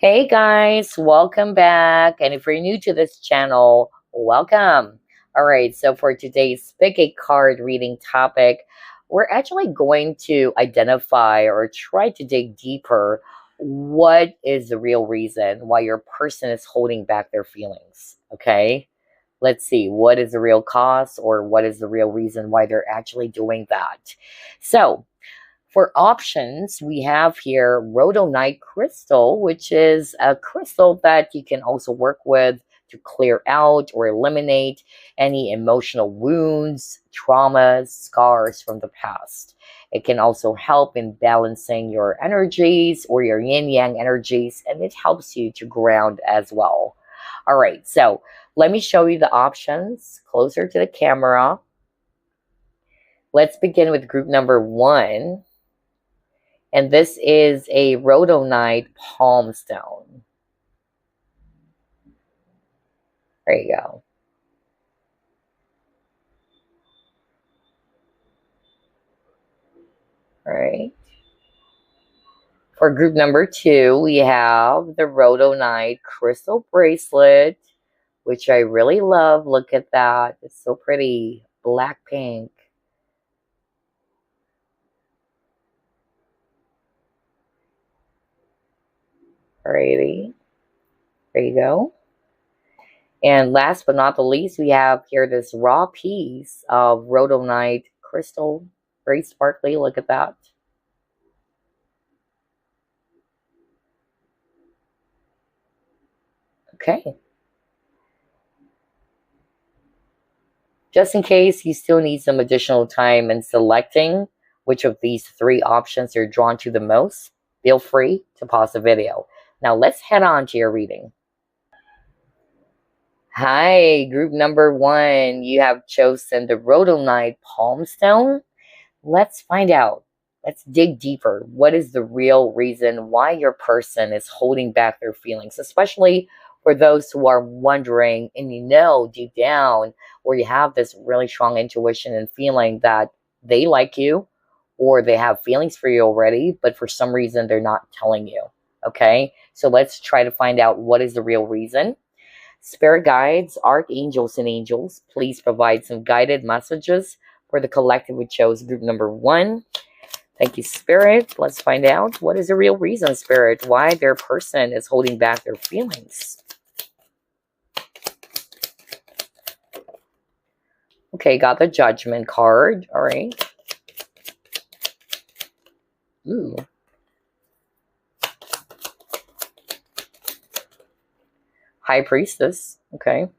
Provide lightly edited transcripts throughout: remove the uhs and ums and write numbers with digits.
Hey guys, welcome back. And if you're new to this channel, welcome. All right, so for today's pick a card reading topic, we're actually going to identify or try to dig deeper what is the real reason why your person is holding back their feelings. Okay, let's see what is the real cause or what is the real reason why they're actually doing that. So, for options, we have here Rhodonite crystal, which is a crystal that you can also work with to clear out or eliminate any emotional wounds, traumas, scars from the past. It can also help in balancing your energies or your yin yang energies, and it helps you to ground as well. All right, so let me show you the options closer to the camera. Let's begin with group number one. And this is a rhodonite palm stone. There you go. All right. For group number two, we have the rhodonite crystal bracelet, which I really love. Look at that. It's so pretty. Black pink. Alrighty. There you go. And last but not the least, we have here this raw piece of rhodonite crystal. Very sparkly. Look at that. Okay. Just in case you still need some additional time in selecting which of these three options you're drawn to the most, feel free to pause the video. Now let's head on to your reading. Hi, group number one. You have chosen the rhodonite palm stone. Let's find out. Let's dig deeper. What is the real reason why your person is holding back their feelings, especially for those who are wondering and you know deep down, or you have this really strong intuition and feeling that they like you or they have feelings for you already, but for some reason they're not telling you. Okay, so let's try to find out what is the real reason. Spirit guides, archangels, and angels, please provide some guided messages for the collective who chose group number one. Thank you, Spirit. Let's find out what is the real reason, Spirit, why their person is holding back their feelings. Okay, got the Judgment card. All right. Ooh. High Priestess. Okay.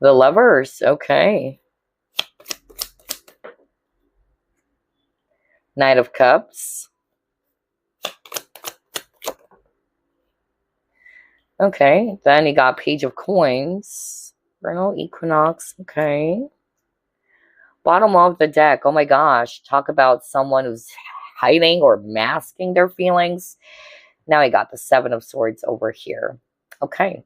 The Lovers. Okay. Knight of Cups. Okay, then you got Page of Coins. Vernal Equinox. Okay. Bottom of the deck. Oh my gosh. Talk about someone who's hiding or masking their feelings. Now I got the Seven of Swords over here. Okay.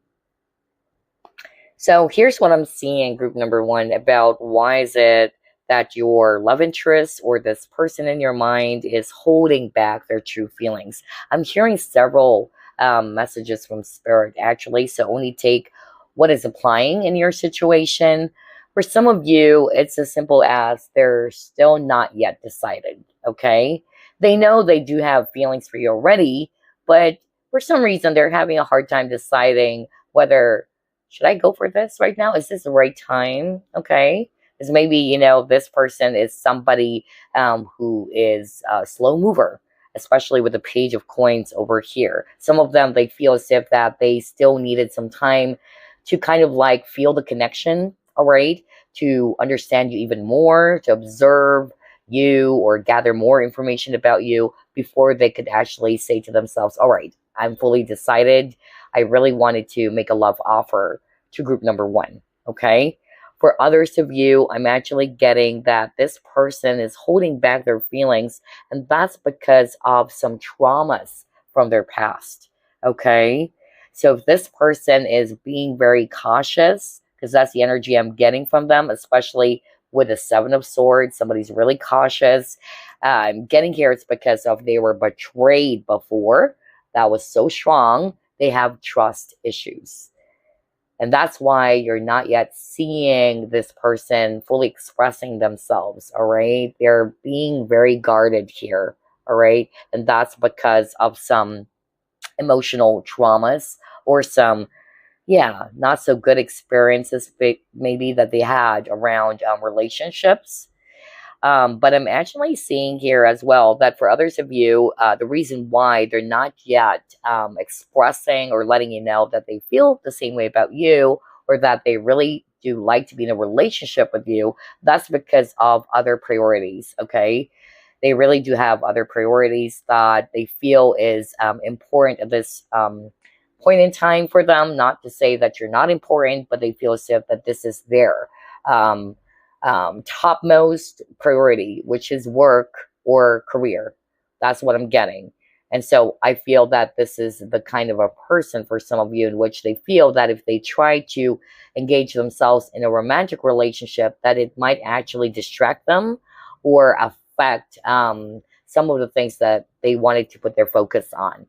So here's what I'm seeing, group number one, about why is it that your love interest or this person in your mind is holding back their true feelings. I'm hearing several messages from Spirit, actually, so only take what is applying in your situation. For some of you, it's as simple as they're still not yet decided, okay? They know they do have feelings for you already, but for some reason, they're having a hard time deciding whether, should I go for this right now? Is this the right time? Okay. Because maybe, you know, this person is somebody who is a slow mover, especially with the Page of Coins over here. Some of them, they feel as if that they still needed some time to kind of like feel the connection, all right, to understand you even more, to observe you or gather more information about you before they could actually say to themselves, all right, I'm fully decided. I really wanted to make a love offer to group number one, okay? For others of you, I'm actually getting that this person is holding back their feelings, and that's because of some traumas from their past, okay? So if this person is being very cautious, because that's the energy I'm getting from them, especially with the Seven of Swords. Somebody's really cautious. Getting here, it's because of they were betrayed before. That was so strong. They have trust issues. And that's why you're not yet seeing this person fully expressing themselves, all right? They're being very guarded here, all right? And that's because of some emotional traumas or some, yeah, not so good experiences maybe that they had around relationships. But I'm actually seeing here as well that for others of you, the reason why they're not yet expressing or letting you know that they feel the same way about you, or that they really do like to be in a relationship with you, that's because of other priorities, okay? They really do have other priorities that they feel is important at this point in time for them. Not to say that you're not important, but they feel as if that this is their um, topmost priority, which is work or career. That's what I'm getting. And so I feel that this is the kind of a person for some of you in which they feel that if they try to engage themselves in a romantic relationship, that it might actually distract them or affect some of the things that they wanted to put their focus on.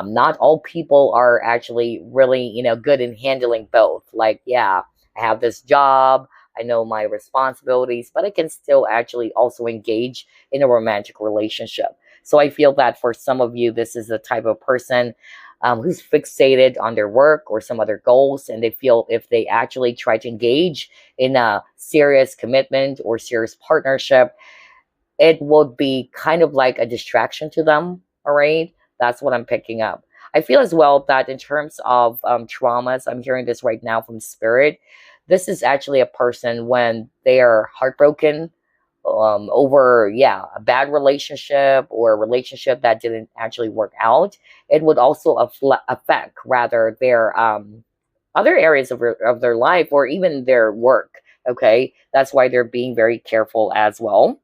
Not all people are actually really, good in handling both. Like, yeah, I have this job, I know my responsibilities, but I can still actually also engage in a romantic relationship. So I feel that for some of you, this is the type of person who's fixated on their work or some other goals, and they feel if they actually try to engage in a serious commitment or serious partnership, it would be kind of like a distraction to them. All right. That's what I'm picking up. I feel as well that in terms of traumas, I'm hearing this right now from spirit. This is actually a person when they are heartbroken over, yeah, a bad relationship or a relationship that didn't actually work out. It would also affect rather their other areas of their life or even their work. Okay. That's why they're being very careful as well.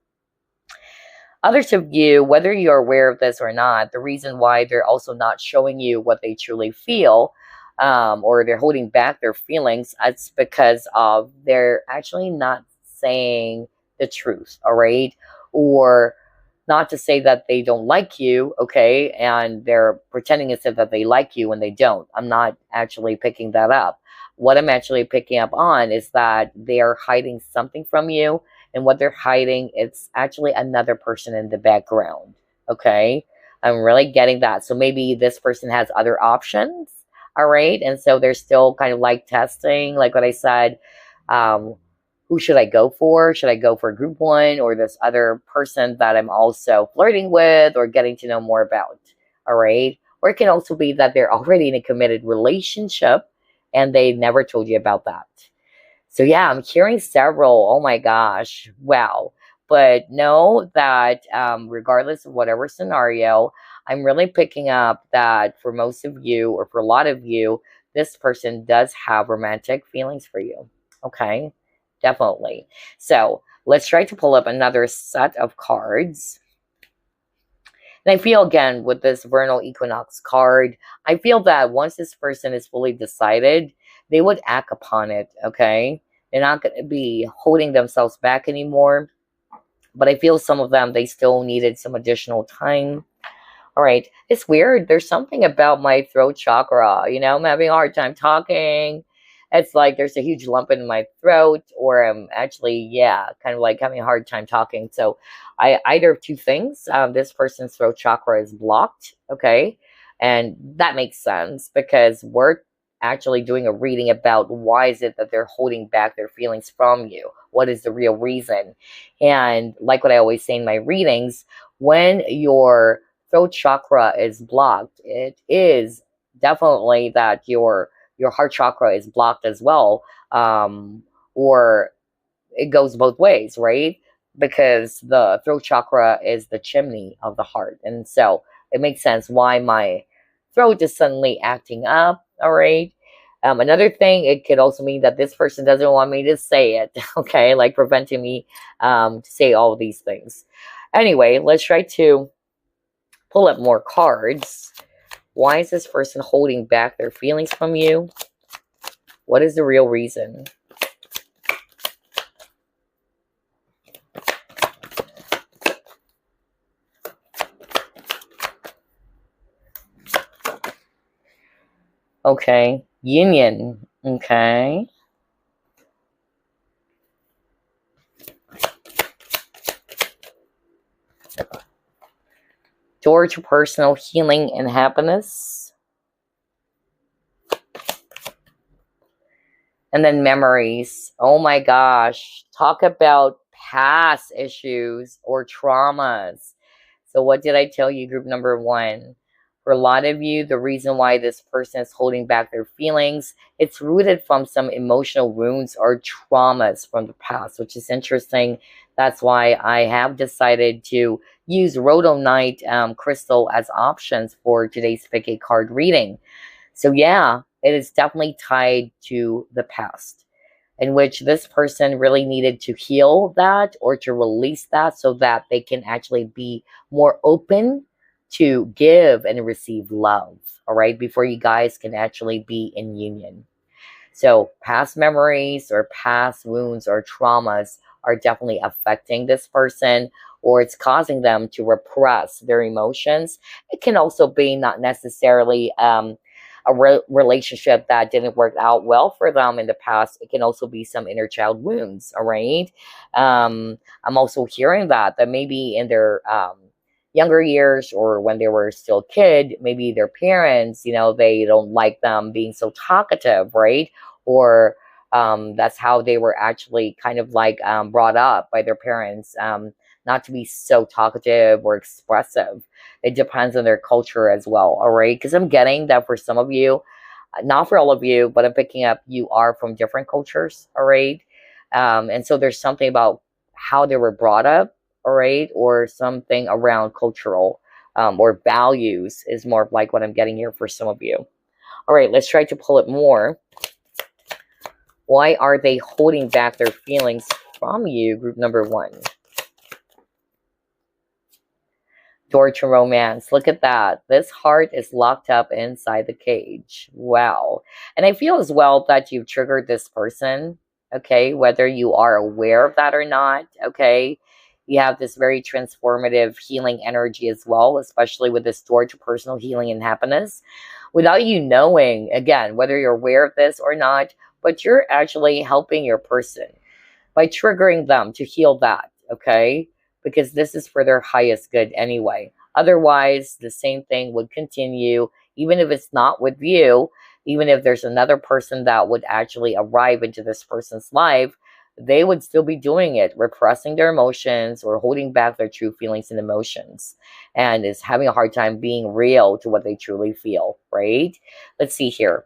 Others of you, whether you're aware of this or not, the reason why they're also not showing you what they truly feel, or they're holding back their feelings, it's because of they're actually not saying the truth, all right? Or not to say that they don't like you, okay, and they're pretending as if that they like you when they don't. I'm not actually picking that up. What I'm actually picking up on is that they are hiding something from you, and what they're hiding, it's actually another person in the background, okay? I'm really getting that. So maybe this person has other options, all right? And so they're still kind of like testing, like what I said, um, who should I go for? Should I go for group one or this other person that I'm also flirting with or getting to know more about? All right. Or it can also be that they're already in a committed relationship and they never told you about that. So yeah, I'm hearing several. Oh my gosh. Wow. But know that regardless of whatever scenario, I'm really picking up that for most of you or for a lot of you, this person does have romantic feelings for you. Okay. Definitely. So let's try to pull up another set of cards. And I feel again with this vernal equinox card, I feel that once this person is fully decided, they would act upon it. Okay. They're not going to be holding themselves back anymore. But I feel some of them, they still needed some additional time. All right. It's weird. There's something about my throat chakra. I'm having a hard time talking. It's like there's a huge lump in my throat, or I'm actually, yeah, kind of like having a hard time talking. So I either of two things. This person's throat chakra is blocked. Okay. And that makes sense because we're actually doing a reading about why is it that they're holding back their feelings from you? What is the real reason? And like what I always say in my readings, when your throat chakra is blocked, it is definitely that your heart chakra is blocked as well, or it goes both ways, right? Because the throat chakra is the chimney of the heart, and so it makes sense why my throat is suddenly acting up. All right. Another thing, it could also mean that this person doesn't want me to say it, okay, like preventing me to say all of these things. Anyway, let's try to pull up more cards. Why is this person holding back their feelings from you? What is the real reason? Okay. Union. Okay. Door to personal healing and happiness. And then memories. Oh my gosh. Talk about past issues or traumas. So, what did I tell you, group number one? For a lot of you, the reason why this person is holding back their feelings, it's rooted from some emotional wounds or traumas from the past, which is interesting. That's why I have decided to use Rhodonite crystal as options for today's pick a card reading. So, yeah, it is definitely tied to the past in which this person really needed to heal that or to release that so that they can actually be more open to give and receive love. All right, before you guys can actually be in union. So, past memories or past wounds or traumas are definitely affecting this person, or it's causing them to repress their emotions. It can also be not necessarily a relationship that didn't work out well for them in the past. It can also be some inner child wounds. All right. I'm also hearing that maybe in their younger years or when they were still a kid, maybe their parents, they don't like them being so talkative, right? Or that's how they were actually kind of like brought up by their parents, not to be so talkative or expressive. It depends on their culture as well, all right? Because I'm getting that for some of you, not for all of you, but I'm picking up you are from different cultures, all right? And so there's something about how they were brought up, all right? Or something around cultural or values is more like what I'm getting here for some of you. All right, let's try to pull it more. Why are they holding back their feelings from you, group number one? Door to romance. Look at that. This heart is locked up inside the cage. Wow. And I feel as well that you've triggered this person, okay, whether you are aware of that or not, okay. You have this very transformative healing energy as well, especially with this door to personal healing and happiness. Without you knowing, again, whether you're aware of this or not, but you're actually helping your person by triggering them to heal that, okay? Because this is for their highest good anyway. Otherwise, the same thing would continue, even if it's not with you, even if there's another person that would actually arrive into this person's life, they would still be doing it, repressing their emotions or holding back their true feelings and emotions, and is having a hard time being real to what they truly feel, right? Let's see here.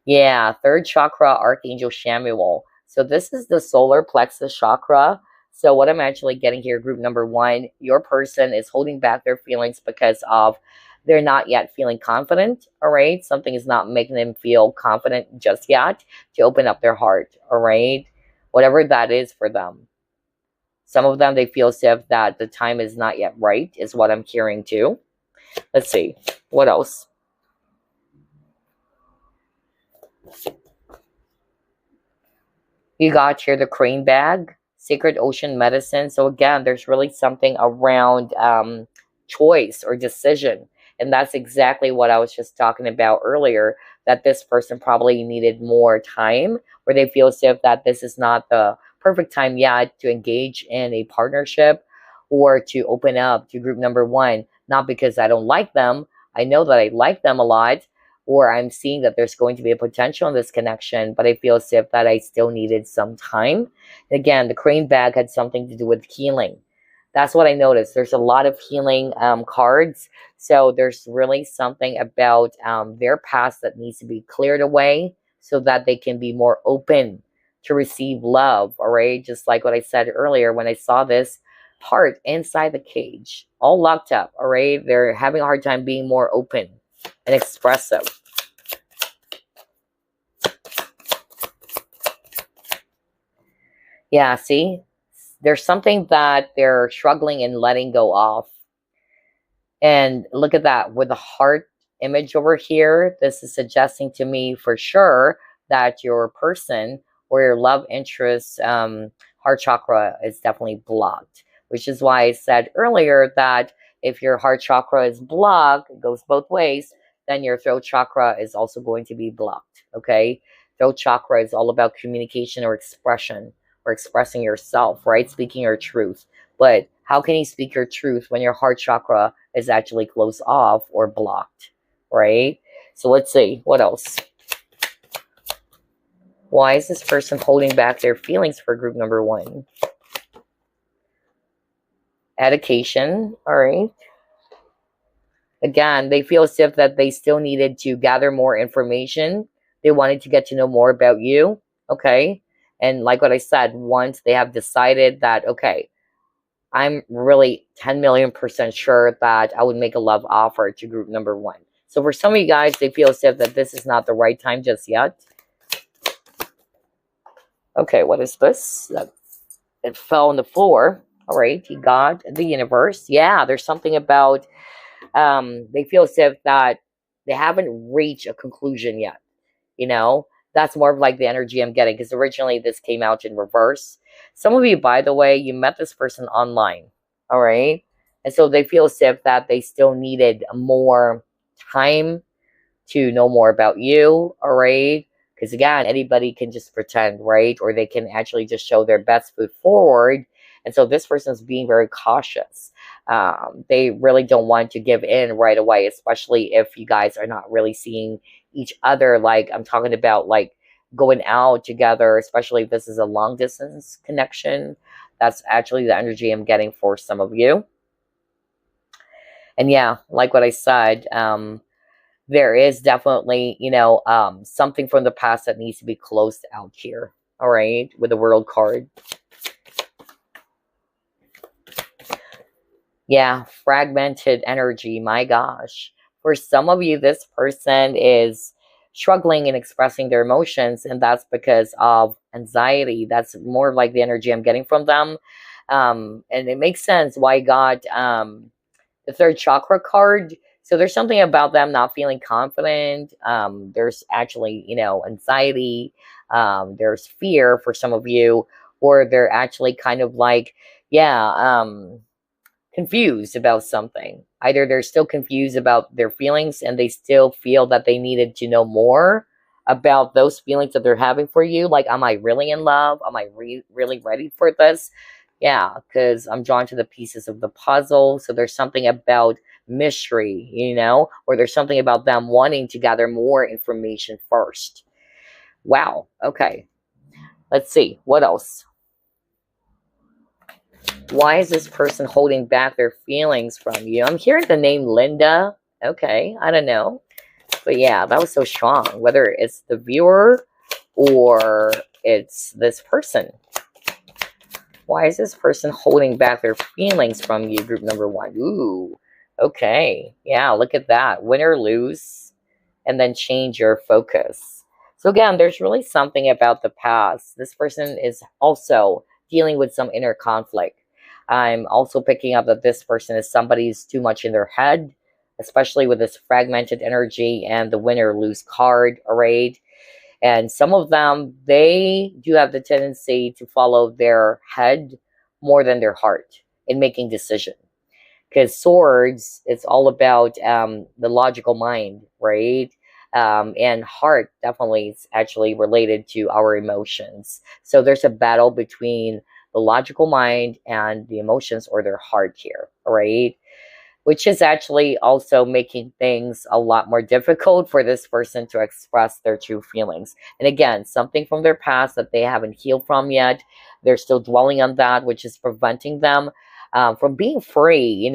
Yeah, third chakra, Archangel Samuel. So this is the solar plexus chakra. So what I'm actually getting here, group number one, your person is holding back their feelings because of they're not yet feeling confident, all right? Something is not making them feel confident just yet to open up their heart, all right? Whatever that is for them. Some of them, they feel as if that the time is not yet right, is what I'm hearing too. Let's see. What else? You got here the crane bag, sacred ocean medicine. So again, there's really something around choice or decision. And that's exactly what I was just talking about earlier, that this person probably needed more time, where they feel as if that this is not the perfect time yet to engage in a partnership or to open up to group number one. Not because I don't like them. I know that I like them a lot, or I'm seeing that there's going to be a potential in this connection, but I feel as if that I still needed some time. And again, the crane bag had something to do with healing. That's what I noticed. There's a lot of healing cards. So there's really something about their past that needs to be cleared away so that they can be more open to receive love. All right. Just like what I said earlier when I saw this heart inside the cage, all locked up. All right. They're having a hard time being more open and expressive. Yeah, see? There's something that they're struggling in letting go of. And look at that with the heart image over here. This is suggesting to me for sure that your person or your love interest heart chakra is definitely blocked, which is why I said earlier that if your heart chakra is blocked, it goes both ways. then your throat chakra is also going to be blocked. Okay, throat chakra is all about communication or expression, or expressing yourself, right? Speaking your truth. But how can you speak your truth when your heart chakra is actually closed off or blocked, right? So let's see, what else? Why is this person holding back their feelings for group number one? Education, all right. Again, they feel as if that they still needed to gather more information. They wanted to get to know more about you, okay? And like what I said, once they have decided that, okay, I'm really 10 million% sure that I would make a love offer to group number one. So for some of you guys, they feel as if that this is not the right time just yet. Okay, what is this? It fell on the floor. All right, you got the universe. Yeah, there's something about they feel as if that they haven't reached a conclusion yet. You know, that's more of like the energy I'm getting, because originally this came out in reverse. Some of you, by the way, you met this person online. All right, and so they feel as if that they still needed more time to know more about you, all right? Because again, anybody can just pretend, right? Or they can actually just show their best foot forward. And so this person is being very cautious. They really don't want to give in right away, especially if you guys are not really seeing each other. Like I'm talking about like going out together, especially if this is a long distance connection. That's actually the energy I'm getting for some of you. And yeah, like what I said, there is definitely, something from the past that needs to be closed out here. All right, with the World card. Yeah, fragmented energy. My gosh. For some of you, this person is struggling in expressing their emotions, and that's because of anxiety. That's more like the energy I'm getting from them. And it makes sense why I got the third chakra card. So there's something about them not feeling confident. There's actually, anxiety. There's fear for some of you, or they're actually kind of like, yeah, confused about something. Either they're still confused about their feelings and they still feel that they needed to know more about those feelings that they're having for you. Like, am I really in love? Am I really ready for this? Yeah, because I'm drawn to the pieces of the puzzle. So there's something about mystery, or there's something about them wanting to gather more information first. Wow. Okay. Let's see. What else? Why is this person holding back their feelings from you? I'm hearing the name Linda. Okay. I don't know. But yeah, that was so strong. Whether it's the viewer or it's this person. Why is this person holding back their feelings from you, group number one? Ooh, okay. Yeah, look at that. Win or lose, and then change your focus. So again, there's really something about the past. This person is also dealing with some inner conflict. I'm also picking up that this person is somebody who's too much in their head, especially with this fragmented energy and the win or lose card arrayed. And some of them, they do have the tendency to follow their head more than their heart in making decisions. Because swords, it's all about the logical mind, right? And heart definitely is actually related to our emotions. So there's a battle between the logical mind and the emotions or their heart here, right? Which is actually also making things a lot more difficult for this person to express their true feelings. And again, something from their past that they haven't healed from yet. They're still dwelling on that, which is preventing them from being free,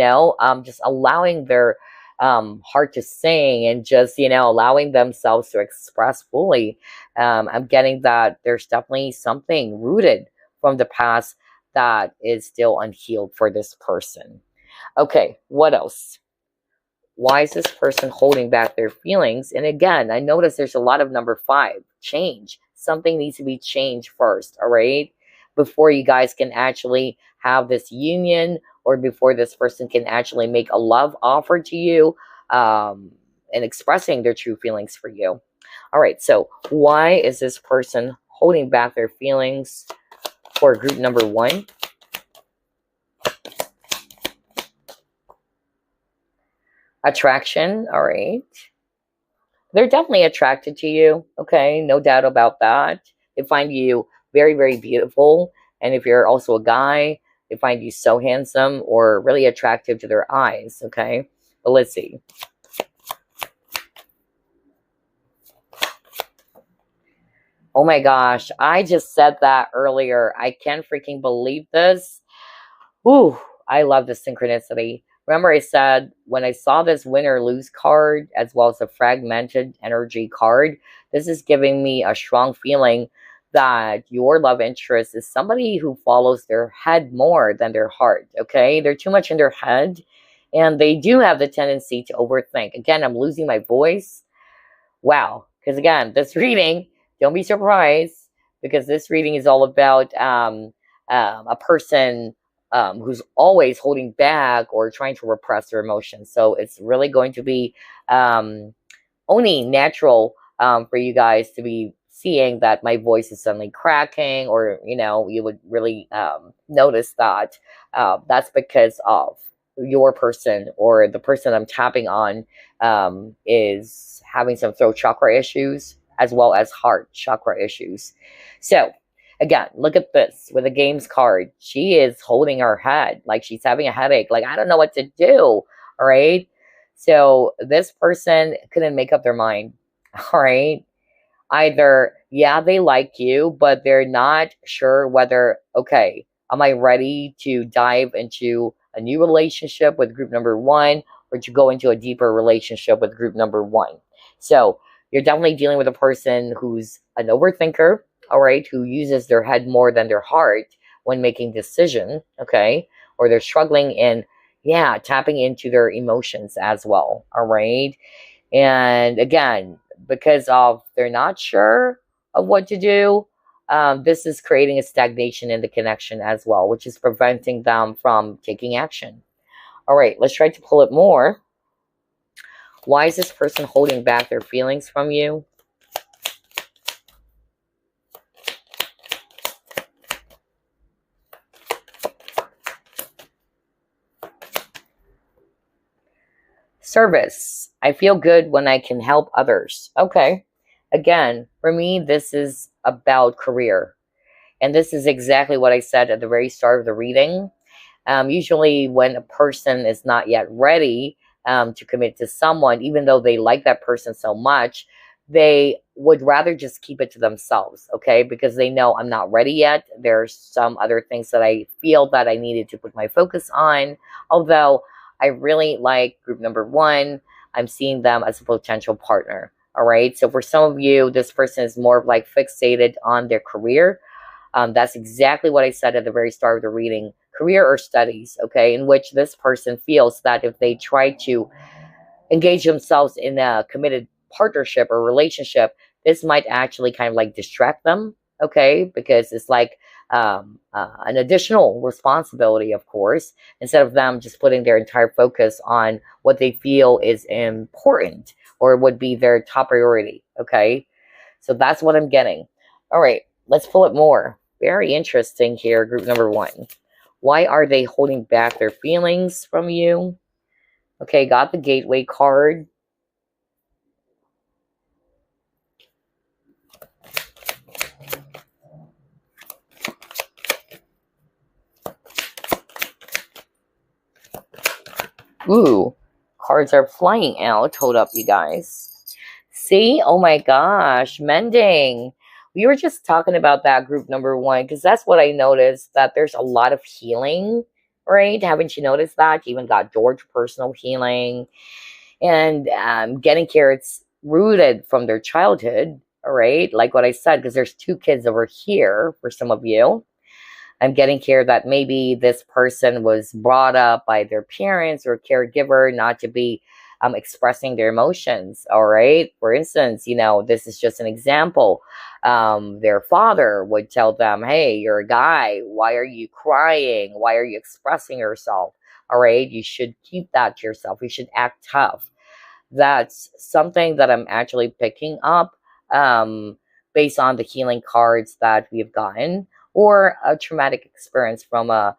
just allowing their heart to sing and just, allowing themselves to express fully. I'm getting that there's definitely something rooted from the past that is still unhealed for this person. Okay, what else? Why is this person holding back their feelings? And again, I notice there's a lot of number 5, change. Something needs to be changed first, all right? Before you guys can actually have this union, or before this person can actually make a love offer to you and expressing their true feelings for you. All right, so why is this person holding back their feelings for group number 1? Attraction, all right. They're definitely attracted to you, okay? No doubt about that. They find you very, very beautiful. And if you're also a guy, they find you so handsome or really attractive to their eyes, okay? But let's see. Oh my gosh, I just said that earlier. I can't freaking believe this. Ooh, I love the synchronicity. Remember, I said when I saw this win or lose card, as well as a fragmented energy card, this is giving me a strong feeling that your love interest is somebody who follows their head more than their heart. Okay, they're too much in their head, and they do have the tendency to overthink. Again, I'm losing my voice. Wow. Because again, this reading, don't be surprised, because this reading is all about a person who's always holding back or trying to repress their emotions. So it's really going to be um, only natural for you guys to be seeing that my voice is suddenly cracking, or you would really notice that that's because of your person, or the person I'm tapping on is having some throat chakra issues as well as heart chakra issues. So again, look at this with a games card. She is holding her head like she's having a headache, like I don't know what to do. All right, so this person couldn't make up their mind. All right. Either, yeah, they like you, but they're not sure whether, okay, am I ready to dive into a new relationship with group number one, or to go into a deeper relationship with group number one? So you're definitely dealing with a person who's an overthinker, all right, who uses their head more than their heart when making decision, okay, or they're struggling in, yeah, tapping into their emotions as well, all right. And again, because of they're not sure of what to do, this is creating a stagnation in the connection as well, which is preventing them from taking action. All right, let's try to pull it more. Why is this person holding back their feelings from you? Service. I feel good when I can help others. Okay. Again, for me, this is about career. And this is exactly what I said at the very start of the reading. Usually, when a person is not yet ready to commit to someone, even though they like that person so much, they would rather just keep it to themselves, okay? Because they know I'm not ready yet. There's some other things that I feel that I needed to put my focus on. Although I really like group number one, I'm seeing them as a potential partner. All right. So for some of you, this person is more like fixated on their career. That's exactly what I said at the very start of the reading. Career or studies, okay, in which this person feels that if they try to engage themselves in a committed partnership or relationship, this might actually kind of like distract them, okay, because it's like an additional responsibility, of course, instead of them just putting their entire focus on what they feel is important or would be their top priority, okay? So that's what I'm getting. All right, let's pull it more. Very interesting here, group number one. Why are they holding back their feelings from you? Okay, got the gateway card. Ooh, cards are flying out. Hold up, you guys. See? Oh my gosh, mending. We were just talking about that group number one, because that's what I noticed, that there's a lot of healing, right? Haven't you noticed that? You even got George personal healing, and getting care. It's rooted from their childhood, all right? Like what I said, because there's two kids over here for some of you. I'm getting care that maybe this person was brought up by their parents or caregiver not to be expressing their emotions. All right. For instance, this is just an example. Their father would tell them, hey, you're a guy. Why are you crying? Why are you expressing yourself? All right. You should keep that to yourself. You should act tough. That's something that I'm actually picking up based on the healing cards that we've gotten, or a traumatic experience from a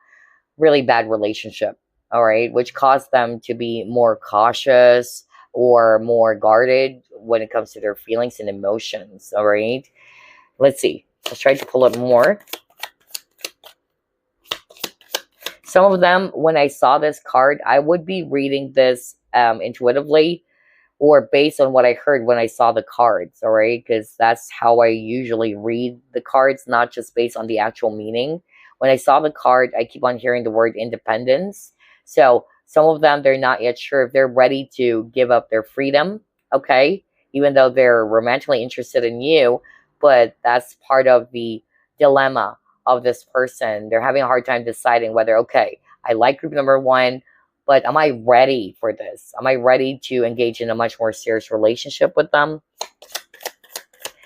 really bad relationship, all right, which caused them to be more cautious, or more guarded when it comes to their feelings and emotions. All right. Let's see. Let's try to pull up more. Some of them, when I saw this card, I would be reading this intuitively or based on what I heard when I saw the cards, all right? Because that's how I usually read the cards, not just based on the actual meaning. When I saw the card, I keep on hearing the word independence. So some of them, they're not yet sure if they're ready to give up their freedom, okay? Even though they're romantically interested in you, but that's part of the dilemma of this person. They're having a hard time deciding whether, okay, I like group number one, but am I ready for this? Am I ready to engage in a much more serious relationship with them?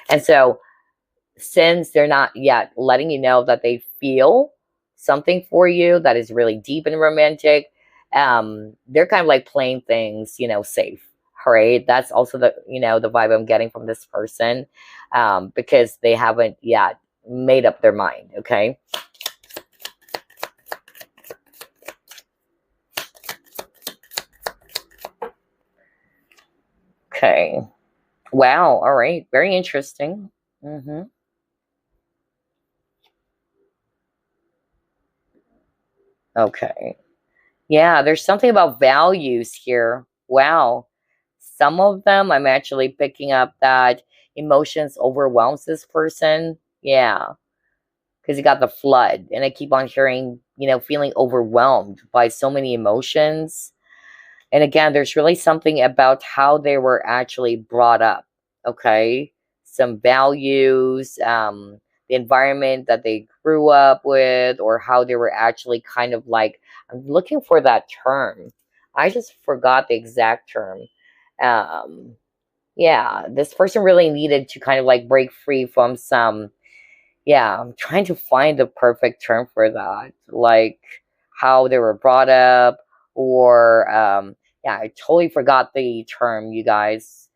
And so, since they're not yet letting you know that they feel something for you that is really deep and romantic, they're kind of like playing things, safe. All right. That's also the vibe I'm getting from this person, because they haven't yet made up their mind. Okay. Okay. Wow. All right. Very interesting. Okay. Yeah, there's something about values here. Wow. Some of them I'm actually picking up that emotions overwhelms this person. Yeah. Because you got the flood. And I keep on hearing, feeling overwhelmed by so many emotions. And again, there's really something about how they were actually brought up. Okay. Some values, the environment that they grew up with, or how they were actually kind of like, I'm looking for that term. I just forgot the exact term. Um, yeah, this person really needed to kind of like break free from some, yeah, I'm trying to find the perfect term for that. Like how they were brought up, or yeah, I totally forgot the term, you guys.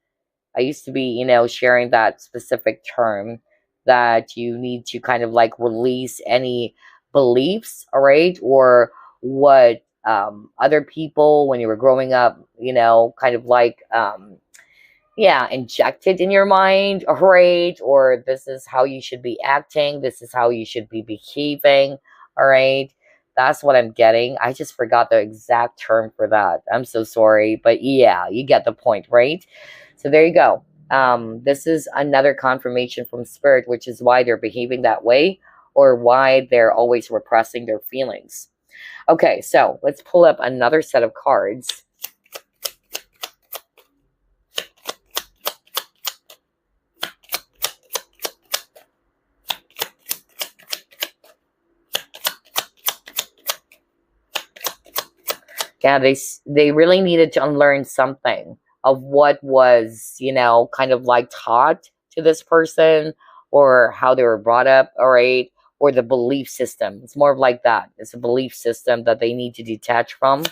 I used to be, sharing that specific term that you need to kind of like release any beliefs, all right, or what other people when you were growing up, kind of like yeah, injected in your mind, right? Or this is how you should be acting, this is how you should be behaving, all right? That's what I'm getting. I just forgot the exact term for that. I'm so sorry, but yeah, you get the point, right? So there you go. This is another confirmation from spirit, which is why they're behaving that way, or why they're always repressing their feelings. Okay, so let's pull up another set of cards. Yeah, they really needed to unlearn something of what was, kind of like taught to this person, or how they were brought up, all right, or the belief system. It's more of like that. It's a belief system that they need to detach from.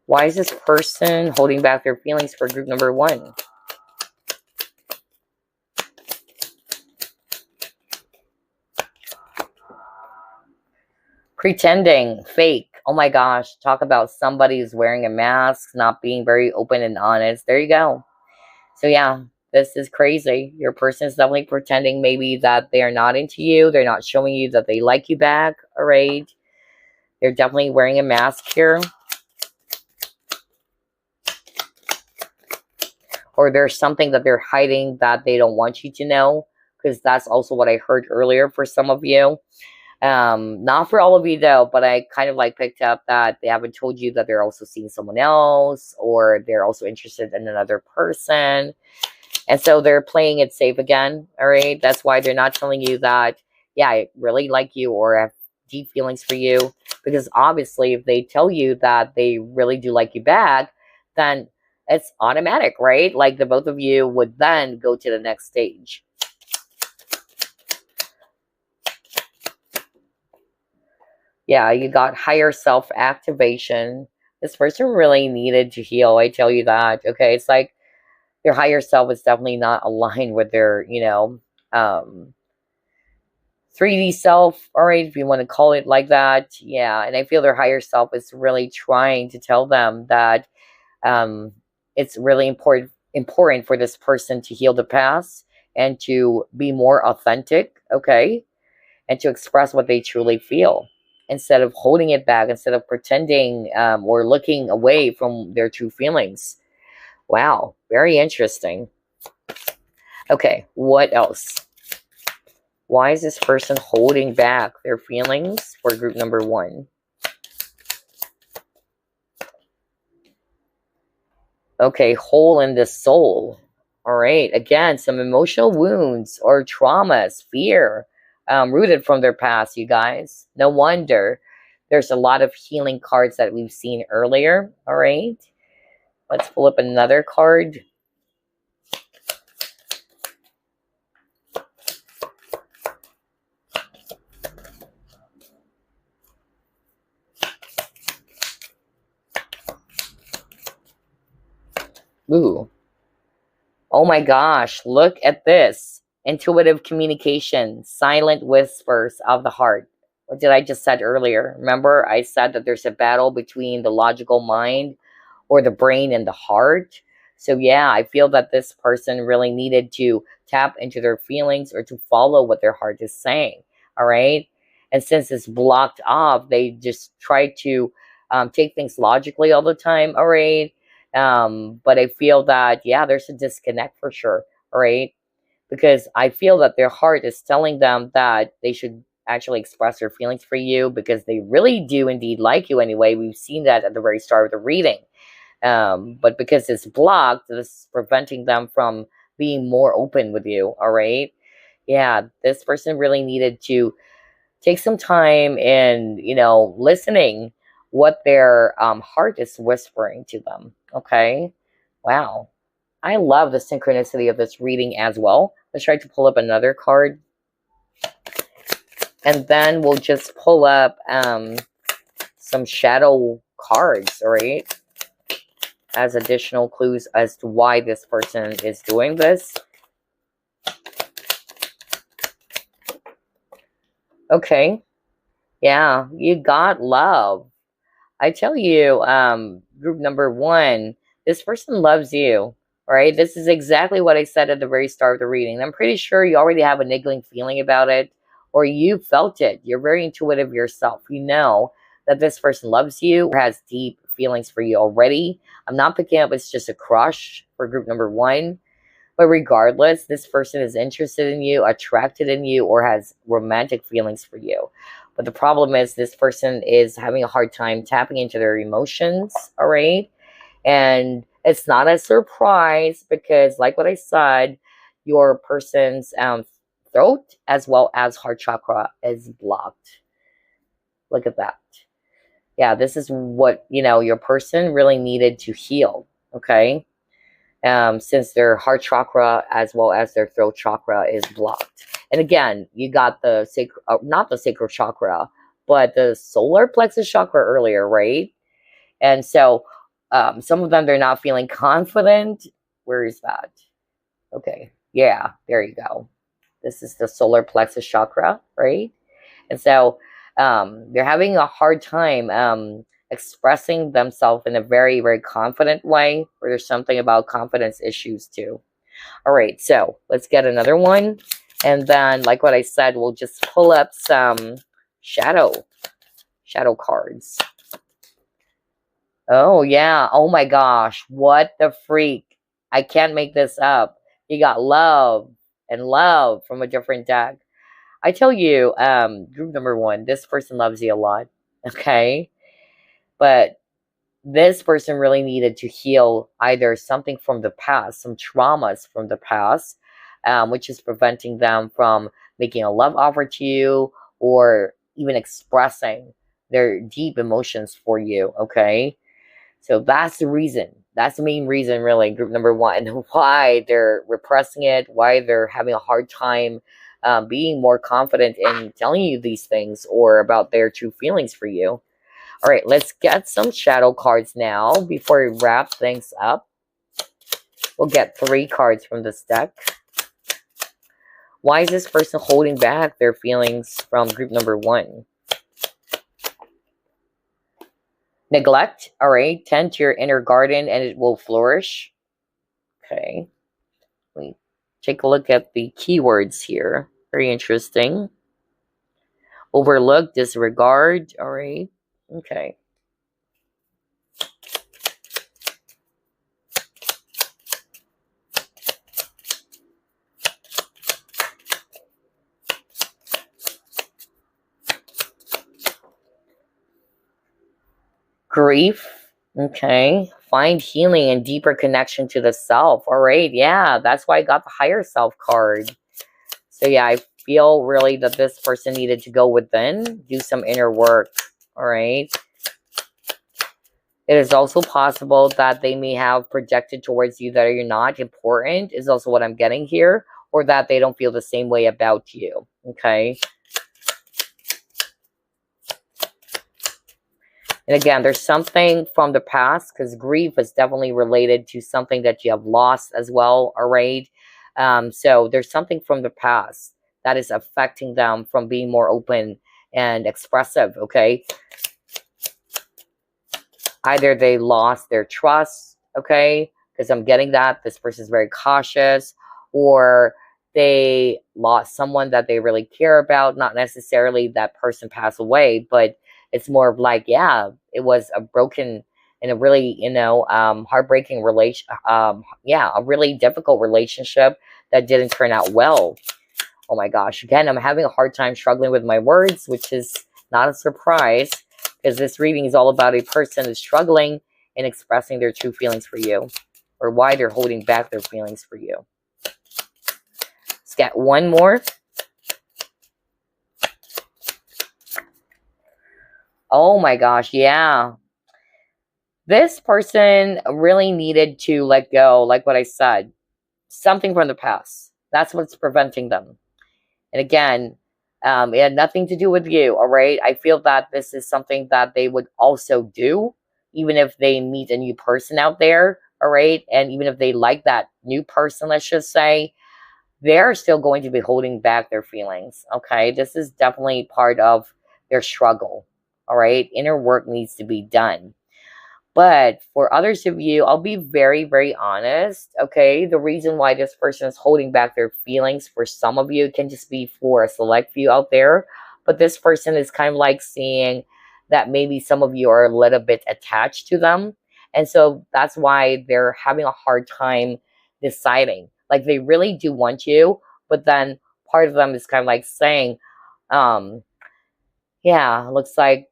Why is this person holding back their feelings for group number one? Pretending, fake. Oh my gosh, talk about somebody who's wearing a mask, not being very open and honest. There you go. So yeah, this is crazy. Your person is definitely pretending maybe that they are not into you. They're not showing you that they like you back, all right? They're definitely wearing a mask here. Or there's something that they're hiding that they don't want you to know, because that's also what I heard earlier for some of you. Not for all of you though, but I kind of like picked up that they haven't told you that they're also seeing someone else, or they're also interested in another person. And so they're playing it safe again. All right. That's why they're not telling you that, yeah, I really like you or have deep feelings for you. Because obviously, if they tell you that they really do like you back, then it's automatic, right? Like the both of you would then go to the next stage. Yeah, you got higher self activation. This person really needed to heal. I tell you that. Okay. It's like your higher self is definitely not aligned with their, um, 3D self, all right, if you want to call it like that. Yeah, and I feel their higher self is really trying to tell them that um, it's really important for this person to heal the past and to be more authentic, okay, and to express what they truly feel instead of holding it back, instead of pretending or looking away from their true feelings. Wow, very interesting. Okay, what else? Why is this person holding back their feelings for group number 1? Okay, hole in the soul. All right, again, some emotional wounds or traumas, fear, rooted from their past, you guys. No wonder there's a lot of healing cards that we've seen earlier. All right, let's pull up another card. Ooh. Oh my gosh, look at this. Intuitive communication, silent whispers of the heart. What did I just said earlier? Remember, I said that there's a battle between the logical mind or the brain and the heart. So yeah, I feel that this person really needed to tap into their feelings or to follow what their heart is saying. All right. And since it's blocked off, they just try to take things logically all the time. All right. But I feel that, yeah, there's a disconnect for sure. All right. Because I feel that their heart is telling them that they should actually express their feelings for you because they really do indeed like you anyway. We've seen that at the very start of the reading. But because it's blocked, this is preventing them from being more open with you. All right. Yeah, this person really needed to take some time in, listening what their heart is whispering to them. Okay. Wow. I love the synchronicity of this reading as well. Let's try to pull up another card. And then we'll just pull up some shadow cards, all right? As additional clues as to why this person is doing this. Okay. Yeah, you got love. I tell you, group number 1, this person loves you. All right. This is exactly what I said at the very start of the reading. I'm pretty sure you already have a niggling feeling about it, or you felt it. You're very intuitive yourself. You know that this person loves you or has deep feelings for you already. I'm not picking up it's just a crush for group number 1. But regardless, this person is interested in you, attracted in you, or has romantic feelings for you. But the problem is this person is having a hard time tapping into their emotions, all right? And it's not a surprise because, like what I said, your person's throat as well as heart chakra is blocked. Look at that. Yeah, this is what, your person really needed to heal, okay? Since their heart chakra as well as their throat chakra is blocked. And again, you got the not the sacral chakra, but the solar plexus chakra earlier, right? And so some of them, they're not feeling confident. Where is that? Okay. Yeah, there you go. This is the solar plexus chakra, right? And so they're having a hard time expressing themselves in a very, very confident way, or there's something about confidence issues too. All right, so let's get another one. And then, like what I said, we'll just pull up some shadow cards. Oh, yeah. Oh, my gosh. What the freak? I can't make this up. You got love and love from a different deck. I tell you, group number 1, this person loves you a lot. Okay? But this person really needed to heal either something from the past, some traumas from the past, which is preventing them from making a love offer to you or even expressing their deep emotions for you, okay? So that's the reason. That's the main reason, really, group number 1, why they're repressing it, why they're having a hard time being more confident in telling you these things or about their true feelings for you. All right, let's get some shadow cards now before we wrap things up. We'll get 3 cards from this deck. Why is this person holding back their feelings from group number one? Neglect, all right. Tend to your inner garden and it will flourish. Okay. Let me take a look at the keywords here. Very interesting. Overlook, disregard, all right. Okay. Grief, okay. Find healing and deeper connection to the self. All right, yeah, that's why I got the higher self card. So yeah, I feel really that this person needed to go within, do some inner work. All right. It is also possible that they may have projected towards you that you're not important, is also what I'm getting here, or that they don't feel the same way about you. Okay. And again, there's something from the past, because grief is definitely related to something that you have lost as well, all right? So there's something from the past that is affecting them from being more open and expressive, okay? Either they lost their trust, okay? Because I'm getting that this person is very cautious, or they lost someone that they really care about. Not necessarily that person passed away, but it's more of like, yeah, it was a broken and a really, heartbreaking relation. Yeah, a really difficult relationship that didn't turn out well. Oh my gosh. Again, I'm having a hard time struggling with my words, which is not a surprise, because this reading is all about a person who's struggling in expressing their true feelings for you, or why they're holding back their feelings for you. Let's get one more. Oh my gosh, yeah. This person really needed to let go, like what I said. Something from the past. That's what's preventing them. And again, it had nothing to do with you, all right? I feel that this is something that they would also do, even if they meet a new person out there, all right? And even if they like that new person, let's just say, they're still going to be holding back their feelings, okay? This is definitely part of their struggle, all right? Inner work needs to be done. But for others of you, I'll be very, very honest, okay? The reason why this person is holding back their feelings for some of you, it can just be for a select few out there. But this person is kind of like seeing that maybe some of you are a little bit attached to them. And so that's why they're having a hard time deciding. Like they really do want you, but then part of them is kind of like saying, um, yeah, looks like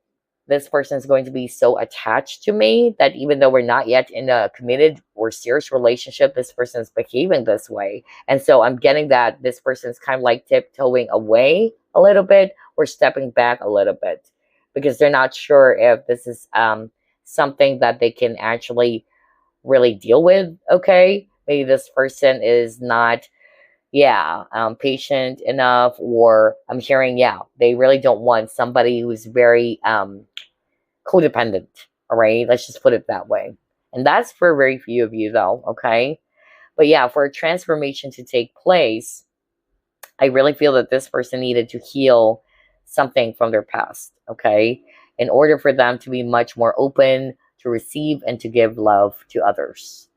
this person is going to be so attached to me that even though we're not yet in a committed or serious relationship, this person is behaving this way. And so I'm getting that this person is kind of like tiptoeing away a little bit or stepping back a little bit, because they're not sure if this is something that they can actually really deal with. Okay, maybe this person is not patient enough, or I'm hearing, they really don't want somebody who's very codependent. All right, let's just put it that way. And that's for very few of you, though. Okay, but yeah, for a transformation to take place, I really feel that this person needed to heal something from their past. Okay, in order for them to be much more open to receive and to give love to others.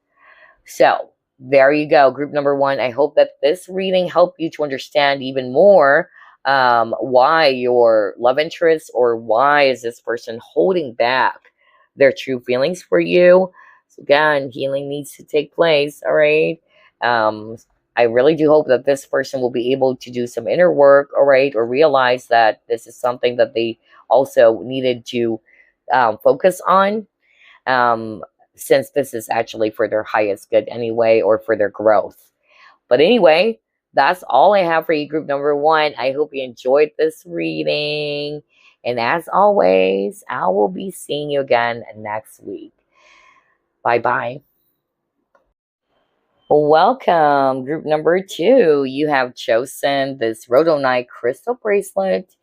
So there you go, group number one. I hope that this reading helped you to understand even more why your love interest, or why is this person holding back their true feelings for you. So again, healing needs to take place, all right? I really do hope that this person will be able to do some inner work, all right, or realize that this is something that they also needed to focus on. Since this is actually for their highest good anyway, or for their growth. But anyway, that's all I have for you, group number one. I hope you enjoyed this reading. And as always, I will be seeing you again next week. Bye-bye. Welcome, group number two. You have chosen this Rhodonite crystal bracelet.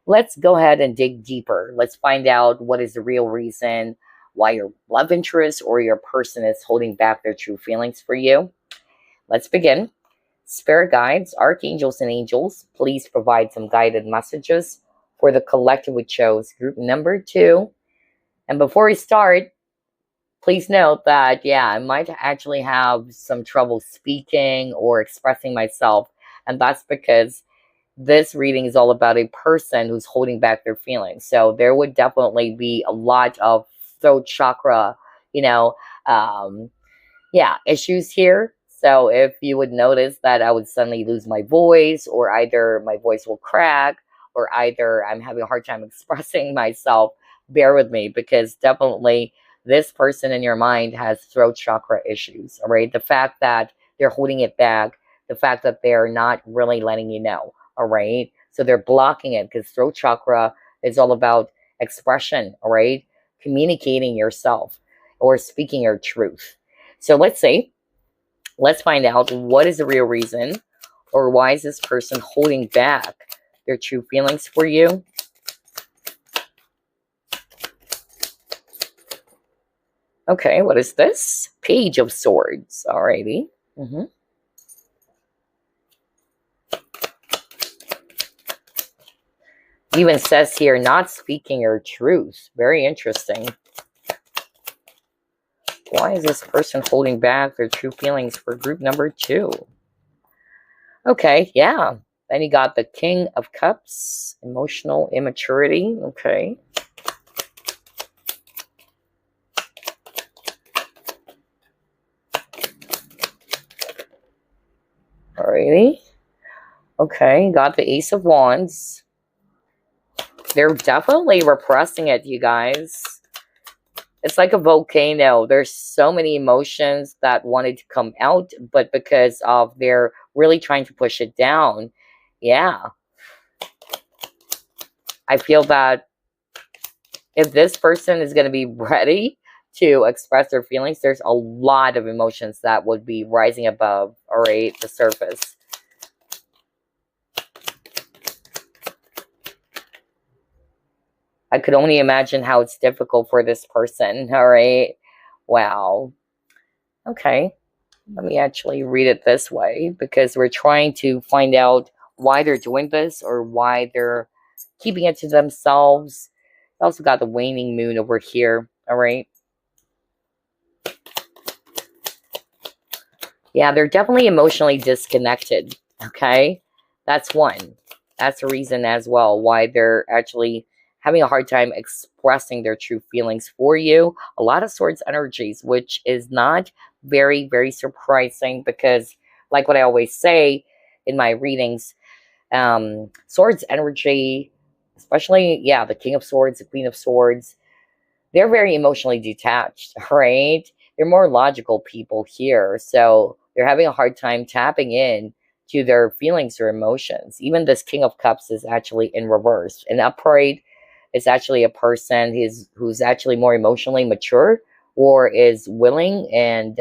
Let's go ahead and dig deeper. Let's find out what is the real reason why your love interest or your person is holding back their true feelings for you. Let's begin. Spirit guides, archangels, and angels, please provide some guided messages for the collective we chose, group number 2. And before we start, please note that, yeah, I might actually have some trouble speaking or expressing myself. And that's because this reading is all about a person who's holding back their feelings. So there would definitely be a lot of throat chakra, you know, issues here. So if you would notice that I would suddenly lose my voice, or either my voice will crack, or either I'm having a hard time expressing myself, bear with me, because definitely this person in your mind has throat chakra issues, all right? The fact that they're holding it back, the fact that they're not really letting you know, all right? So they're blocking it, because throat chakra is all about expression, all right? Communicating yourself or speaking your truth. So let's find out what is the real reason, or why is this person holding back their true feelings for you. Okay, what is this? Page of Swords. Alrighty. Even says here, not speaking your truth. Very interesting. Why is this person holding back their true feelings for group number 2? Okay, yeah. Then you got the King of Cups, emotional immaturity. Okay. Alrighty. Okay, got the Ace of Wands. They're definitely repressing it, you guys. It's like a volcano. There's so many emotions that wanted to come out, but because of they're really trying to push it down, yeah. I feel that if this person is going to be ready to express their feelings, there's a lot of emotions that would be rising above, all right, the surface. I could only imagine how it's difficult for this person, all right? Wow. Okay. Let me actually read it this way, because we're trying to find out why they're doing this, or why they're keeping it to themselves. Also got the waning moon over here, all right? Yeah, they're definitely emotionally disconnected, okay? That's one. That's the reason as well why they're actually having a hard time expressing their true feelings for you. A lot of Swords energies, which is not very, very surprising, because like what I always say in my readings, Swords energy, especially, yeah, the King of Swords, the Queen of Swords, they're very emotionally detached, right? They're more logical people here. So they're having a hard time tapping in to their feelings or emotions. Even this King of Cups is actually in reverse. An upright is actually a person who's actually more emotionally mature, or is willing and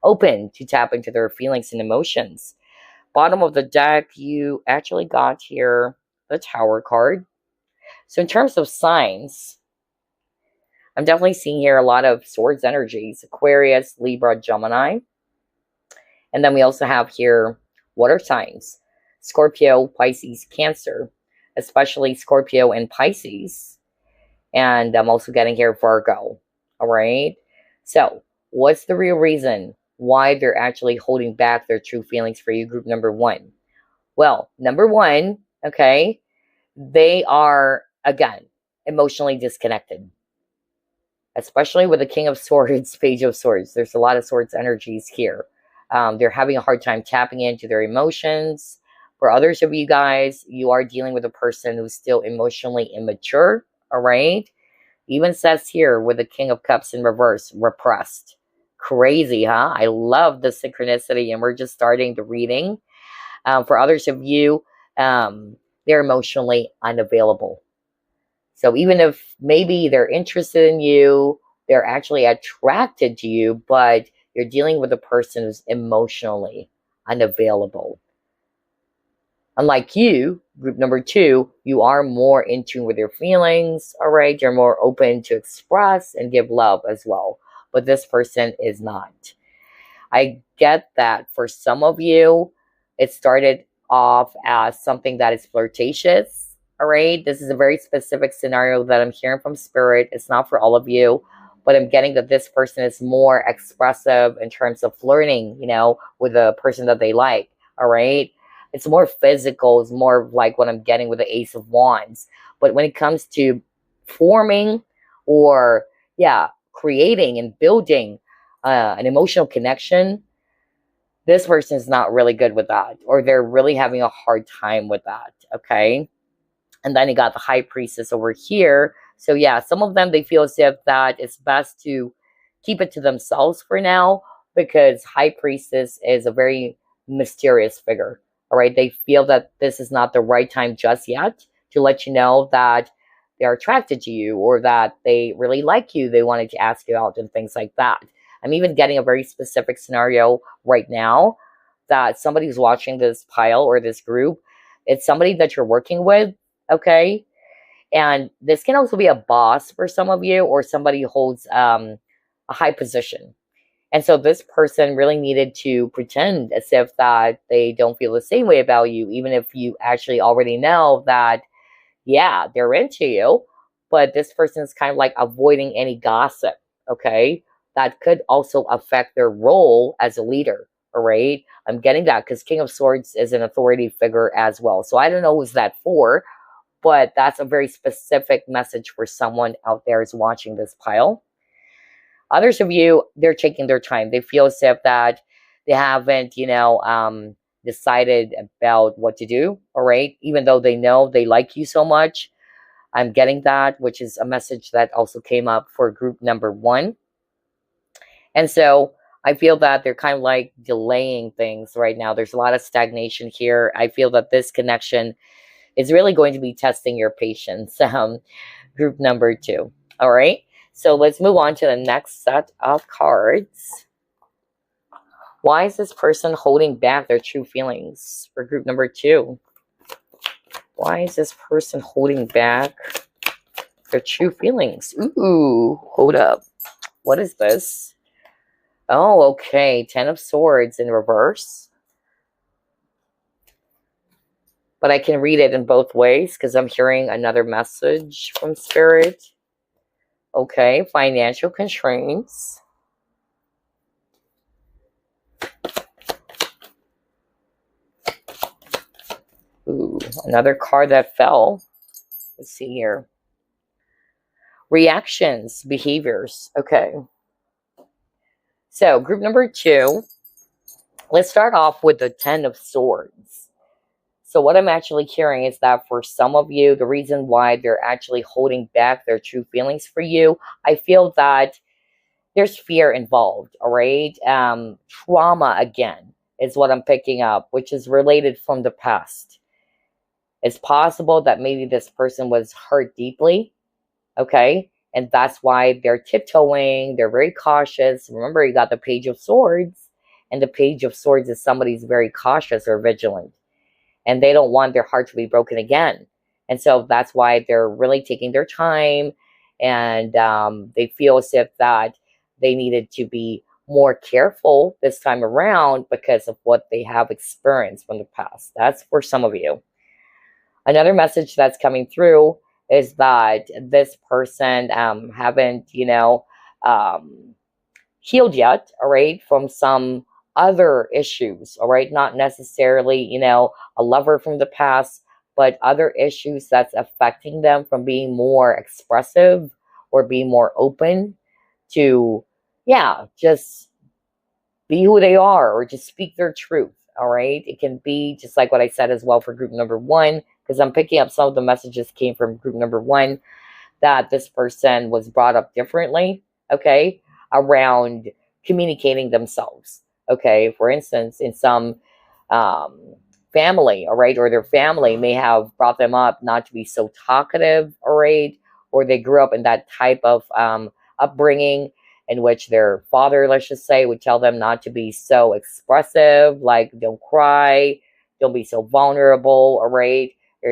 open to tap into their feelings and emotions. Bottom of the deck, you actually got here the Tower card. So in terms of signs, I'm definitely seeing here a lot of Swords energies, Aquarius, Libra, Gemini. And then we also have here water signs, Scorpio, Pisces, Cancer, especially Scorpio and Pisces. And I'm also getting here Virgo. All right. So what's the real reason why they're actually holding back their true feelings for you, group number 1? Well, number 1, okay, they are, again, emotionally disconnected. Especially with the King of Swords, Page of Swords. There's a lot of Swords energies here. They're having a hard time tapping into their emotions. For others of you guys, you are dealing with a person who's still emotionally immature, all right? Even says here with the King of Cups in reverse, repressed. Crazy, huh? I love the synchronicity, and we're just starting the reading. For others of you, they're emotionally unavailable. So even if maybe they're interested in you, they're actually attracted to you, but you're dealing with a person who's emotionally unavailable. Unlike you, group number 2, you are more in tune with your feelings, all right? You're more open to express and give love as well. But this person is not. I get that for some of you, It started off as something that is flirtatious. All right. This is a very specific scenario that I'm hearing from spirit. It's not for all of you, but I'm getting that this person is more expressive in terms of flirting, with the person that they like. All right. It's more physical. It's more like what I'm getting with the Ace of Wands. But when it comes to forming or, yeah, creating and building an emotional connection, this person is not really good with that, or they're really having a hard time with that. Okay. And then you got the High Priestess over here. So yeah, some of them, they feel as if that it's best to keep it to themselves for now, because High Priestess is a very mysterious figure. All right. They feel that this is not the right time just yet to let you know that they're attracted to you, or that they really like you. They wanted to ask you out and things like that. I'm even getting a very specific scenario right now that somebody who's watching this pile or this group, it's somebody that you're working with, okay? And this can also be a boss for some of you, or somebody who holds a high position. And so this person really needed to pretend as if that they don't feel the same way about you, even if you actually already know that, yeah, they're into you. But this person is kind of like avoiding any gossip, okay? That could also affect their role as a leader, all right? I'm getting that because King of Swords is an authority figure as well. So I don't know who's that for, but that's a very specific message for someone out there who's watching this pile. Others of you, they're taking their time. They feel as if that they haven't, decided about what to do, all right? Even though they know they like you so much. I'm getting that, which is a message that also came up for group number 1. And so I feel that they're kind of like delaying things right now. There's a lot of stagnation here. I feel that this connection is really going to be testing your patience. Group number 2. All right. So let's move on to the next set of cards. Why is this person holding back their true feelings for group number 2? Why is this person holding back their true feelings? Ooh, hold up. What is this? Oh, okay. 10 of Swords in reverse. But I can read it in both ways because I'm hearing another message from Spirit. Okay, financial constraints. Ooh, another card that fell. Let's see here. Reactions, behaviors. Okay. So, group number 2. Let's start off with the 10 of Swords. So what I'm actually hearing is that for some of you, the reason why they're actually holding back their true feelings for you, I feel that there's fear involved, all right? Trauma, again, is what I'm picking up, which is related from the past. It's possible that maybe this person was hurt deeply, okay? And that's why they're tiptoeing, they're very cautious. Remember, you got the Page of Swords, and the Page of Swords is somebody who's very cautious or vigilant. And they don't want their heart to be broken again. And so that's why they're really taking their time, and they feel as if that they needed to be more careful this time around because of what they have experienced from the past. That's for some of you. Another message that's coming through is that this person haven't, healed yet, all right, from some other issues, all right? Not necessarily, a lover from the past, but other issues that's affecting them from being more expressive or being more open to, yeah, just be who they are or just speak their truth, all right? It can be just like what I said as well for group number 1, because I'm picking up some of the messages came from group number 1 that this person was brought up differently, okay, around communicating themselves. Okay, for instance, in some family, all right, or their family may have brought them up not to be so talkative, all right, or they grew up in that type of upbringing in which their father, let's just say, would tell them not to be so expressive, like don't cry, don't be so vulnerable, all right, you're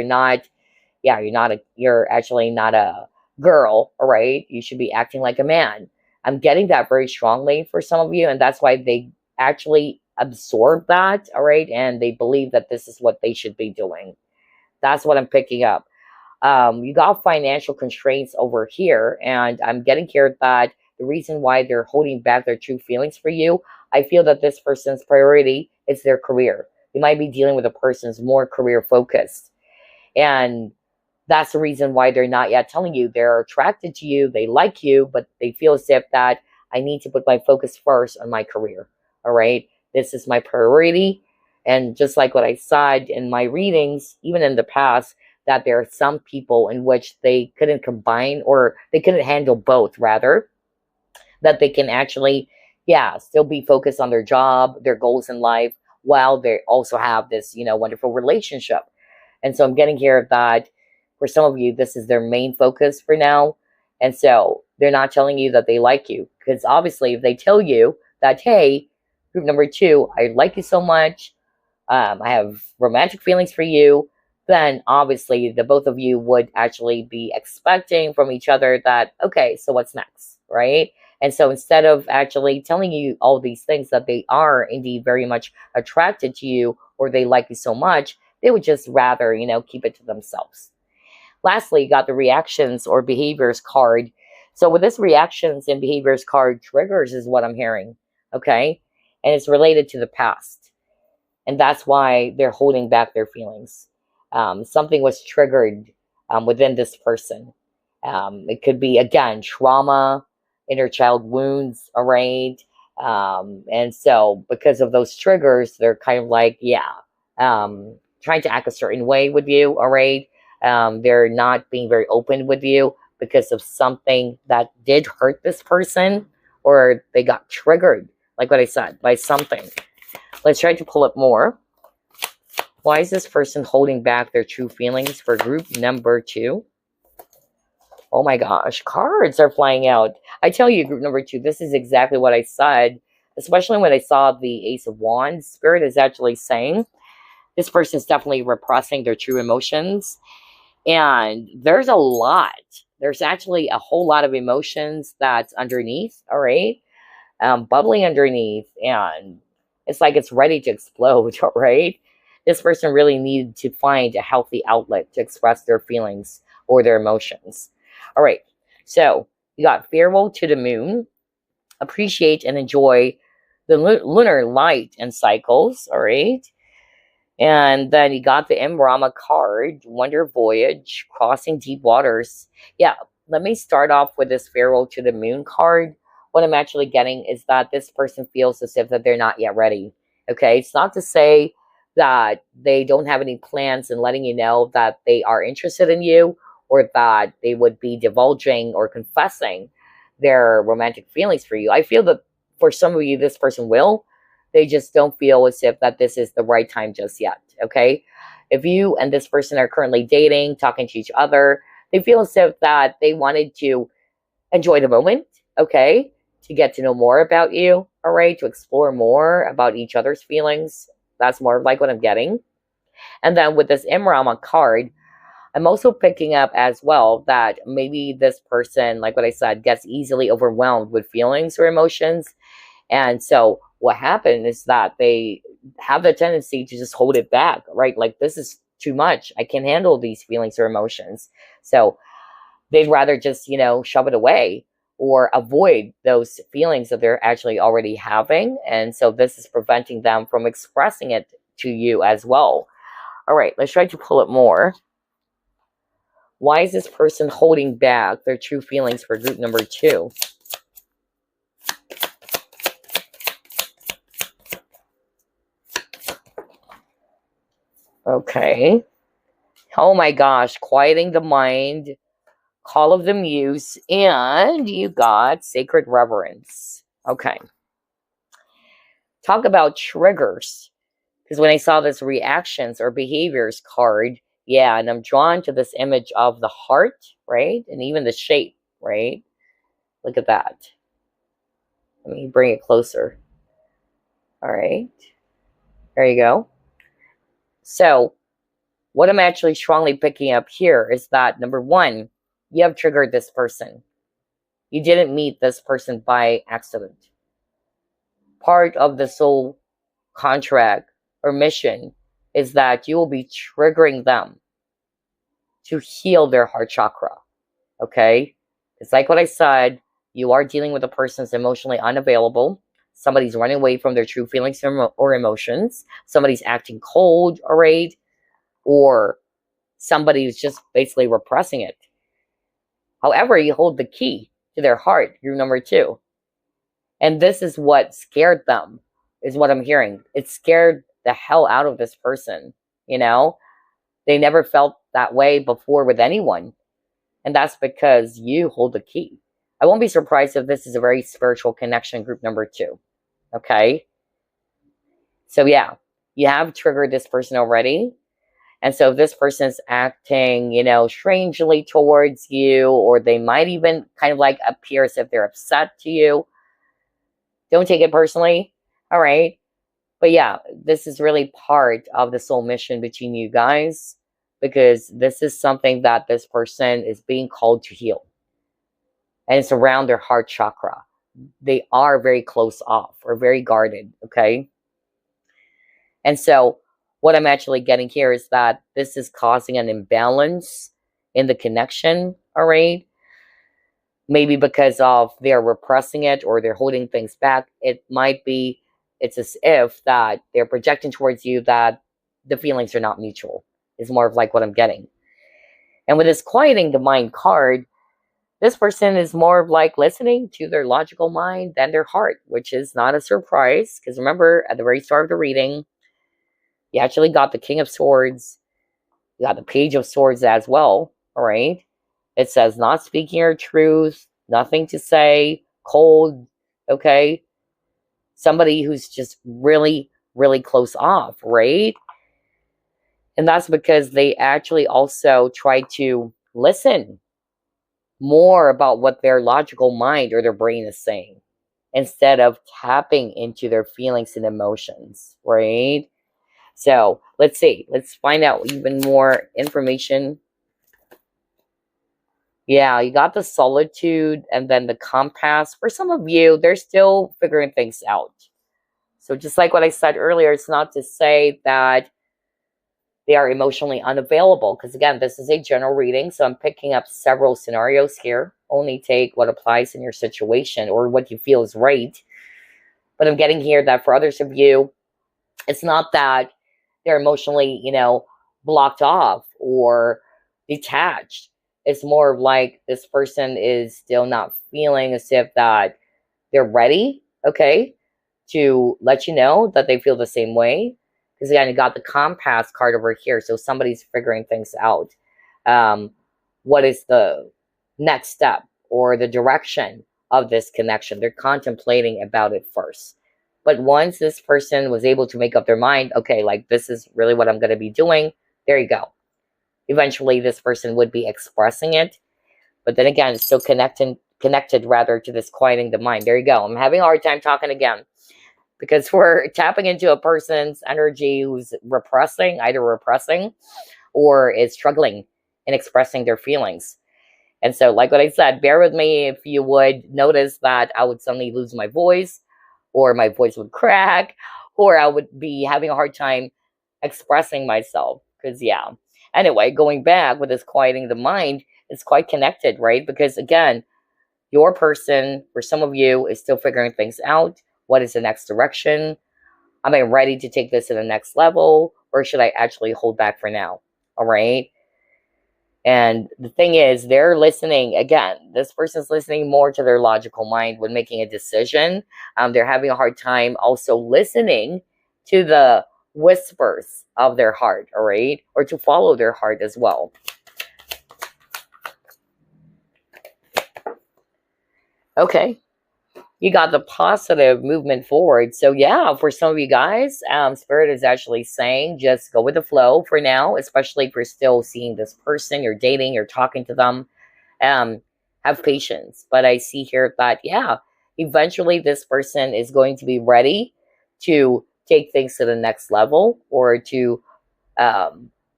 actually not a girl, all right, you should be acting like a man. I'm getting that very strongly for some of you, and that's why they actually absorb that, all right, and they believe that this is what they should be doing. That's what I'm picking up. You got financial constraints over here, and I'm getting here that the reason why they're holding back their true feelings for you, I feel that this person's priority is their career. You might be dealing with a person who's more career focused, and that's the reason why they're not yet telling you they're attracted to you, they like you, but they feel as if that I need to put my focus first on my career. All right, this is my priority. And just like what I said in my readings, even in the past, that there are some people in which they couldn't combine, or they couldn't handle both, rather, that they can actually, yeah, still be focused on their job, their goals in life, while they also have this, wonderful relationship. And so I'm getting here that for some of you, this is their main focus for now. And so they're not telling you that they like you, because obviously if they tell you that, hey, group number 2, I like you so much, I have romantic feelings for you, then obviously the both of you would actually be expecting from each other that, okay, so what's next, right? And so instead of actually telling you all these things that they are indeed very much attracted to you, or they like you so much, they would just rather, keep it to themselves. Lastly, you got the reactions or behaviors card. So with this reactions and behaviors card, triggers is what I'm hearing, okay? And it's related to the past. And that's why they're holding back their feelings. Something was triggered within this person. It could be, again, trauma, inner child wounds, all right? And so because of those triggers, they're kind of like, trying to act a certain way with you, all right? They're not being very open with you because of something that did hurt this person, or they got triggered, like what I said, by something. Let's try to pull up more. Why is this person holding back their true feelings for group number 2? Oh my gosh, cards are flying out. I tell you, group number 2, this is exactly what I said, especially when I saw the Ace of Wands. Spirit is actually saying this person is definitely repressing their true emotions. And there's a lot. There's actually a whole lot of emotions that's underneath, all right? Bubbling underneath, and it's like it's ready to explode, all right? This person really needed to find a healthy outlet to express their feelings or their emotions. All right, so you got farewell to the moon. Appreciate and enjoy the lunar light and cycles, all right? And then you got the Emrama card, Wonder Voyage, Crossing Deep Waters. Yeah, let me start off with this farewell to the moon card. What I'm actually getting is that this person feels as if that they're not yet ready. Okay, it's not to say that they don't have any plans and letting you know that they are interested in you, or that they would be divulging or confessing their romantic feelings for you. I feel that for some of you, this person will. They just don't feel as if that this is the right time just yet, okay? If you and this person are currently dating, talking to each other, they feel as if that they wanted to enjoy the moment, okay? To get to know more about you, all right? To explore more about each other's feelings. That's more like what I'm getting. And then with this Imrama card, I'm also picking up as well that maybe this person, like what I said, gets easily overwhelmed with feelings or emotions. And so what happened is that they have the tendency to just hold it back, right? Like, this is too much. I can't handle these feelings or emotions. So they'd rather just, shove it away or avoid those feelings that they're actually already having. And so this is preventing them from expressing it to you as well. All right, let's try to pull it more. Why is this person holding back their true feelings for group number 2? Okay. Oh my gosh, quieting the mind, call of the muse, and you got sacred reverence. Okay. Talk about triggers. Because when I saw this reactions or behaviors card, yeah, and I'm drawn to this image of the heart, right? And even the shape, right? Look at that. Let me bring it closer. All right. There you go. So what I'm actually strongly picking up here is that, number 1, you have triggered this person. You didn't meet this person by accident. Part of the soul contract or mission is that you will be triggering them to heal their heart chakra. Okay? It's like what I said, you are dealing with a person who's emotionally unavailable. Somebody's running away from their true feelings or emotions. Somebody's acting cold, all right? Or somebody who's just basically repressing it. However, you hold the key to their heart, group number 2. And this is what scared them, is what I'm hearing. It scared the hell out of this person, you know? They never felt that way before with anyone. And that's because you hold the key. I won't be surprised if this is a very spiritual connection, group number 2. Okay? So yeah, you have triggered this person already. And so if this person's acting, you know, strangely towards you, or they might even kind of like appear as if they're upset to you, don't take it personally. All right? But yeah, this is really part of the soul mission between you guys, because this is something that this person is being called to heal. And it's around their heart chakra. They are very close off or very guarded, okay? And so what I'm actually getting here is that this is causing an imbalance in the connection, all right? Maybe because of they're repressing it or they're holding things back. It might be, it's as if that they're projecting towards you that the feelings are not mutual. Is more of like what I'm getting. And with this quieting the mind card, this person is more of like listening to their logical mind than their heart, which is not a surprise. Because remember, at the very start of the reading, you actually got the King of Swords. You got the Page of Swords as well, all right? It says not speaking your truth, nothing to say, cold, okay? Somebody who's just really, really close off, right? And that's because they actually also try to listen more about what their logical mind or their brain is saying, instead of tapping into their feelings and emotions, right? So let's see. Let's find out even more information. Yeah, you got the solitude and then the compass. For some of you, they're still figuring things out. So just like what I said earlier, it's not to say that they are emotionally unavailable, because again, this is a general reading, so I'm picking up several scenarios here. Only take what applies in your situation or what you feel is right. But I'm getting here that for others of you, it's not that they're emotionally, you know, blocked off or detached. It's more of like this person is still not feeling as if that they're ready, okay, to let you know that they feel the same way. Because again, you got the compass card over here, so somebody's figuring things out. What is the next step or the direction of this connection? They're contemplating about it first. But once this person was able to make up their mind, okay, like this is really what I'm going to be doing, there you go. Eventually, this person would be expressing it. But then again, it's still connected rather to this quieting the mind. There you go. I'm having a hard time talking again, because we're tapping into a person's energy who's either repressing or is struggling in expressing their feelings. And so, like what I said, bear with me if you would notice that I would suddenly lose my voice, or my voice would crack, or I would be having a hard time expressing myself. Because, yeah. Anyway, going back with this quieting the mind, it's quite connected, right? Because, again, your person, for some of you, is still figuring things out. What is the next direction? Am I ready to take this to the next level? Or should I actually hold back for now? All right. And the thing is, they're listening. Again, this person's listening more to their logical mind when making a decision. They're having a hard time also listening to the whispers of their heart. All right. Or to follow their heart as well. Okay. You got the positive movement forward. So yeah, for some of you guys, Spirit is actually saying just go with the flow for now, especially if you're still seeing this person, you're dating, you're talking to them. Have patience. But I see here that, yeah, eventually this person is going to be ready to take things to the next level, or to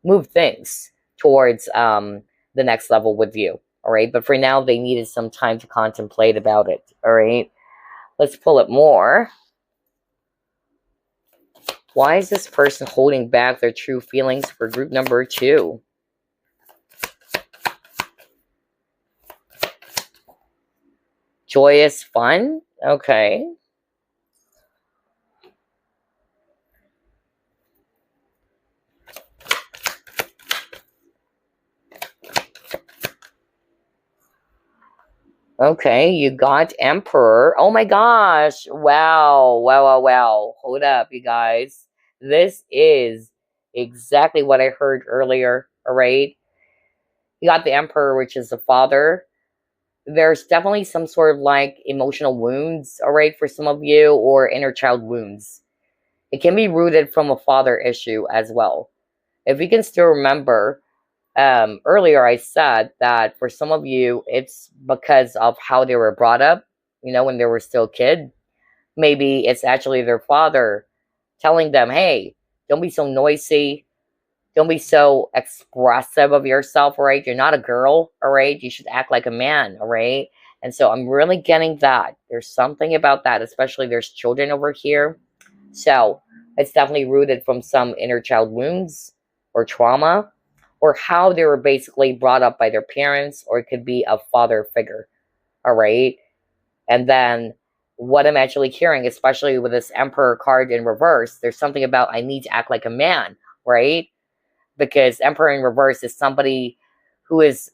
move things towards the next level with you. All right. But for now, they needed some time to contemplate about it. All right. Let's pull it more. Why is this person holding back their true feelings for group number 2? Joyous fun? Okay. Okay, you got Emperor. Oh my gosh. Wow. Wow, wow, wow. Hold up, you guys. This is exactly what I heard earlier, all right? You got the Emperor, which is the father. There's definitely some sort of like emotional wounds, all right, for some of you, or inner child wounds. It can be rooted from a father issue as well. If you can still remember, earlier I said that for some of you, it's because of how they were brought up, when they were still a kid. Maybe it's actually their father telling them, hey, don't be so noisy. Don't be so expressive of yourself, all right? You're not a girl, all right? You should act like a man, all right? And so I'm really getting that. There's something about that, especially there's children over here. So it's definitely rooted from some inner child wounds or trauma, or how they were basically brought up by their parents, or it could be a father figure, all right? And then what I'm actually hearing, especially with this Emperor card in reverse, there's something about I need to act like a man, right? Because Emperor in reverse is somebody who is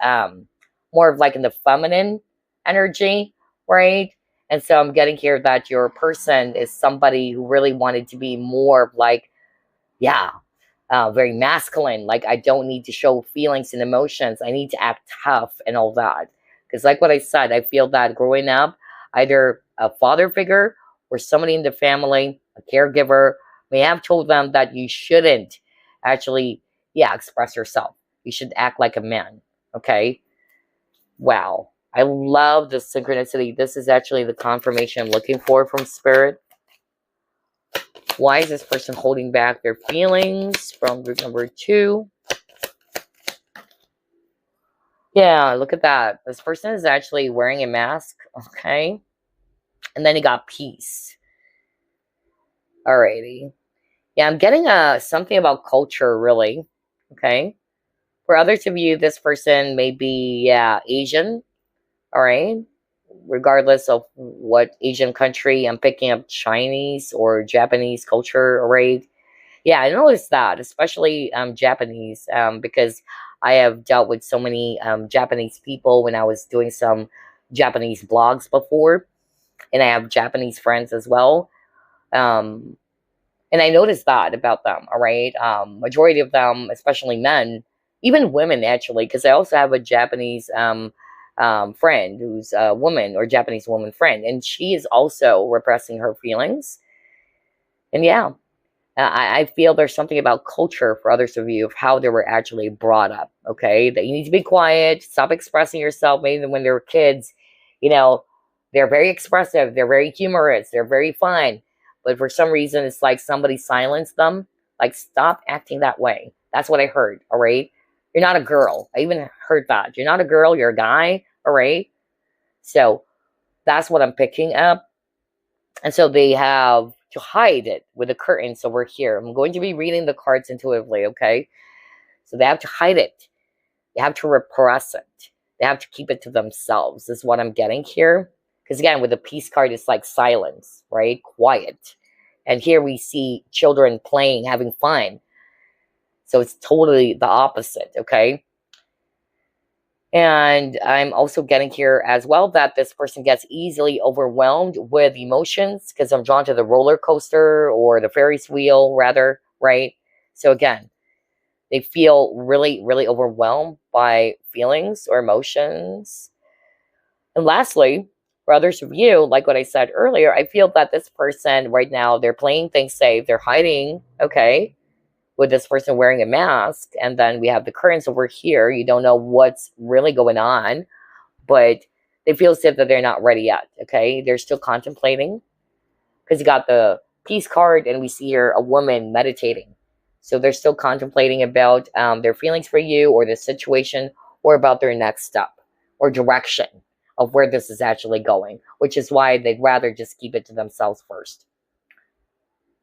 more of like in the feminine energy, right? And so I'm getting here that your person is somebody who really wanted to be more of like, yeah, very masculine. Like, I don't need to show feelings and emotions. I need to act tough and all that. Because, like what I said, I feel that growing up, either a father figure or somebody in the family, a caregiver, may have told them that you shouldn't actually, yeah, express yourself. You should act like a man. Okay? Wow. I love the synchronicity. This is actually the confirmation I'm looking for from Spirit. Why is this person holding back their feelings from group number 2? Yeah, look at that. This person is actually wearing a mask, okay? And then you got peace. Alrighty. Yeah, I'm getting something about culture, really. Okay? For others of you, this person may be, yeah, Asian, alright? Regardless of what Asian country, I'm picking up Chinese or Japanese culture, alright? Yeah, I noticed that, especially Japanese, because I have dealt with so many Japanese people when I was doing some Japanese blogs before, and I have Japanese friends as well. Um, and I noticed that about them, all right? Majority of them, especially men, even women actually, because I also have a Japanese friend who's a woman, or Japanese woman friend, and she is also repressing her feelings. And yeah, I feel there's something about culture for others of you of how they were actually brought up. Okay, that you need to be quiet, stop expressing yourself. Maybe when they were kids, you know, they're very expressive, they're very humorous, they're very fun. But for some reason, it's like somebody silenced them. Like, stop acting that way. That's what I heard. All right, you're not a girl. I even heard that you're not a girl. You're a guy. All right, so that's what I'm picking up. And so they have to hide it with the curtains over here. I'm going to be reading the cards intuitively, okay? So they have to hide it. They have to repress it. They have to keep it to themselves, is what I'm getting here. Because again, with the peace card, it's like silence, right? Quiet. And here we see children playing, having fun. So it's totally the opposite, okay? And I'm also getting here as well that this person gets easily overwhelmed with emotions, because I'm drawn to the roller coaster or the Ferris wheel, rather, right? So again, they feel really, really overwhelmed by feelings or emotions. And lastly, for others of you, like what I said earlier, I feel that this person right now, they're playing things safe, they're hiding, okay? With this person wearing a mask, and then we have the currents over here. You don't know what's really going on, but they feel as if that they're not ready yet. Okay, they're still contemplating, because you got the peace card, and we see here a woman meditating. So they're still contemplating about their feelings for you, or the situation, or about their next step or direction of where this is actually going, which is why they'd rather just keep it to themselves first.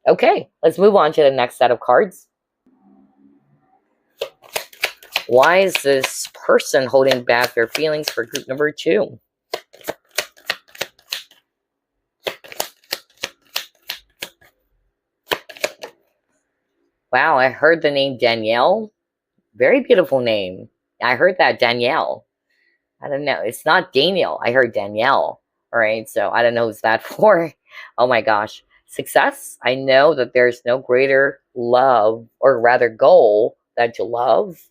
Okay, let's move on to the next set of cards. Why is this person holding back their feelings for group number 2? Wow, I heard the name Danielle. Very beautiful name. I heard that, Danielle. I don't know. It's not Daniel. I heard Danielle. All right, so I don't know who's that for. Oh my gosh. Success. I know that there's no greater love, or rather goal, than to love.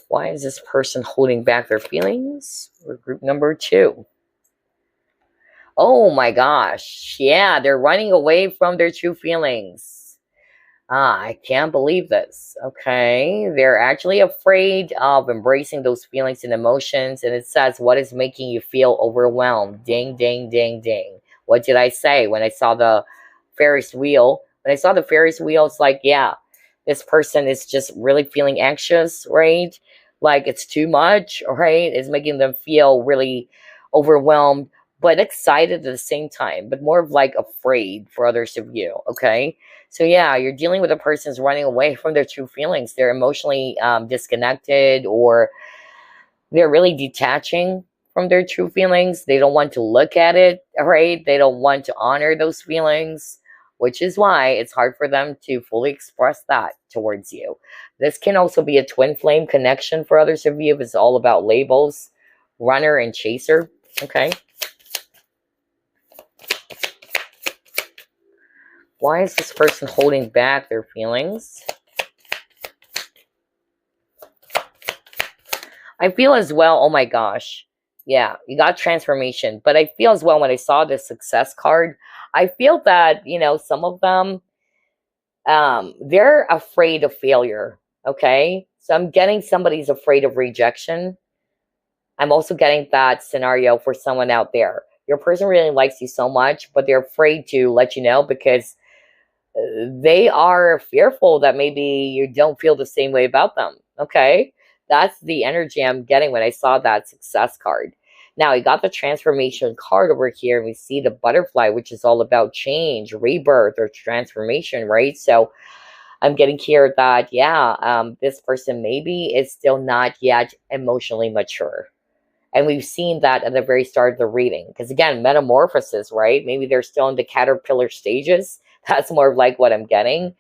Why is this person holding back their feelings? For group number 2. Oh my gosh. Yeah, they're running away from their true feelings. Ah, I can't believe this. Okay. They're actually afraid of embracing those feelings and emotions. And it says, what is making you feel overwhelmed? Ding, ding, ding, ding. What did I say when I saw the Ferris wheel? When I saw the Ferris wheel, it's like, yeah, this person is just really feeling anxious, right? Like it's too much, right? It's making them feel really overwhelmed, but excited at the same time, but more of like afraid for others to view, okay? So yeah, you're dealing with a person who's running away from their true feelings. They're emotionally disconnected, or they're really detaching from their true feelings. They don't want to look at it, right? They don't want to honor those feelings, which is why it's hard for them to fully express that towards you. This can also be a twin flame connection for others of you if it's all about labels, runner and chaser, okay? Why is this person holding back their feelings? I feel as well, oh my gosh. Yeah, you got transformation. But I feel as well when I saw the success card, I feel that, some of them, they're afraid of failure. Okay. So I'm getting somebody's afraid of rejection. I'm also getting that scenario for someone out there. Your person really likes you so much, but they're afraid to let you know because they are fearful that maybe you don't feel the same way about them. Okay. That's the energy I'm getting when I saw that success card. Now, you got the transformation card over here, and we see the butterfly, which is all about change, rebirth, or transformation, right? So I'm getting here that, yeah, this person maybe is still not yet emotionally mature. And we've seen that at the very start of the reading. Because again, metamorphosis, right? Maybe they're still in the caterpillar stages. That's more of like what I'm getting,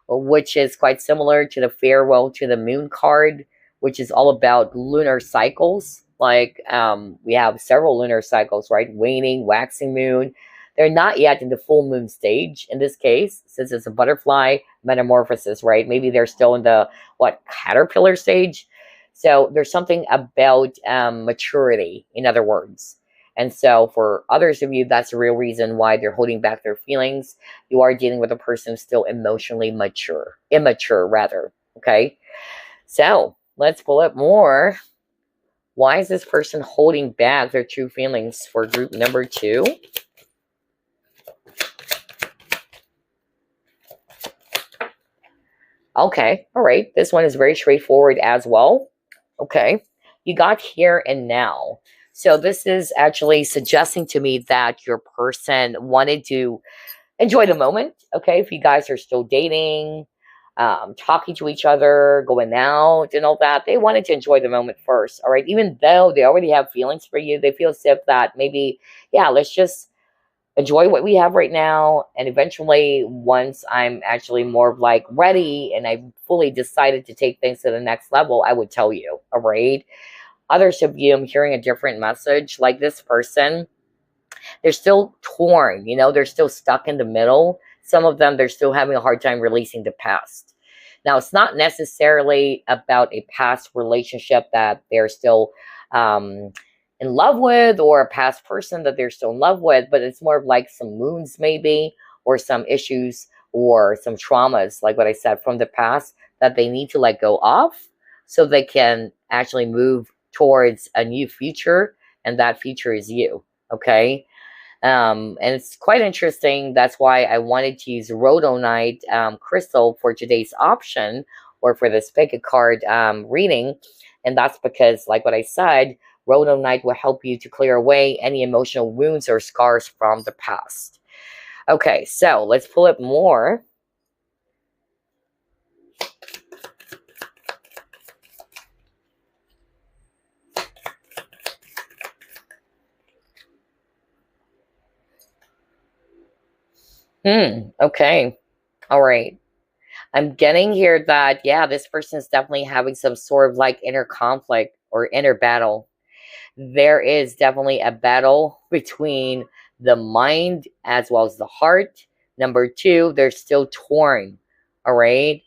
which is quite similar to the farewell to the moon card, which is all about lunar cycles. Like we have several lunar cycles, right? Waning, waxing moon. They're not yet in the full moon stage in this case, since it's a butterfly metamorphosis, right? Maybe they're still in the caterpillar stage. So there's something about maturity, in other words. And so for others of you, that's the real reason why they're holding back their feelings. You are dealing with a person still emotionally immature rather. Okay. So let's pull up more. Why is this person holding back their true feelings for group number 2? Okay. All right. This one is very straightforward as well. Okay. You got here and now. So this is actually suggesting to me that your person wanted to enjoy the moment. Okay. If you guys are still dating, talking to each other, going out and all that, they wanted to enjoy the moment first. All right. Even though they already have feelings for you, they feel as if that maybe, yeah, let's just enjoy what we have right now. And eventually, once I'm actually more of like ready and I've fully decided to take things to the next level, I would tell you. All right. Others of you, I'm hearing a different message. Like this person, they're still torn, they're still stuck in the middle. Some of them, they're still having a hard time releasing the past. Now, it's not necessarily about a past relationship that they're still in love with, or a past person that they're still in love with, but it's more of like some wounds maybe, or some issues or some traumas, like what I said, from the past that they need to let go of so they can actually move towards a new future, and that future is you. Okay. And it's quite interesting. That's why I wanted to use Rhodonite crystal for today's option, or for this pick a card reading. And that's because, like what I said, Rhodonite will help you to clear away any emotional wounds or scars from the past. Okay, so let's pull up more. Okay. All right. I'm getting here that, yeah, this person is definitely having some sort of like inner conflict or inner battle. There is definitely a battle between the mind as well as the heart. Number two, they're still torn. All right.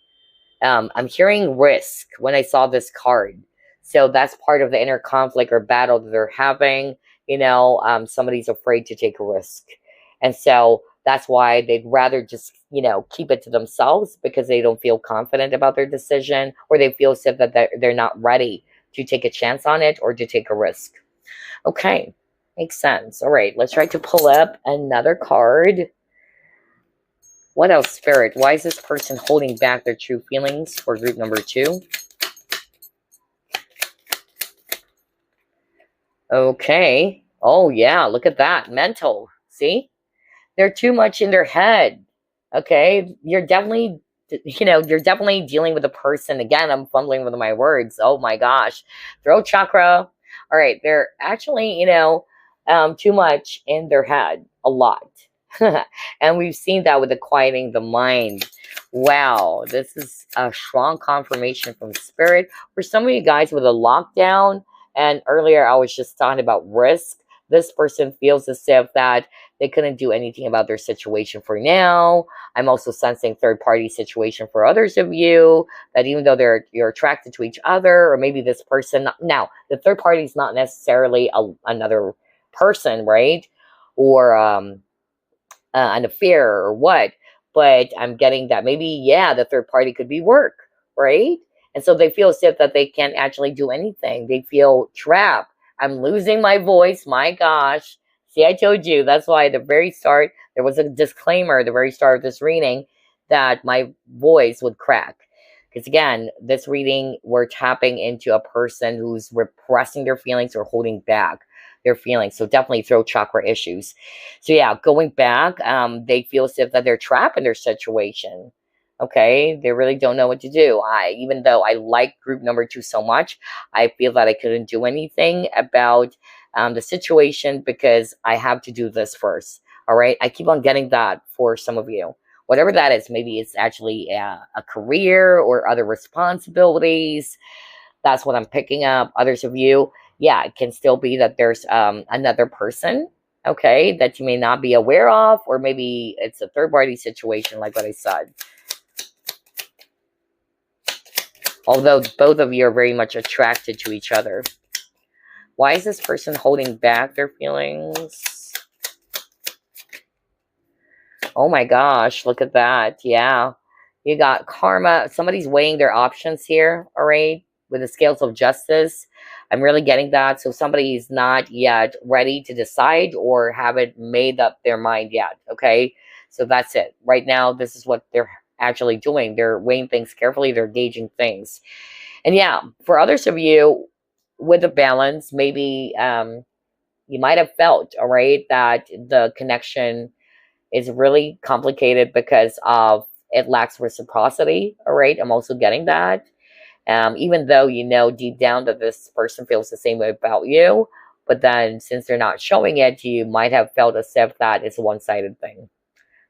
I'm hearing risk when I saw this card. So that's part of the inner conflict or battle that they're having. Somebody's afraid to take a risk. And so that's why they'd rather just, keep it to themselves because they don't feel confident about their decision, or they feel as if that they're not ready to take a chance on it or to take a risk. Okay, makes sense. All right, let's try to pull up another card. What else, Spirit? Why is this person holding back their true feelings for group number two? Okay. Oh, yeah, look at that. Mental. See? They're too much in their head. Okay? You're definitely dealing with a person. Again, I'm fumbling with my words. Oh my gosh. Throat chakra. All right. They're actually, too much in their head. A lot. And we've seen that with the quieting the mind. Wow, this is a strong confirmation from spirit. For some of you guys with a lockdown, and earlier I was just talking about risk, this person feels as if that they couldn't do anything about their situation for now. I'm also sensing third party situation for others of you, that even though you're attracted to each other, or maybe this person, now the third party is not necessarily another person, right? Or an affair or what, but I'm getting that maybe, yeah, the third party could be work, right? And so they feel as if that they can't actually do anything. They feel trapped. I'm losing my voice. My gosh. See, I told you. That's why at the very start, there was a disclaimer at the very start of this reading that my voice would crack. Because again, this reading, we're tapping into a person who's repressing their feelings or holding back their feelings. So definitely throat chakra issues. So yeah, going back, they feel as if that they're trapped in their situation. Okay, they really don't know what to do. Even though I like group number two so much, I feel that I couldn't do anything about the situation because I have to do this first. All right, I keep on getting that for some of you. Whatever that is, maybe it's actually a career or other responsibilities. That's what I'm picking up. Others of you, yeah, it can still be that there's another person, okay, that you may not be aware of, or maybe it's a third party situation, like what I said. Although both of you are very much attracted to each other. Why is this person holding back their feelings? Oh my gosh, look at that. Yeah. You got karma. Somebody's weighing their options here, all right, with the scales of justice. I'm really getting that. So somebody's not yet ready to decide or haven't made up their mind yet, okay? So that's it. Right now, this is what they're actually doing. They're weighing things carefully. They're gauging things. And yeah, for others of you with a balance, maybe you might have felt, all right, that the connection is really complicated because of it lacks reciprocity. All right, I'm also getting that. Even though you know deep down that this person feels the same way about you, but then since they're not showing it, you might have felt as if that is a one-sided thing.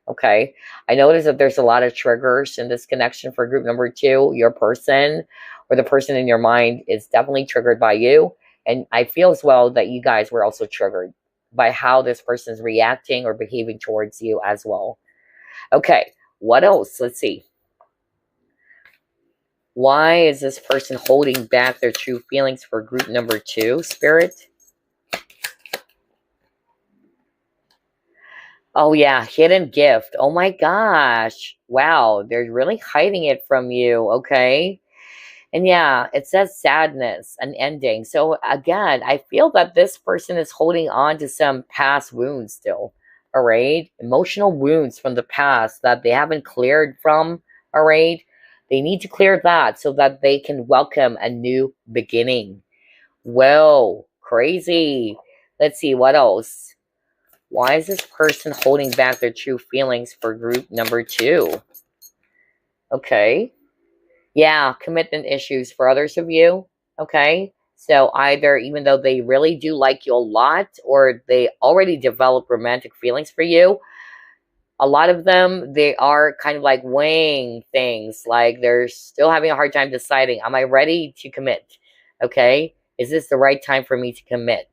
Okay, I notice that there's a lot of triggers in this connection for group number two. Your person or the person in your mind is definitely triggered by you, and I feel as well that you guys were also triggered by how this person is reacting or behaving towards you as well. Okay, what else? Let's see. Why is this person holding back their true feelings for group number two, Spirit? Oh, yeah, hidden gift. Oh my gosh. Wow, they're really hiding it from you, okay? And yeah, it says sadness, an ending. So again, I feel that this person is holding on to some past wounds still, all right? Emotional wounds from the past that they haven't cleared from, all right? They need to clear that so that they can welcome a new beginning. Whoa, crazy. Let's see, what else? Why is this person holding back their true feelings for group number 2? Okay. Yeah, commitment issues for others of you. Okay. So either even though they really do like you a lot or they already develop romantic feelings for you, a lot of them, they are kind of like weighing things. Like they're still having a hard time deciding, am I ready to commit? Okay. Is this the right time for me to commit?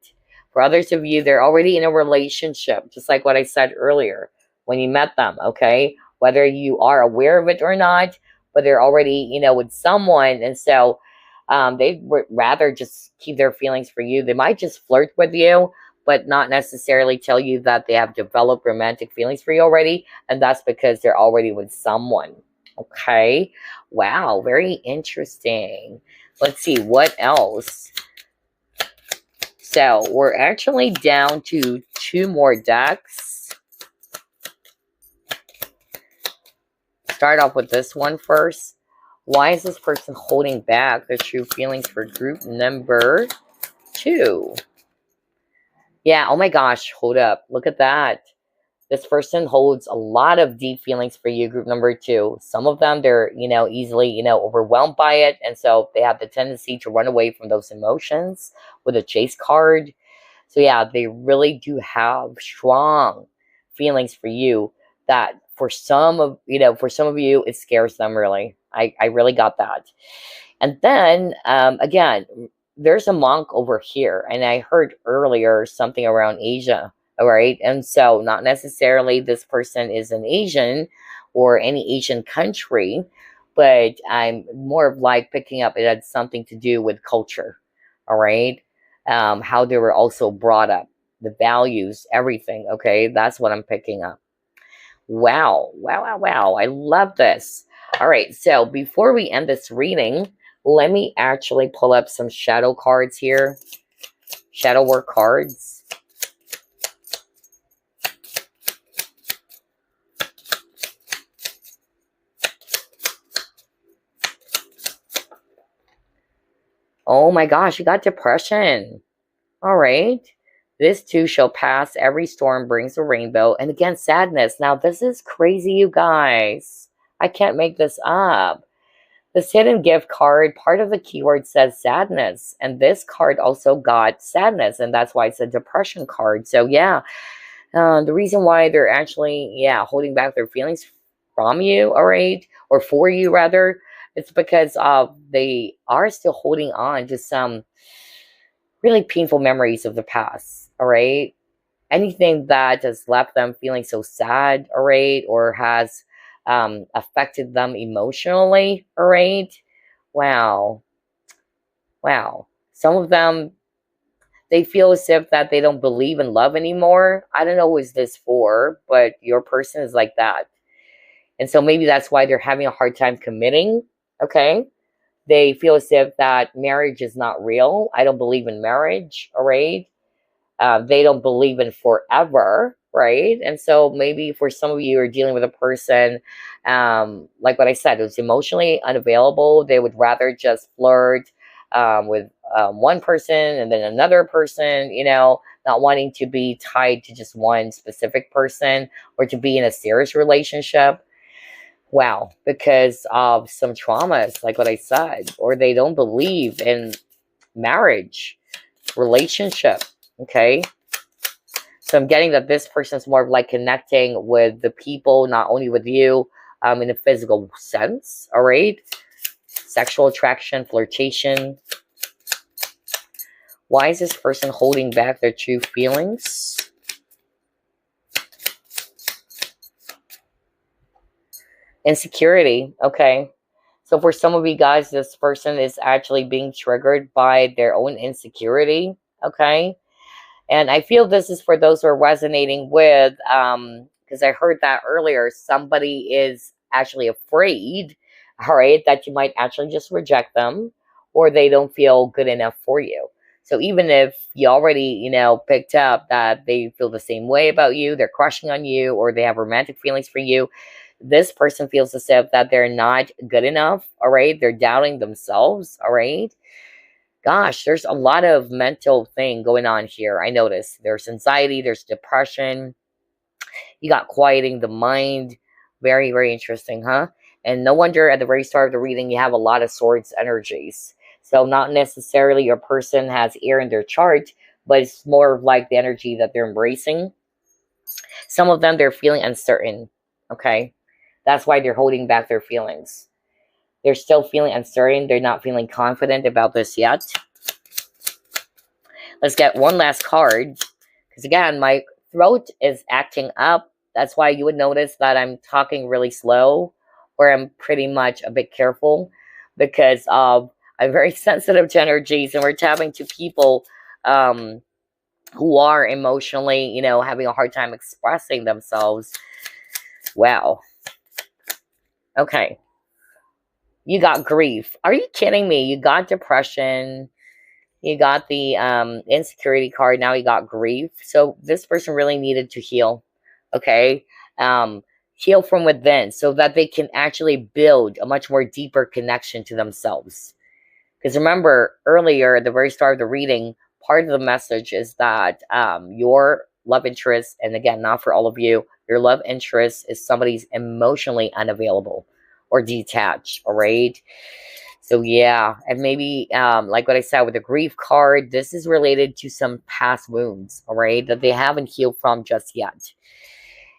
For others of you, they're already in a relationship, just like what I said earlier when you met them. Okay. Whether you are aware of it or not, but they're already, with someone. And so they would rather just keep their feelings for you. They might just flirt with you, but not necessarily tell you that they have developed romantic feelings for you already. And that's because they're already with someone. Okay. Wow. Very interesting. Let's see what else. So we're actually down to 2 more decks. Start off with this one first. Why is this person holding back their true feelings for group number 2? Yeah, oh my gosh, hold up. Look at that. This person holds a lot of deep feelings for you, group number 2. Some of them, they're, easily, overwhelmed by it. And so they have the tendency to run away from those emotions with a chase card. So yeah, they really do have strong feelings for you that for some of you, it scares them really. I really got that. And then, again, there's a monk over here, and I heard earlier something around Asia, all right? And so not necessarily this person is an Asian or any Asian country, but I'm more of like picking up it had something to do with culture, all right? How they were also brought up, the values, everything, okay? That's what I'm picking up. Wow, wow, wow, wow. I love this. All right, so before we end this reading, let me actually pull up some shadow cards here. Shadow work cards. Oh my gosh, you got depression. All right. This too shall pass. Every storm brings a rainbow. And again, sadness. Now, this is crazy, you guys. I can't make this up. This hidden gift card, part of the keyword says sadness. And this card also got sadness. And that's why it's a depression card. So, yeah, the reason why they're actually, holding back their feelings from you, all right, or for you, rather, it's because they are still holding on to some really painful memories of the past, all right? Anything that has left them feeling so sad, all right, or has affected them emotionally, all right? Wow. Wow. Some of them, they feel as if that they don't believe in love anymore. I don't know who is this for, but your person is like that. And so maybe that's why they're having a hard time committing, okay? They feel as if that marriage is not real. I don't believe in marriage, all right? They don't believe in forever, right? And so maybe for some of you are dealing with a person, like what I said, who's emotionally unavailable. They would rather just flirt with one person and then another person, not wanting to be tied to just one specific person or to be in a serious relationship. Wow, because of some traumas, like what I said, or they don't believe in marriage, relationship, okay? So I'm getting that this person is more of like connecting with the people, not only with you in a physical sense, all right? Sexual attraction, flirtation. Why is this person holding back their true feelings? Insecurity, okay. So for some of you guys, this person is actually being triggered by their own insecurity, okay. And I feel this is for those who are resonating with, because I heard that earlier, somebody is actually afraid, all right, that you might actually just reject them or they don't feel good enough for you. So even if you already, picked up that they feel the same way about you, they're crushing on you, or they have romantic feelings for you, this person feels as if that they're not good enough, all right? They're doubting themselves, all right? Gosh, there's a lot of mental thing going on here. I noticed there's anxiety, there's depression. You got quieting the mind. Very, very interesting, huh? And no wonder at the very start of the reading you have a lot of swords energies. So not necessarily your person has air in their chart, but it's more of like the energy that they're embracing. Some of them, they're feeling uncertain. Okay, that's why they're holding back their feelings. They're still feeling uncertain. They're not feeling confident about this yet. Let's get one last card. Because again, my throat is acting up. That's why you would notice that I'm talking really slow, or I'm pretty much a bit careful, because I'm very sensitive to energies, and we're tapping to people who are emotionally, having a hard time expressing themselves. Wow. Okay. You got grief. Are you kidding me? You got depression. You got the insecurity card. Now you got grief. So this person really needed to heal. Okay. Heal from within so that they can actually build a much more deeper connection to themselves. Because remember, earlier at the very start of the reading, part of the message is that your love interest, and again, not for all of you, your love interest is somebody's emotionally unavailable or detached, all right? So yeah, and maybe like what I said with the grief card, this is related to some past wounds, all right, that they haven't healed from just yet.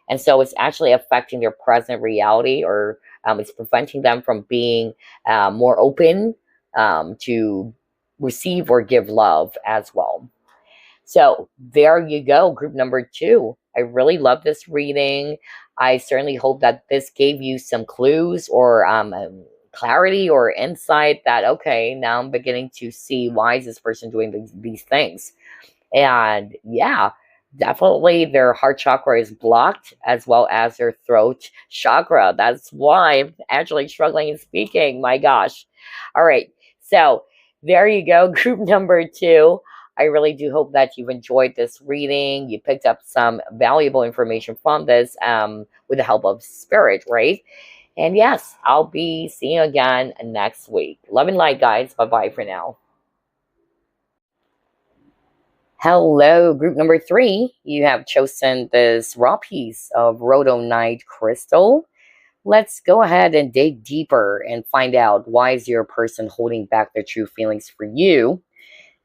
And so it's actually affecting their present reality, or it's preventing them from being more open to receive or give love as well. So there you go, group number 2. I really love this reading. I certainly hope that this gave you some clues or clarity or insight that, okay, now I'm beginning to see why is this person doing these things. And yeah, definitely their heart chakra is blocked, as well as their throat chakra. That's why I'm actually struggling in speaking. My gosh. All right. So there you go, group number 2. I really do hope that you've enjoyed this reading. You picked up some valuable information from this with the help of spirit, right? And yes, I'll be seeing you again next week. Love and light, guys. Bye-bye for now. Hello, group number 3. You have chosen this raw piece of Rhodonite crystal. Let's go ahead and dig deeper and find out why is your person holding back their true feelings for you.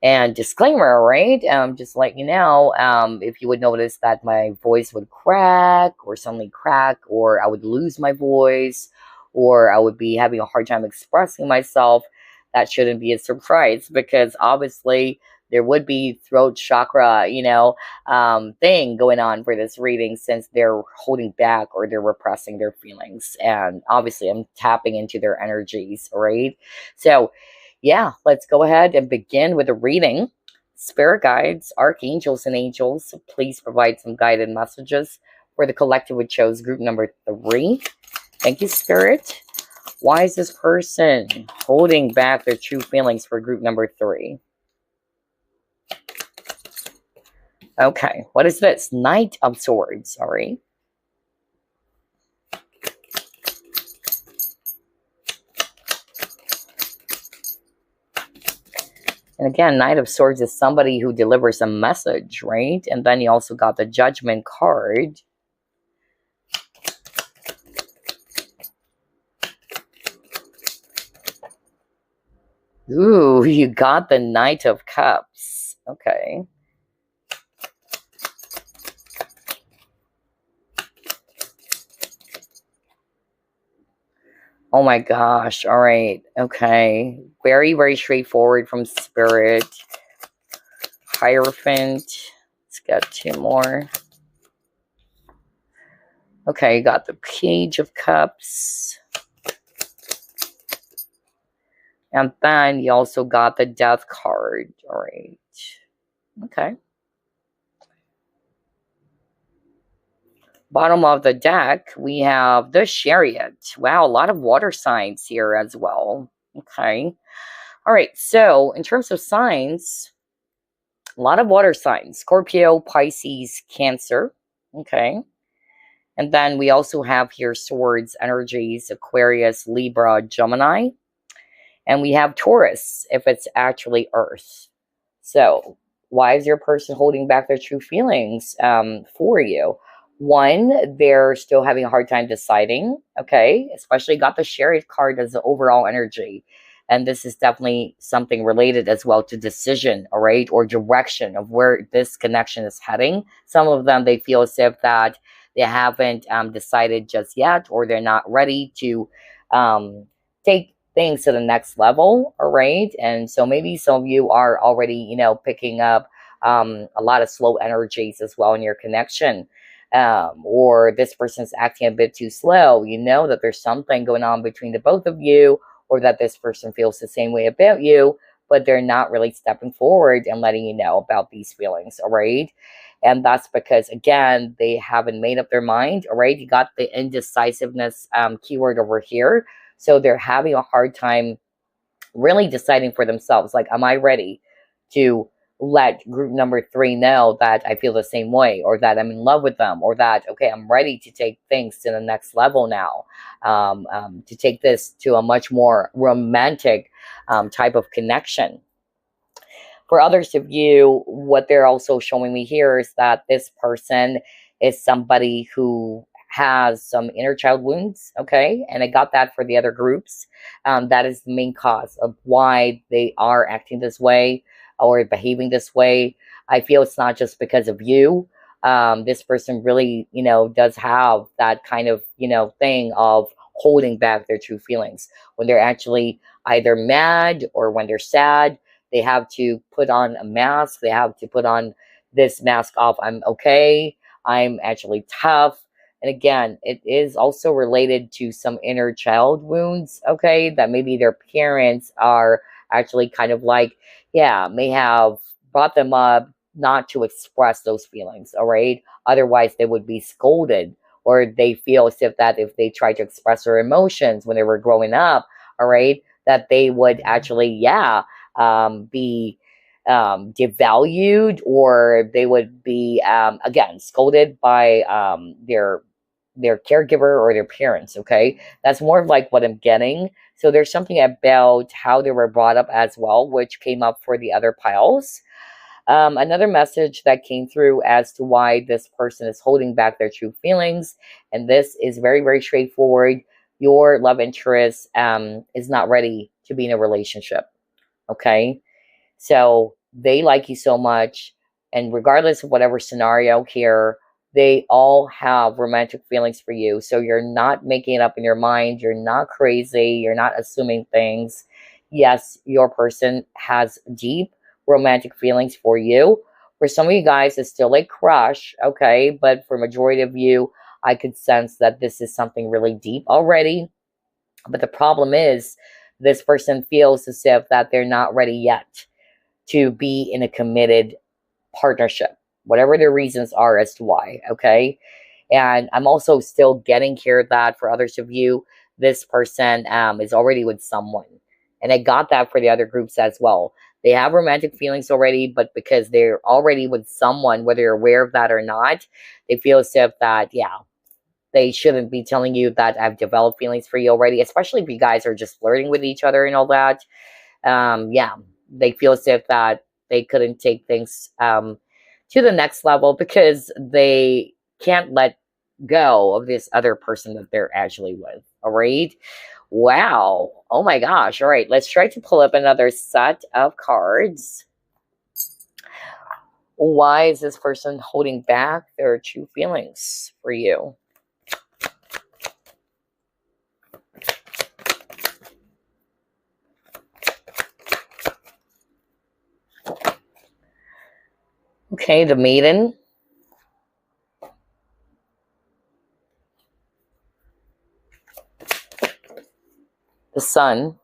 And disclaimer, right? Just let you know, if you would notice that my voice would crack or suddenly crack, or I would lose my voice, or I would be having a hard time expressing myself, that shouldn't be a surprise, because obviously there would be throat chakra, thing going on for this reading, since they're holding back or they're repressing their feelings. And obviously I'm tapping into their energies, right? So yeah, let's go ahead and begin with a reading. Spirit guides, archangels, and angels, please provide some guided messages for the collective which chose group number 3. Thank you, Spirit. Why is this person holding back their true feelings for group number 3? Okay, what is this? Knight of Swords, sorry. And again, Knight of Swords is somebody who delivers a message, right? And then you also got the Judgment card. Ooh, you got the Knight of Cups. Okay. Oh my gosh. All right. Okay. Very, very straightforward from Spirit. Hierophant. Let's get 2 more. Okay, you got the Page of Cups. And then you also got the Death card. All right. Okay. Bottom of the deck, we have the Chariot. Wow, a lot of water signs here as well. Okay. All right, so in terms of signs, a lot of water signs. Scorpio, Pisces, Cancer. Okay. And then we also have here swords, energies, Aquarius, Libra, Gemini. And we have Taurus if it's actually Earth. So why is your person holding back their true feelings for you? One, they're still having a hard time deciding, okay? Especially got the Chariot card as the overall energy. And this is definitely something related as well to decision, all right, or direction of where this connection is heading. Some of them, they feel as if that they haven't decided just yet, or they're not ready to take things to the next level, all right? And so maybe some of you are already, picking up a lot of slow energies as well in your connection. Or this person's acting a bit too slow. You know that there's something going on between the both of you, or that this person feels the same way about you, but they're not really stepping forward and letting you know about these feelings, all right? And that's because, again, they haven't made up their mind, all right? You got the indecisiveness keyword over here. So they're having a hard time really deciding for themselves, like, am I ready to let group number 3 know that I feel the same way, or that I'm in love with them, or that, okay, I'm ready to take things to the next level now, to take this to a much more romantic type of connection. For others of you, what they're also showing me here is that this person is somebody who has some inner child wounds, okay? And I got that for the other groups. That is the main cause of why they are acting this way or behaving this way. I feel it's not just because of you. This person really, does have that kind of, thing of holding back their true feelings. When they're actually either mad or when they're sad, they have to put on a mask. They have to put on this mask of, I'm okay, I'm actually tough. And again, it is also related to some inner child wounds, okay, that maybe their parents are actually kind of like, may have brought them up not to express those feelings, all right? Otherwise, they would be scolded, or they feel as if that if they try to express their emotions when they were growing up, all right, that they would actually, be devalued, or they would be, again, scolded by their caregiver or their parents, okay? That's more of like what I'm getting. So there's something about how they were brought up as well, which came up for the other piles. Another message that came through as to why this person is holding back their true feelings, and this is very, very straightforward. Your love interest is not ready to be in a relationship, okay? So they like you so much, and regardless of whatever scenario here, they all have romantic feelings for you. So you're not making it up in your mind. You're not crazy. You're not assuming things. Yes, your person has deep romantic feelings for you. For some of you guys, it's still a crush, okay? But for majority of you, I could sense that this is something really deep already. But the problem is, this person feels as if that they're not ready yet to be in a committed partnership, whatever their reasons are as to why, okay? And I'm also still getting here that for others of you, this person is already with someone. And I got that for the other groups as well. They have romantic feelings already, but because they're already with someone, whether you're aware of that or not, they feel as if that, they shouldn't be telling you that I've developed feelings for you already, especially if you guys are just flirting with each other and all that. They feel as if that they couldn't take things to the next level because they can't let go of this other person that they're actually with. All right. Wow. Oh my gosh. All right. Let's try to pull up another set of cards. Why is this person holding back their true feelings for you? Okay, the Maiden. The Sun.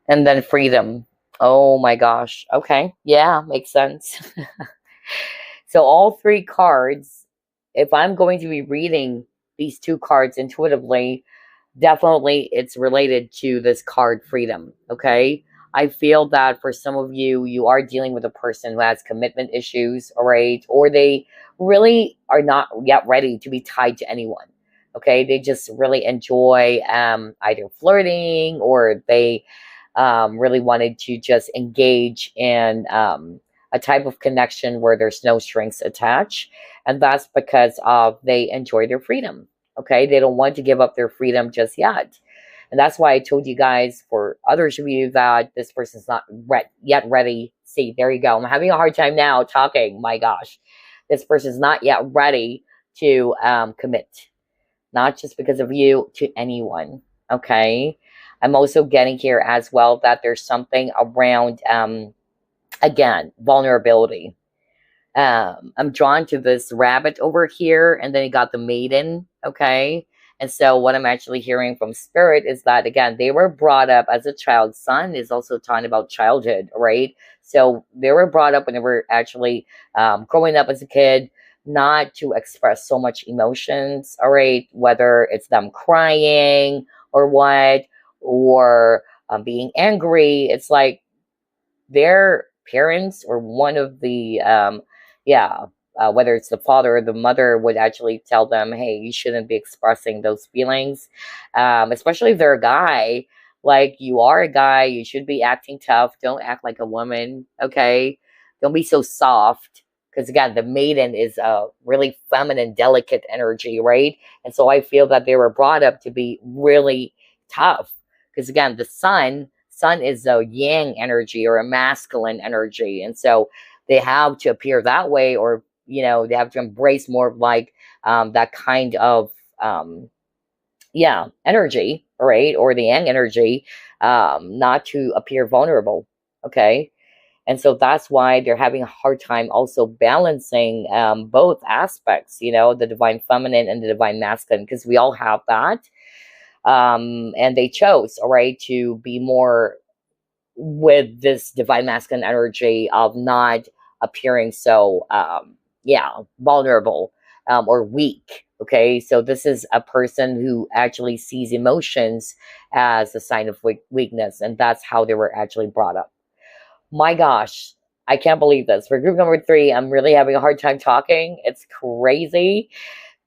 And then Freedom. Oh my gosh. Okay. Yeah, makes sense. So all 3 cards, if I'm going to be reading these 2 cards intuitively, definitely it's related to this card Freedom, okay? I feel that for some of you, you are dealing with a person who has commitment issues, all right? Or they really are not yet ready to be tied to anyone. Okay, they just really enjoy either flirting, or they really wanted to just engage in a type of connection where there's no strings attached. And that's because of they enjoy their freedom. Okay, they don't want to give up their freedom just yet. And that's why I told you guys, for others of you, that this person's not yet ready. See, there you go. I'm having a hard time now talking. My gosh. This person's not yet ready to commit. Not just because of you, to anyone. Okay. I'm also getting here as well that there's something around, again, vulnerability. I'm drawn to this rabbit over here, and then you got the maiden, okay? And so what I'm actually hearing from spirit is that, again, they were brought up as a child. Sun is also talking about childhood, right? So they were brought up when they were actually growing up as a kid, not to express so much emotions, all right? Whether it's them crying or what, or being angry. It's like their parents or one of the yeah, whether it's the father or the mother, would actually tell them, hey, you shouldn't be expressing those feelings, especially if they're a guy. Like, you are a guy, you should be acting tough. Don't act like a woman, okay? Don't be so soft, because again, the maiden is a really feminine, delicate energy, right? And so I feel that they were brought up to be really tough, because again, the sun is a yang energy or a masculine energy, and so they have to appear that way, or they have to embrace more of like that kind of energy, right? Or the yang energy, not to appear vulnerable. Okay. And so that's why they're having a hard time also balancing both aspects, the divine feminine and the divine masculine, because we all have that. And they chose, all right, to be more with this divine masculine energy of not appearing so vulnerable, or weak. Okay, so this is a person who actually sees emotions as a sign of weakness, and that's how they were actually brought up. My gosh, I can't believe this. For group number 3, I'm really having a hard time talking. It's crazy.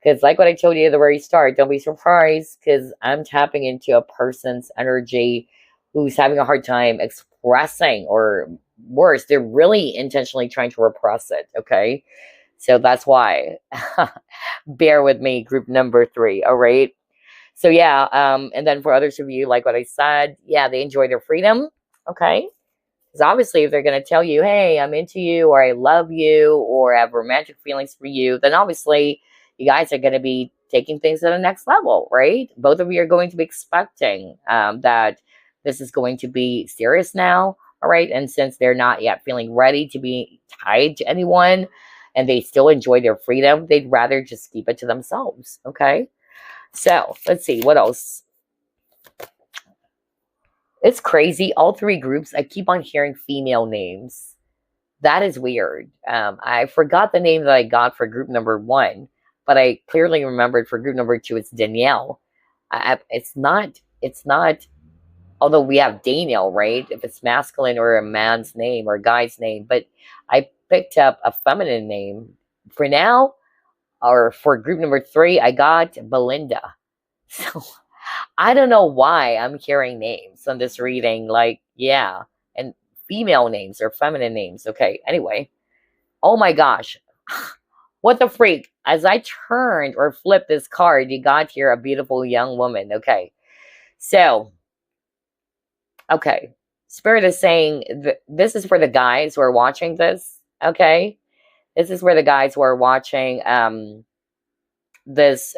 Because like what I told you at the very start, don't be surprised, because I'm tapping into a person's energy who's having a hard time expressing, or worse, they're really intentionally trying to repress it, okay? So that's why. Bear with me, group number 3, all right? So yeah, and then for others of you, like what I said, yeah, they enjoy their freedom, okay? Because obviously, if they're going to tell you, hey, I'm into you, or I love you, or I have romantic feelings for you, then obviously you guys are going to be taking things to the next level, right? Both of you are going to be expecting that this is going to be serious now, all right? And since they're not yet feeling ready to be tied to anyone, and they still enjoy their freedom, they'd rather just keep it to themselves, okay? So let's see, what else? It's crazy. All 3 groups, I keep on hearing female names. That is weird. I forgot the name that I got for group number 1, but I clearly remembered for group number 2, it's Danielle. It's not, although we have Daniel, right? If it's masculine or a man's name or a guy's name, but I picked up a feminine name. For now, or for group number 3, I got Belinda. So I don't know why I'm hearing names on this reading, like, yeah, and female names or feminine names. Okay, anyway. Oh my gosh. What the freak? As I turned or flipped this card, you got here a beautiful young woman. Okay. So, okay. Spirit is saying this is for the guys who are watching this. Okay. This is for the guys who are watching this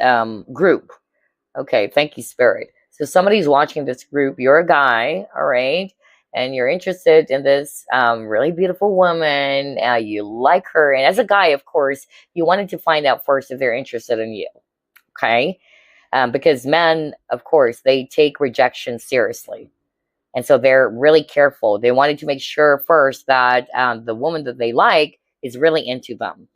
group. Okay, thank you, Spirit. So somebody's watching this group. You're a guy, all right? And you're interested in this really beautiful woman. You like her. And as a guy, of course, you wanted to find out first if they're interested in you, okay? Because men, of course, they take rejection seriously. And so they're really careful. They wanted to make sure first that the woman that they like is really into them.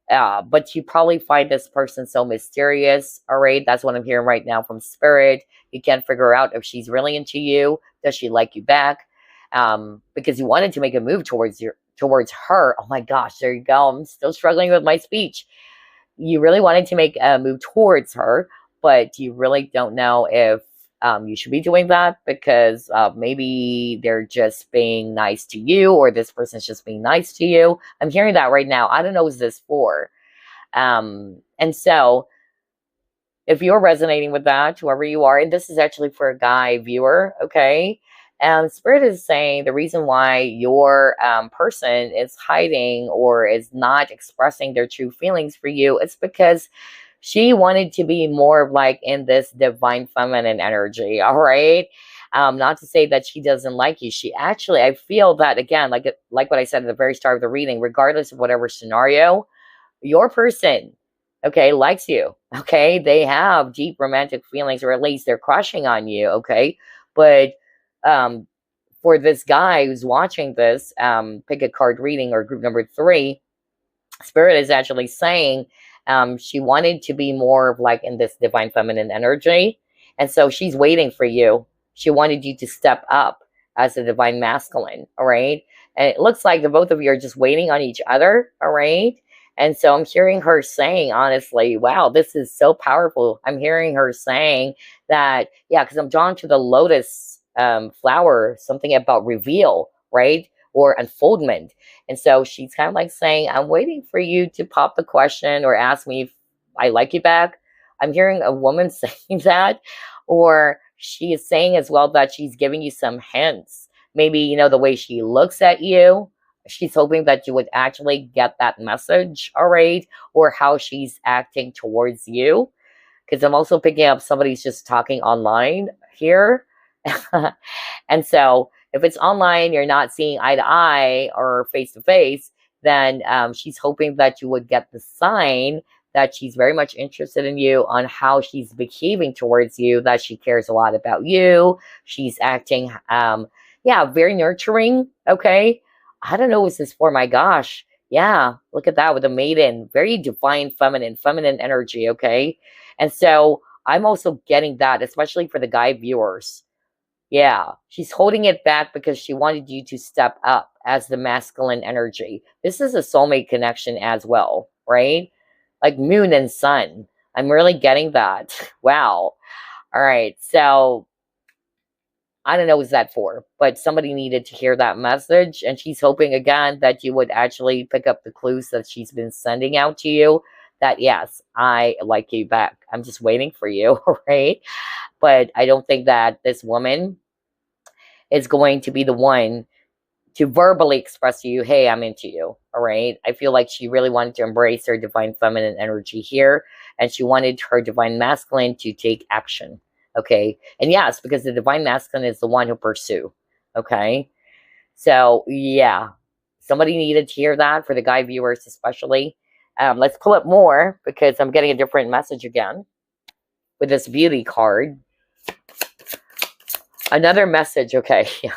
But you probably find this person so mysterious. All right, that's what I'm hearing right now from Spirit. You can't figure out if she's really into you. Does she like you back? because you wanted to make a move towards her. Oh my gosh, there you go. I'm still struggling with my speech. You really wanted to make a move towards her, but you really don't know if you should be doing that because maybe they're just being nice to you, or this person's just being nice to you. I'm hearing that right now. I don't know who's this for. And so if you're resonating with that, whoever you are, and this is actually for a guy viewer, okay? Spirit is saying the reason why your person is hiding or is not expressing their true feelings for you is because she wanted to be more of like in this divine feminine energy, all right? Not to say that she doesn't like you. She actually, I feel that again, like what I said at the very start of the reading, regardless of whatever scenario, your person, okay, likes you, okay? They have deep romantic feelings, or at least they're crushing on you, okay? But um, for this guy who's watching this, pick a card reading or group number 3, Spirit is actually saying she wanted to be more of like in this divine feminine energy. And so she's waiting for you. She wanted you to step up as a divine masculine, all right? And it looks like the both of you are just waiting on each other, all right? And so I'm hearing her saying, honestly, wow, this is so powerful. I'm hearing her saying that, yeah, because I'm drawn to the lotus flower, something about reveal, right? Or unfoldment. And so she's kind of like saying, I'm waiting for you to pop the question or ask me if I like you back. I'm hearing a woman saying that. Or she is saying as well that she's giving you some hints. Maybe, you know, the way she looks at you. She's hoping that you would actually get that message, all right? Or how she's acting towards you. Because I'm also picking up somebody's just talking online here. And so if it's online, you're not seeing eye to eye or face to face, then she's hoping that you would get the sign that she's very much interested in you, on how she's behaving towards you, that she cares a lot about you. She's acting, yeah, very nurturing, okay? I don't know what's this for, my gosh. Yeah, look at that with a maiden. Very divine, feminine energy, okay? And so I'm also getting that, especially for the guy viewers. Yeah, she's holding it back because she wanted you to step up as the masculine energy. This is a soulmate connection as well, right? Like moon and sun. I'm really getting that. Wow. All right. So I don't know what's that for, but somebody needed to hear that message. And she's hoping again that you would actually pick up the clues that she's been sending out to you. That yes, I like you back. I'm just waiting for you, right? But I don't think that this woman is going to be the one to verbally express to you, hey, I'm into you, all right? I feel like she really wanted to embrace her divine feminine energy here, and she wanted her divine masculine to take action, okay? And yes, because the divine masculine is the one who pursue, okay? So, yeah, somebody needed to hear that, for the guy viewers especially. Let's pull up more, because I'm getting a different message again with this beauty card. Another message, okay, yeah.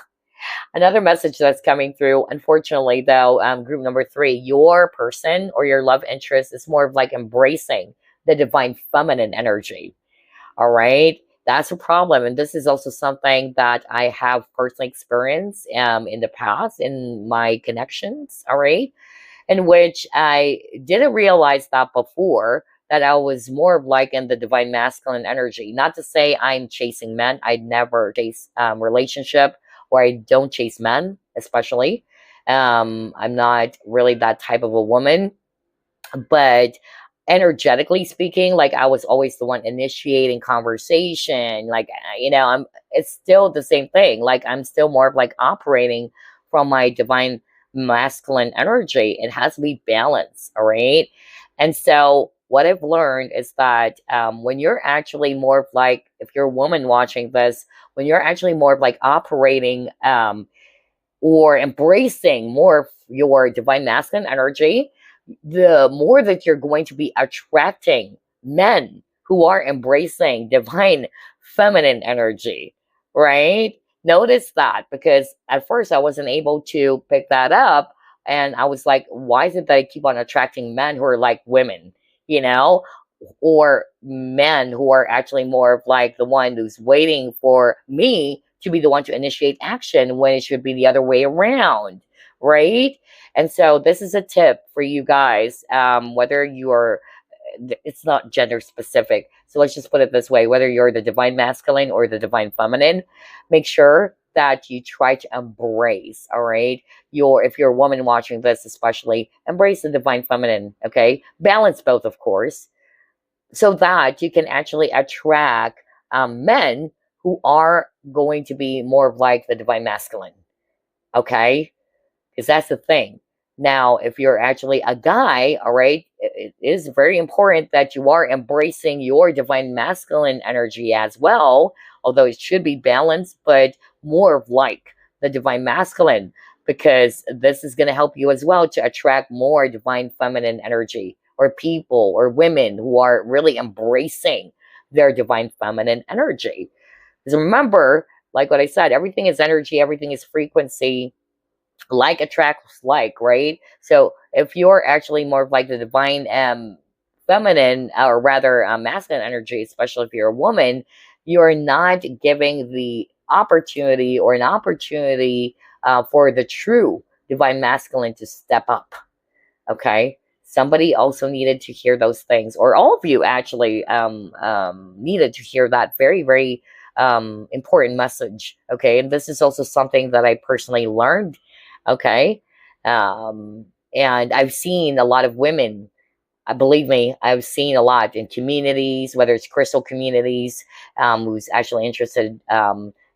Another message that's coming through, unfortunately, though, group number 3, your person or your love interest is more of like embracing the divine feminine energy, all right? That's a problem, and this is also something that I have personally experienced in the past in my connections, all right? In which I didn't realize that before, that I was more of like in the divine masculine energy. Not to say I'm chasing men. I never chase relationship, or I don't chase men, especially. I'm not really that type of a woman. But energetically speaking, like I was always the one initiating conversation. Like, you know, it's still the same thing. Like I'm still more of like operating from my divine masculine energy. It has to be balanced, all right? And so what I've learned is that when you're actually more of like, if you're a woman watching this, when you're actually more of like operating or embracing more of your divine masculine energy, the more that you're going to be attracting men who are embracing divine feminine energy, right? Notice that, because at first I wasn't able to pick that up. And I was like, why is it that I keep on attracting men who are like women, you know? Or men who are actually more of like the one who's waiting for me to be the one to initiate action when it should be the other way around, right? And so this is a tip for you guys, whether you are, it's not gender specific. So let's just put it this way, whether you're the divine masculine or the divine feminine, make sure that you try to embrace, all right? If you're a woman watching this, especially, embrace the divine feminine, okay? Balance both, of course, so that you can actually attract men who are going to be more of like the divine masculine, okay? Because that's the thing. Now, if you're actually a guy, all right, it is very important that you are embracing your divine masculine energy as well, although it should be balanced, but more of like the divine masculine, because this is going to help you as well to attract more divine feminine energy, or people or women who are really embracing their divine feminine energy. Because remember, like what I said, everything is energy, everything is frequency. Like attracts like, right? So if you're actually more of like the divine feminine, or rather masculine energy, especially if you're a woman, you're not giving the opportunity or an opportunity for the true divine masculine to step up, okay? Somebody also needed to hear those things, or all of you actually needed to hear that very, very important message, okay? And this is also something that I personally learned, okay? And I've seen a lot of women, believe me, I've seen a lot in communities, whether it's crystal communities, who's actually interested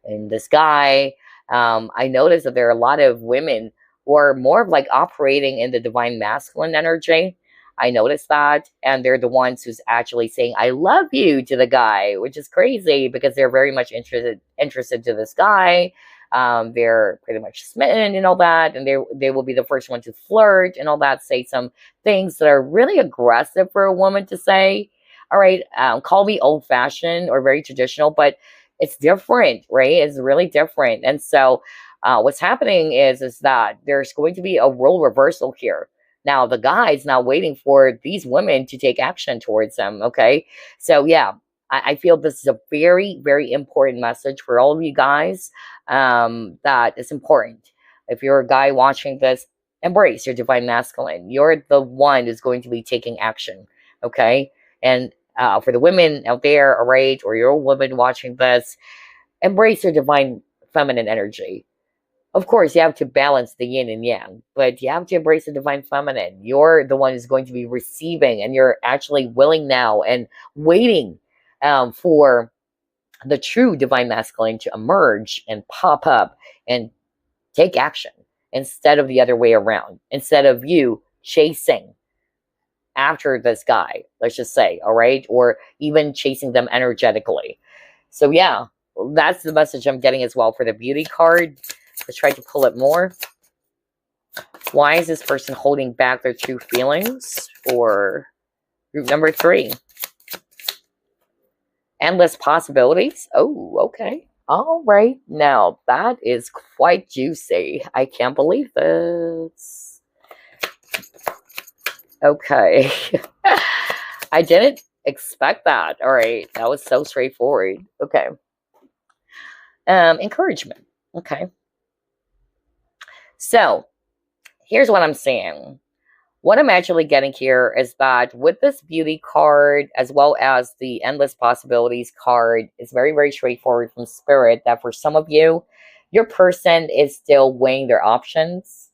in this guy. I noticed that there are a lot of women who are more of like operating in the divine masculine energy. I noticed that, and they're the ones who's actually saying "I love you" to the guy, which is crazy because they're very much interested to this guy. They're pretty much smitten and all that, and they will be the first one to flirt and all that, say some things that are really aggressive for a woman to say. All right, call me old-fashioned or very traditional, but it's different, right? It's really different. And so what's happening is that there's going to be a role reversal here. Now, the guy's now waiting for these women to take action towards him, okay? So, yeah, I feel this is a very, very important message for all of you guys, that is important. If you're a guy watching this, embrace your divine masculine. You're the one who's going to be taking action, okay? And for the women out there, all right, or you're a woman watching this, embrace your divine feminine energy. Of course, you have to balance the yin and yang, but you have to embrace the divine feminine. You're the one who's going to be receiving, and you're actually willing now and waiting for the true divine masculine to emerge and pop up and take action, instead of the other way around, instead of you chasing after this guy, let's just say, all right, or even chasing them energetically. So yeah, that's the message I'm getting as well for the beauty card. Let's try to pull it more. Why is this person holding back their true feelings? For group number 3. Endless possibilities. Oh, okay. All right. Now, that is quite juicy. I can't believe this. Okay. I didn't expect that. All right. That was so straightforward. Okay. Encouragement. Okay. So, here's what I'm saying. What I'm actually getting here is that with this beauty card, as well as the endless possibilities card, it's very, very straightforward from spirit that for some of you, your person is still weighing their options.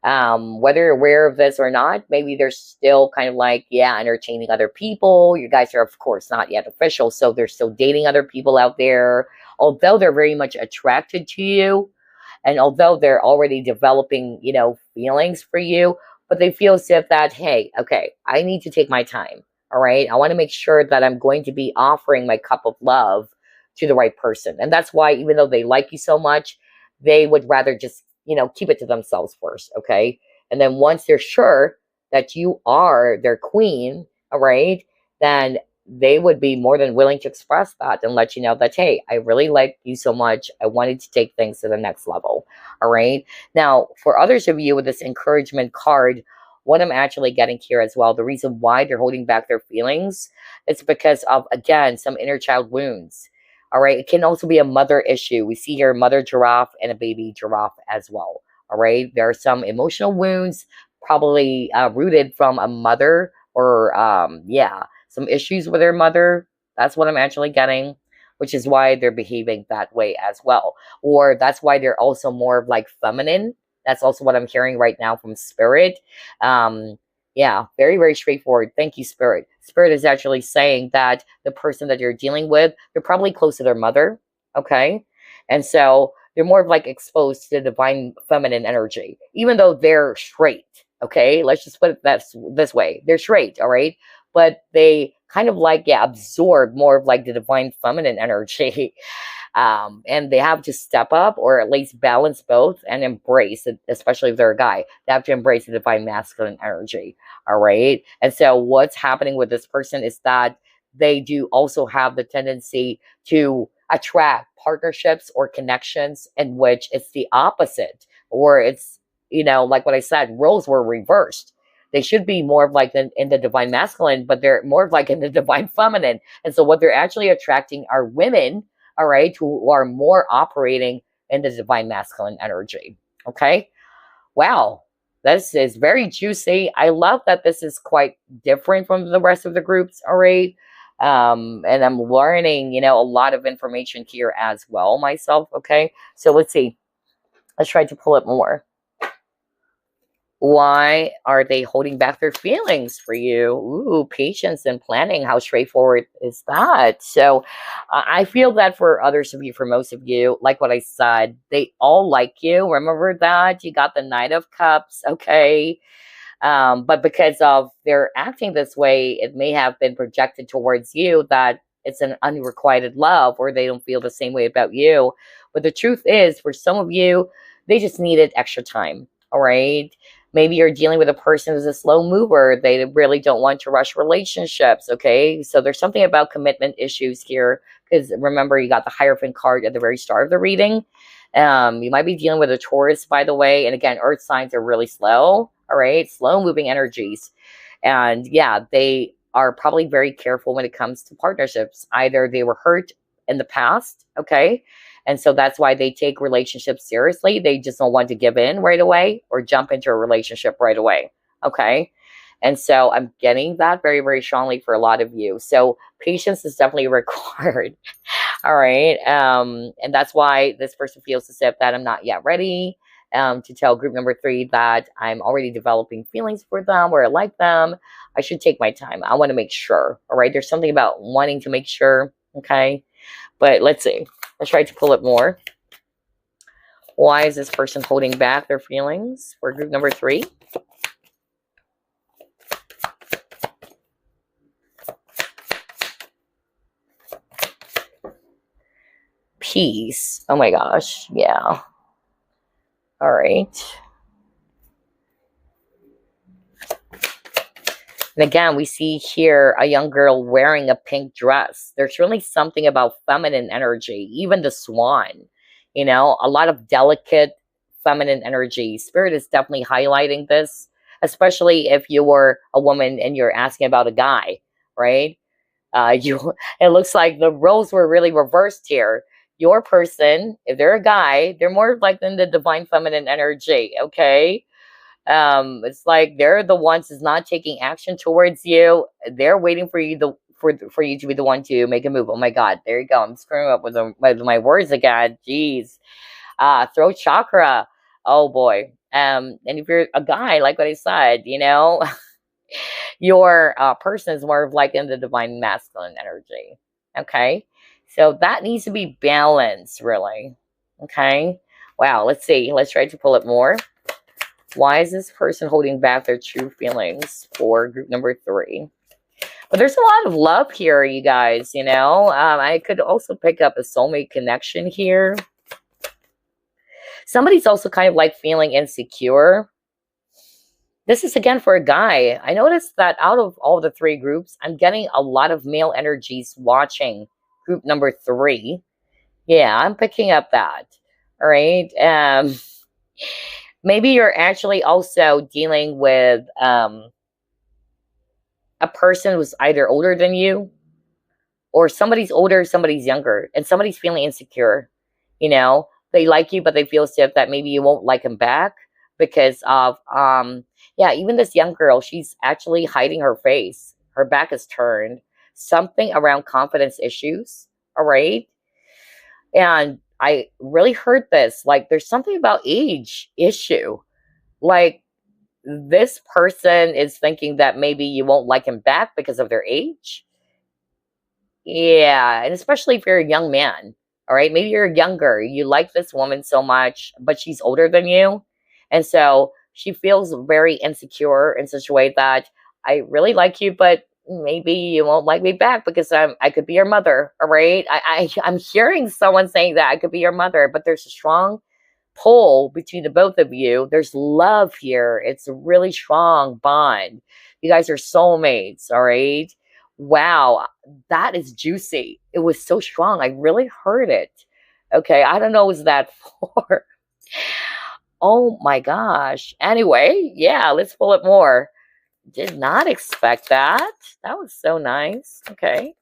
Whether you're aware of this or not, maybe they're still kind of like, yeah, entertaining other people. You guys are, of course, not yet official, so they're still dating other people out there. Although they're very much attracted to you, and although they're already developing, feelings for you, but they feel as if that, hey, okay, I need to take my time, all right? I want to make sure that I'm going to be offering my cup of love to the right person. And that's why, even though they like you so much, they would rather just, keep it to themselves first, okay? And then once they're sure that you are their queen, all right, then they would be more than willing to express that and let you know that, hey, I really like you so much. I wanted to take things to the next level. All right. Now, for others of you with this encouragement card, what I'm actually getting here as well, the reason why they're holding back their feelings is because of, again, some inner child wounds. All right. It can also be a mother issue. We see here mother giraffe and a baby giraffe as well. All right. There are some emotional wounds, probably rooted from a mother or, yeah, some issues with their mother. That's what I'm actually getting, which is why they're behaving that way as well. Or that's why they're also more of like feminine. That's also what I'm hearing right now from spirit. Um, yeah, very, very straightforward. Thank you, Spirit. Spirit is actually saying that the person that you're dealing with, they're probably close to their mother. Okay. And so they're more of like exposed to the divine feminine energy, even though they're straight. Okay. Let's just put it this way. They're straight. All right. But they kind of like, yeah, absorb more of like the divine feminine energy. And they have to step up or at least balance both and embrace it, especially if they're a guy. They have to embrace the divine masculine energy. All right. And so what's happening with this person is that they do also have the tendency to attract partnerships or connections in which it's the opposite, or it's, like what I said, roles were reversed. They should be more of like in the divine masculine, but they're more of like in the divine feminine. And so what they're actually attracting are women, all right, who are more operating in the divine masculine energy. Okay. Wow. This is very juicy. I love that this is quite different from the rest of the groups. All right. And I'm learning, a lot of information here as well myself. Okay. So let's see. Let's try to pull it more. Why are they holding back their feelings for you? Ooh, patience and planning. How straightforward is that? So I feel that for others of you, for most of you, like what I said, they all like you. Remember that? You got the Knight of Cups, okay? But because of their acting this way, it may have been projected towards you that it's an unrequited love or they don't feel the same way about you. But the truth is, for some of you, they just needed extra time, all right? Maybe you're dealing with a person who's a slow mover. They really don't want to rush relationships, okay? So there's something about commitment issues here because remember, you got the Hierophant card at the very start of the reading. You might be dealing with a Taurus, by the way. And again, earth signs are really slow, all right? Slow moving energies. And yeah, they are probably very careful when it comes to partnerships. Either they were hurt in the past, okay? And so that's why they take relationships seriously. They just don't want to give in right away or jump into a relationship right away. Okay. And so I'm getting that very, very strongly for a lot of you. So patience is definitely required. All right. And that's why this person feels as if that I'm not yet ready to tell group number 3 that I'm already developing feelings for them or I like them. I should take my time. I want to make sure. All right. There's something about wanting to make sure. Okay. But let's see. Let's try to pull it more. Why is this person holding back their feelings for group number 3? Peace. Oh my gosh. Yeah. All right. And again, we see here a young girl wearing a pink dress. There's really something about feminine energy, even the swan, a lot of delicate feminine energy. Spirit is definitely highlighting this, especially if you were a woman and you're asking about a guy, right? It looks like the roles were really reversed here. Your person, if they're a guy, they're more like in the divine feminine energy, okay? It's like they're the ones who's not taking action towards you. They're waiting for you for you to be the one to make a move. Oh my God, there you go. I'm screwing up with my words again. Jeez. Throat chakra. Oh boy. And if you're a guy, like what I said, your person is more of like in the divine masculine energy. Okay. So that needs to be balanced, really. Okay. Wow. Let's see. Let's try to pull it more. Why is this person holding back their true feelings for group number 3? But there's a lot of love here, you guys, I could also pick up a soulmate connection here. Somebody's also kind of like feeling insecure. This is again for a guy. I noticed that out of all the 3 groups, I'm getting a lot of male energies watching group number 3. Yeah, I'm picking up that. All right. Maybe you're actually also dealing with a person who's either older than you or somebody's older, somebody's younger, and somebody's feeling insecure. They like you, but they feel as if that maybe you won't like them back because of yeah, even this young girl, she's actually hiding her face. Her back is turned. Something around confidence issues. All right. And I really heard this. Like, there's something about age issue. Like, this person is thinking that maybe you won't like him back because of their age. Yeah, and especially if you're a young man. All right, maybe you're younger. You like this woman so much, but she's older than you. And so she feels very insecure in such a way that I really like you, but maybe you won't like me back because I could be your mother. All right. I'm hearing someone saying that I could be your mother, but there's a strong pull between the both of you. There's love here. It's a really strong bond. You guys are soulmates, all right? Wow, that is juicy. It was so strong. I really heard it. Okay, I don't know what that for. Oh my gosh. Anyway, yeah, let's pull it more. Did not expect that. That was so nice. Okay.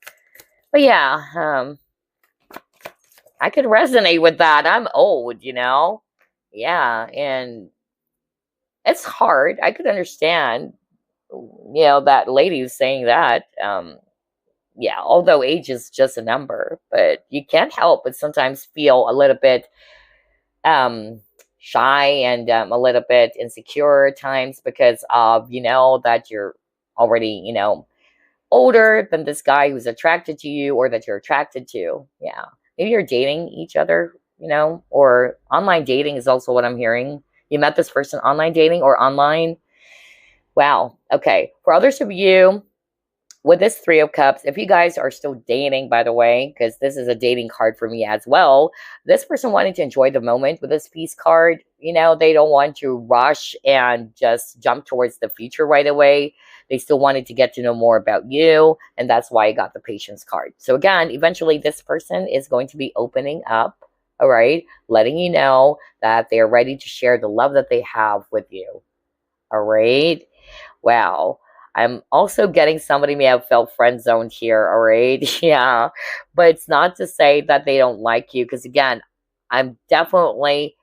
But yeah, I could resonate with that. I'm old, Yeah, and it's hard. I could understand, that lady who's saying that. Yeah, although age is just a number, but you can't help but sometimes feel a little bit um shy and a little bit insecure at times because of, that you're already, older than this guy who's attracted to you or that you're attracted to. Yeah. Maybe you're dating each other, or online dating is also what I'm hearing. You met this person online dating or online. Wow. Okay. For others of you, with this Three of Cups, if you guys are still dating, by the way, because this is a dating card for me as well, this person wanting to enjoy the moment with this peace card, they don't want to rush and just jump towards the future right away. They still wanted to get to know more about you, and that's why I got the patience card. So again, eventually this person is going to be opening up, all right, letting you know that they are ready to share the love that they have with you, all right? Wow. I'm also getting somebody may have felt friend zoned here, all right? Yeah. But it's not to say that they don't like you, because again, I'm definitely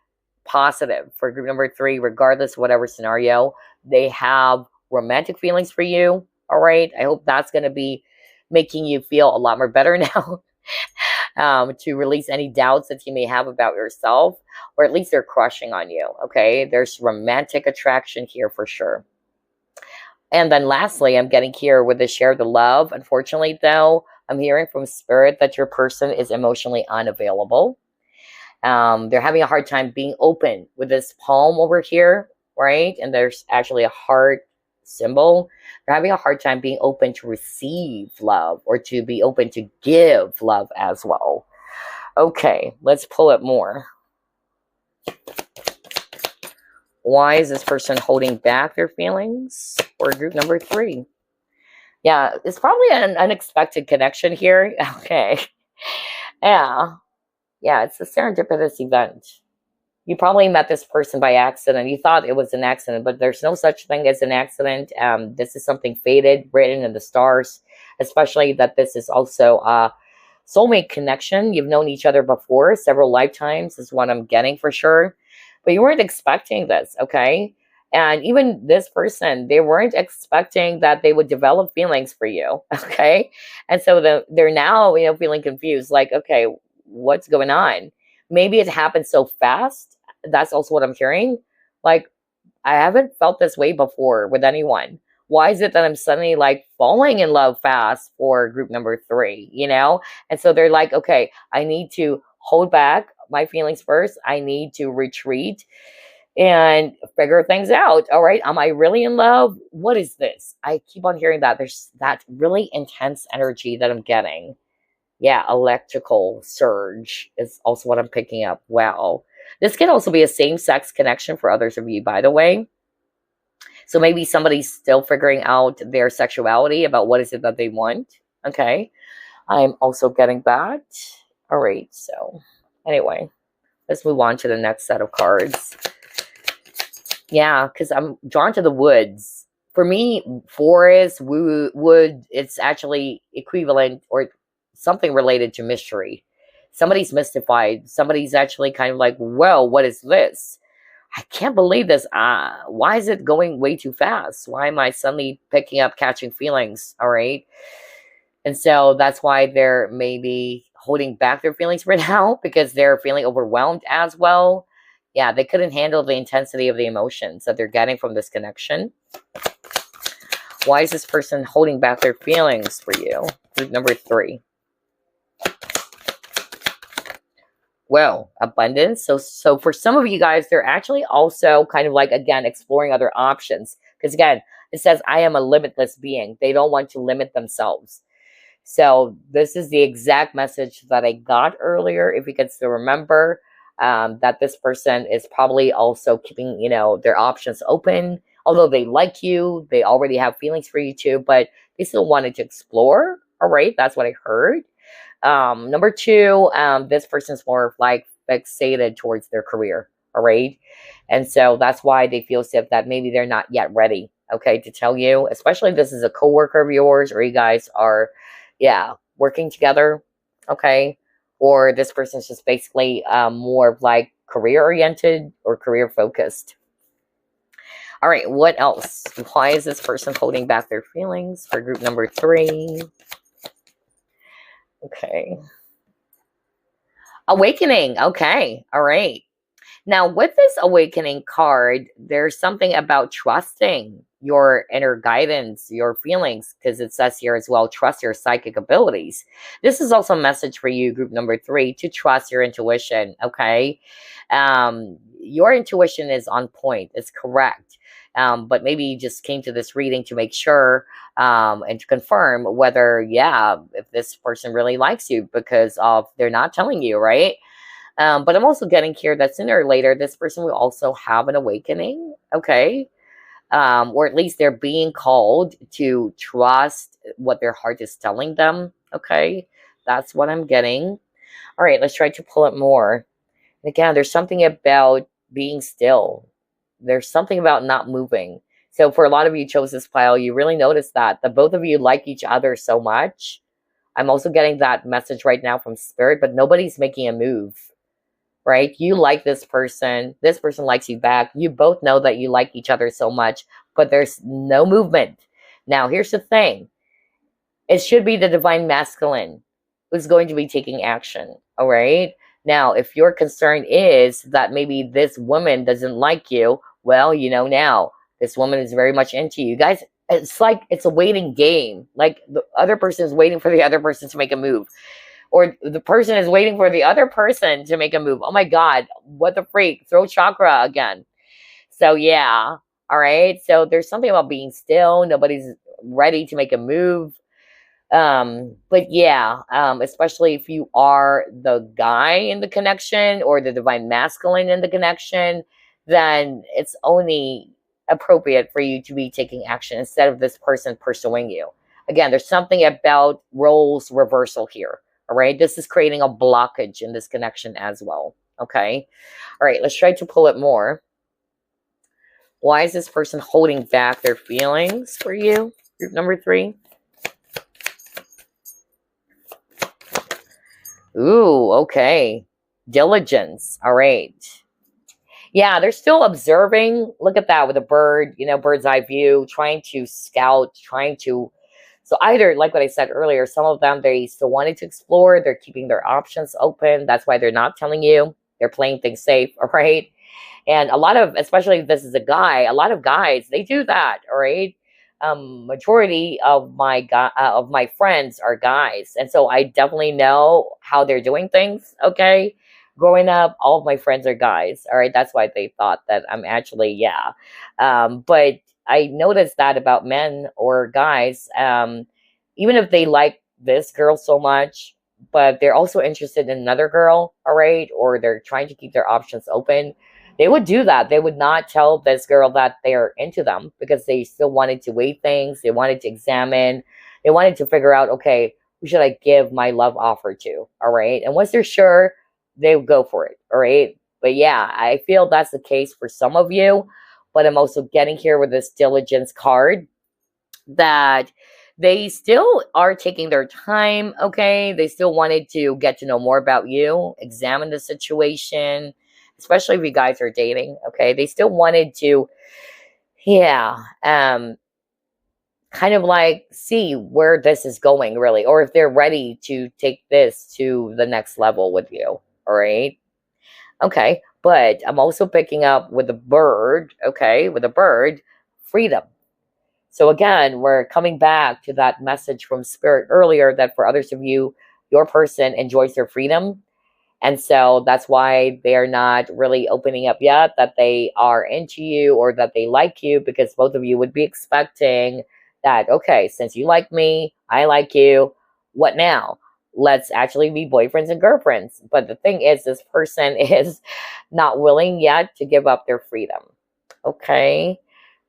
positive for group number 3, regardless of whatever scenario, they have romantic feelings for you, all right? I hope that's going to be making you feel a lot more better now. To release any doubts that you may have about yourself, or at least they're crushing on you, okay? There's romantic attraction here for sure. And then lastly, I'm getting here with the share the love. Unfortunately, though, I'm hearing from spirit that your person is emotionally unavailable. They're having a hard time being open with this palm over here, right? And there's actually a heart symbol. They're having a hard time being open to receive love or to be open to give love as well. Okay, let's pull it more. Why is this person holding back their feelings? Or group number 3. Yeah, it's probably an unexpected connection here. Okay. Yeah. Yeah, it's a serendipitous event. You probably met this person by accident. You thought it was an accident, but there's no such thing as an accident. This is something fated, written in the stars, especially that this is also a soulmate connection. You've known each other before, several lifetimes is what I'm getting for sure. But you weren't expecting this, okay? And even this person, they weren't expecting that they would develop feelings for you, okay? And so they're now, feeling confused, like, okay, what's going on? Maybe it happened so fast. That's also what I'm hearing. Like, I haven't felt this way before with anyone. Why is it that I'm suddenly like falling in love fast for group number 3, And so they're like, okay, I need to hold back my feelings first. I need to retreat and figure things out. All right. Am I really in love? What is this? I keep on hearing that. There's that really intense energy that I'm getting. Yeah. Electrical surge is also what I'm picking up. Wow. This can also be a same-sex connection for others of you, by the way. So maybe somebody's still figuring out their sexuality about what is it that they want. Okay. I'm also getting that. All right. So anyway, let's move on to the next set of cards. Yeah, because I'm drawn to the woods. For me, forest, wood, it's actually equivalent or something related to mystery. Somebody's mystified. Somebody's actually kind of like, well, what is this? I can't believe this. Why is it going way too fast? Why am I suddenly picking up, catching feelings? All right. And so that's why they're maybe holding back their feelings right now, because they're feeling overwhelmed as well. Yeah, they couldn't handle the intensity of the emotions that they're getting from this connection. Why is this person holding back their feelings for you? Group number 3. Well, abundance. So for some of you guys, they're actually also kind of like, again, exploring other options. Because again, it says, I am a limitless being. They don't want to limit themselves. So this is the exact message that I got earlier, if you can still remember, that this person is probably also keeping, their options open. Although they like you, they already have feelings for you too, but they still wanted to explore. All right, that's what I heard. Number 2, this person's more like fixated towards their career. All right. And so that's why they feel safe that maybe they're not yet ready, okay, to tell you, especially if this is a coworker of yours, or you guys are, working together, okay, or this person's just basically more like career oriented or career focused. All right, what else? Why is this person holding back their feelings for group number 3? Okay. Awakening. Okay. All right. Now, with this awakening card, there's something about trusting your inner guidance, your feelings, because it says here as well, trust your psychic abilities. This is also a message for you, group number 3, to trust your intuition, okay? Your intuition is on point. It's correct. But maybe you just came to this reading to make sure and to confirm whether, if this person really likes you, because of they're not telling you, right? But I'm also getting here that sooner or later, this person will also have an awakening, okay? Or at least they're being called to trust what their heart is telling them, okay? That's what I'm getting. All right, let's try to pull it more. And again, there's something about being still. There's something about not moving. So for a lot of you chose this pile, you really notice that both of you like each other so much. I'm also getting that message right now from Spirit, but nobody's making a move. Right? You like this person likes you back. You both know that you like each other so much, but there's no movement. Now, here's the thing. It should be the divine masculine who's going to be taking action. All right? Now, if your concern is that maybe this woman doesn't like you, well, now. This woman is very much into you. Guys, it's like it's a waiting game. Like the other person is waiting for the other person to make a move. Or the person is waiting for the other person to make a move. Oh my God, what the freak? Throat chakra again. So yeah, all right. So there's something about being still. Nobody's ready to make a move. But yeah, especially if you are the guy in the connection or the divine masculine in the connection, then it's only appropriate for you to be taking action instead of this person pursuing you. Again, there's something about roles reversal here. All right, this is creating a blockage in this connection as well. Okay, all right, let's try to pull it more. Why is this person holding back their feelings for you? Group number 3. Ooh, okay. Diligence. All right. Yeah, they're still observing. Look at that with a bird, bird's eye view, trying to scout, So either, like what I said earlier, some of them, they still wanted to explore. They're keeping their options open. That's why they're not telling you. They're playing things safe, all right? And a lot of, especially if this is a guy, a lot of guys, they do that, all right? Majority of my friends are guys. And so I definitely know how they're doing things, okay? Growing up, all of my friends are guys, all right? That's why they thought that I'm actually, but I noticed that about men or guys, even if they like this girl so much, but they're also interested in another girl, all right? Or they're trying to keep their options open. They would do that. They would not tell this girl that they're into them because they still wanted to weigh things. They wanted to examine. They wanted to figure out, okay, who should I give my love offer to, all right? And once they're sure, they would go for it, all right? But yeah, I feel that's the case for some of you. But I'm also getting here with this diligence card that They still are taking their time, okay? They still wanted to get to know more about you, examine the situation, especially if you guys are dating, okay? They still wanted to, yeah, kind of like see where this is going, really, or if they're ready to take this to the next level with you, all right? Okay, but I'm also picking up with the bird, okay, with the bird, freedom. So again, we're coming back to that message from Spirit earlier that for others of you, your person enjoys their freedom. And so that's why they're not really opening up yet that they are into you or that they like you, because both of you would be expecting that, okay, since you like me, I like you, what now? Let's actually be boyfriends and girlfriends. But the thing is, this person is not willing yet to give up their freedom. Okay?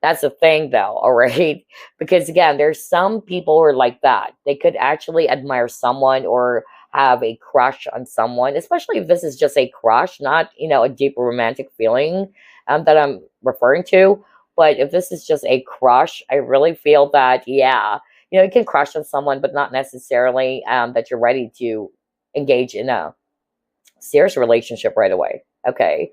That's the thing, though, all right? Because again, there's some people who are like that. They could actually admire someone or have a crush on someone, especially if this is just a crush, not, a deep romantic feeling that I'm referring to. But if this is just a crush, I really feel that, yeah, you can crush on someone, but not necessarily that you're ready to engage in a serious relationship right away. Okay.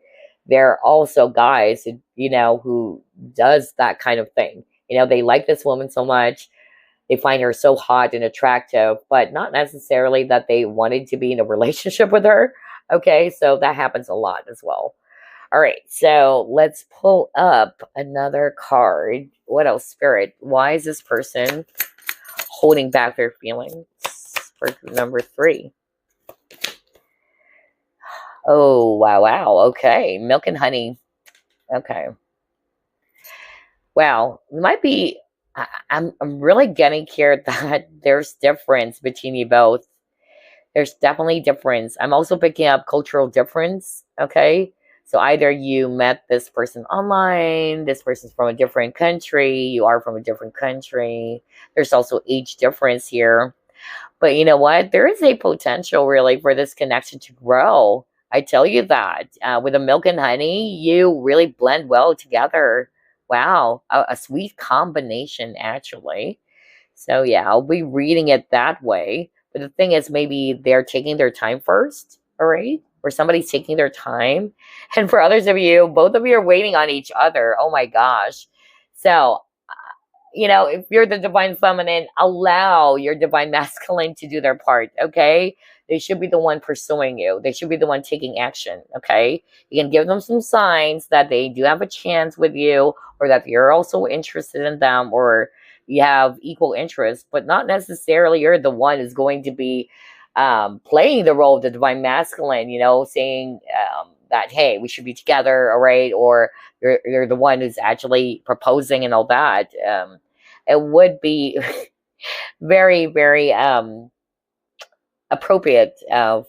There are also guys who does that kind of thing. They like this woman so much, they find her so hot and attractive, but not necessarily that they wanted to be in a relationship with her. Okay, so that happens a lot as well. All right, so let's pull up another card. What else, Spirit? Why is this person holding back their feelings for number 3? Oh, wow. Okay, milk and honey. Okay. Wow, it might be. I'm really getting here that there's difference between you both. There's definitely difference. I'm also picking up cultural difference. Okay, so either you met this person online, this person's from a different country, you are from a different country. There's also age difference here. But you know what? There is a potential really for this connection to grow. I tell you that. With the milk and honey, you really blend well together. Wow, a sweet combination, actually. So, yeah, I'll be reading it that way. But the thing is, maybe they're taking their time first, all right? Or somebody's taking their time. And for others of you, both of you are waiting on each other. Oh my gosh. So, if you're the divine feminine, allow your divine masculine to do their part, okay? They should be the one pursuing you. They should be the one taking action, okay? You can give them some signs that they do have a chance with you, or that you're also interested in them, or you have equal interest, but not necessarily you're the one who's going to be playing the role of the divine masculine, saying that, hey, we should be together, all right? Or you're the one who's actually proposing and all that. It would be very, very appropriate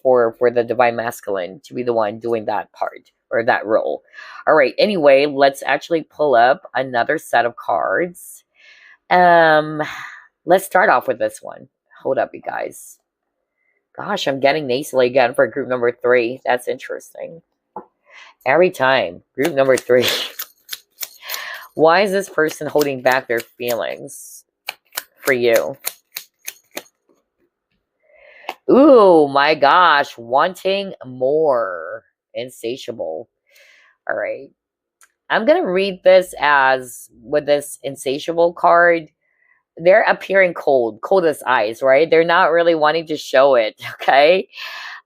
for the divine masculine to be the one doing that part or that role. All right. Anyway, let's actually pull up another set of cards. Let's start off with this one. Hold up, you guys. Gosh, I'm getting nasally again for group number 3. That's interesting. Every time. Group number 3. Why is this person holding back their feelings for you? Ooh, my gosh. Wanting more. Insatiable. All right. I'm going to read this as, with this insatiable card, they're appearing cold as ice, right? They're not really wanting to show it, okay?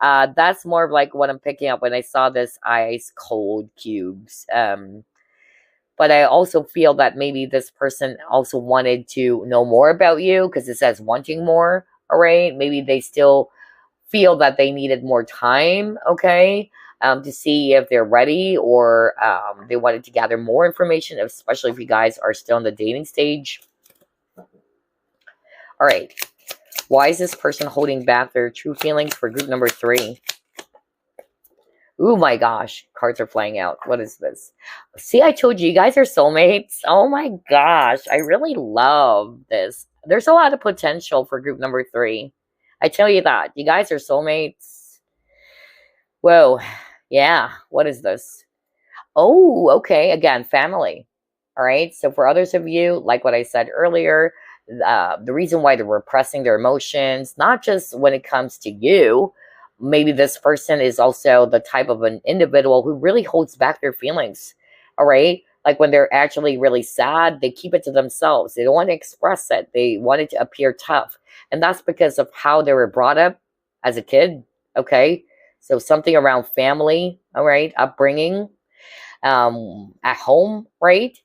That's more of like what I'm picking up when I saw this ice cold cubes. But I also feel that maybe this person also wanted to know more about you because it says wanting more, all right? Maybe they still feel that they needed more time, okay, to see if they're ready, or they wanted to gather more information, especially if you guys are still in the dating stage. All right. Why is this person holding back their true feelings for group number 3? Oh my gosh. Cards are flying out. What is this? See, I told you, you guys are soulmates. Oh my gosh. I really love this. There's a lot of potential for group number 3. I tell you that. You guys are soulmates. Whoa. Yeah. What is this? Oh, okay. Again, family. All right. So for others of you, like what I said earlier, the reason why they're repressing their emotions, not just when it comes to you. Maybe this person is also the type of an individual who really holds back their feelings. All right. Like when they're actually really sad, they keep it to themselves. They don't want to express it. They want it to appear tough. And that's because of how they were brought up as a kid. Okay. So something around family, all right, upbringing, at home, right?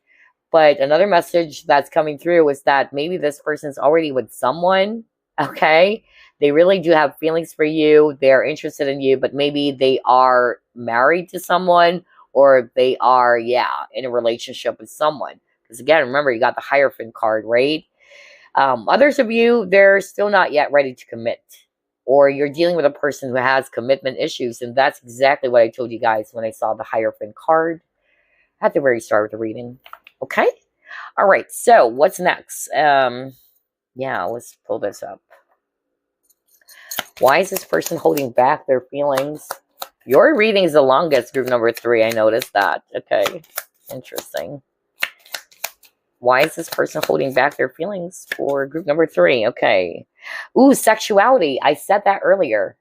But another message that's coming through is that maybe this person's already with someone, okay? They really do have feelings for you. They're interested in you, but maybe they are married to someone or they are, yeah, in a relationship with someone. Because again, remember, you got the Hierophant card, right? Others of you, they're still not yet ready to commit. Or you're dealing with a person who has commitment issues. And that's exactly what I told you guys when I saw the Hierophant card at the very start of the reading. Okay. All right. So what's next? Yeah, let's pull this up. Why is this person holding back their feelings? Your reading is the longest, group number 3. I noticed that. Okay. Interesting. Why is this person holding back their feelings for group number 3? Okay. Ooh, sexuality. I said that earlier.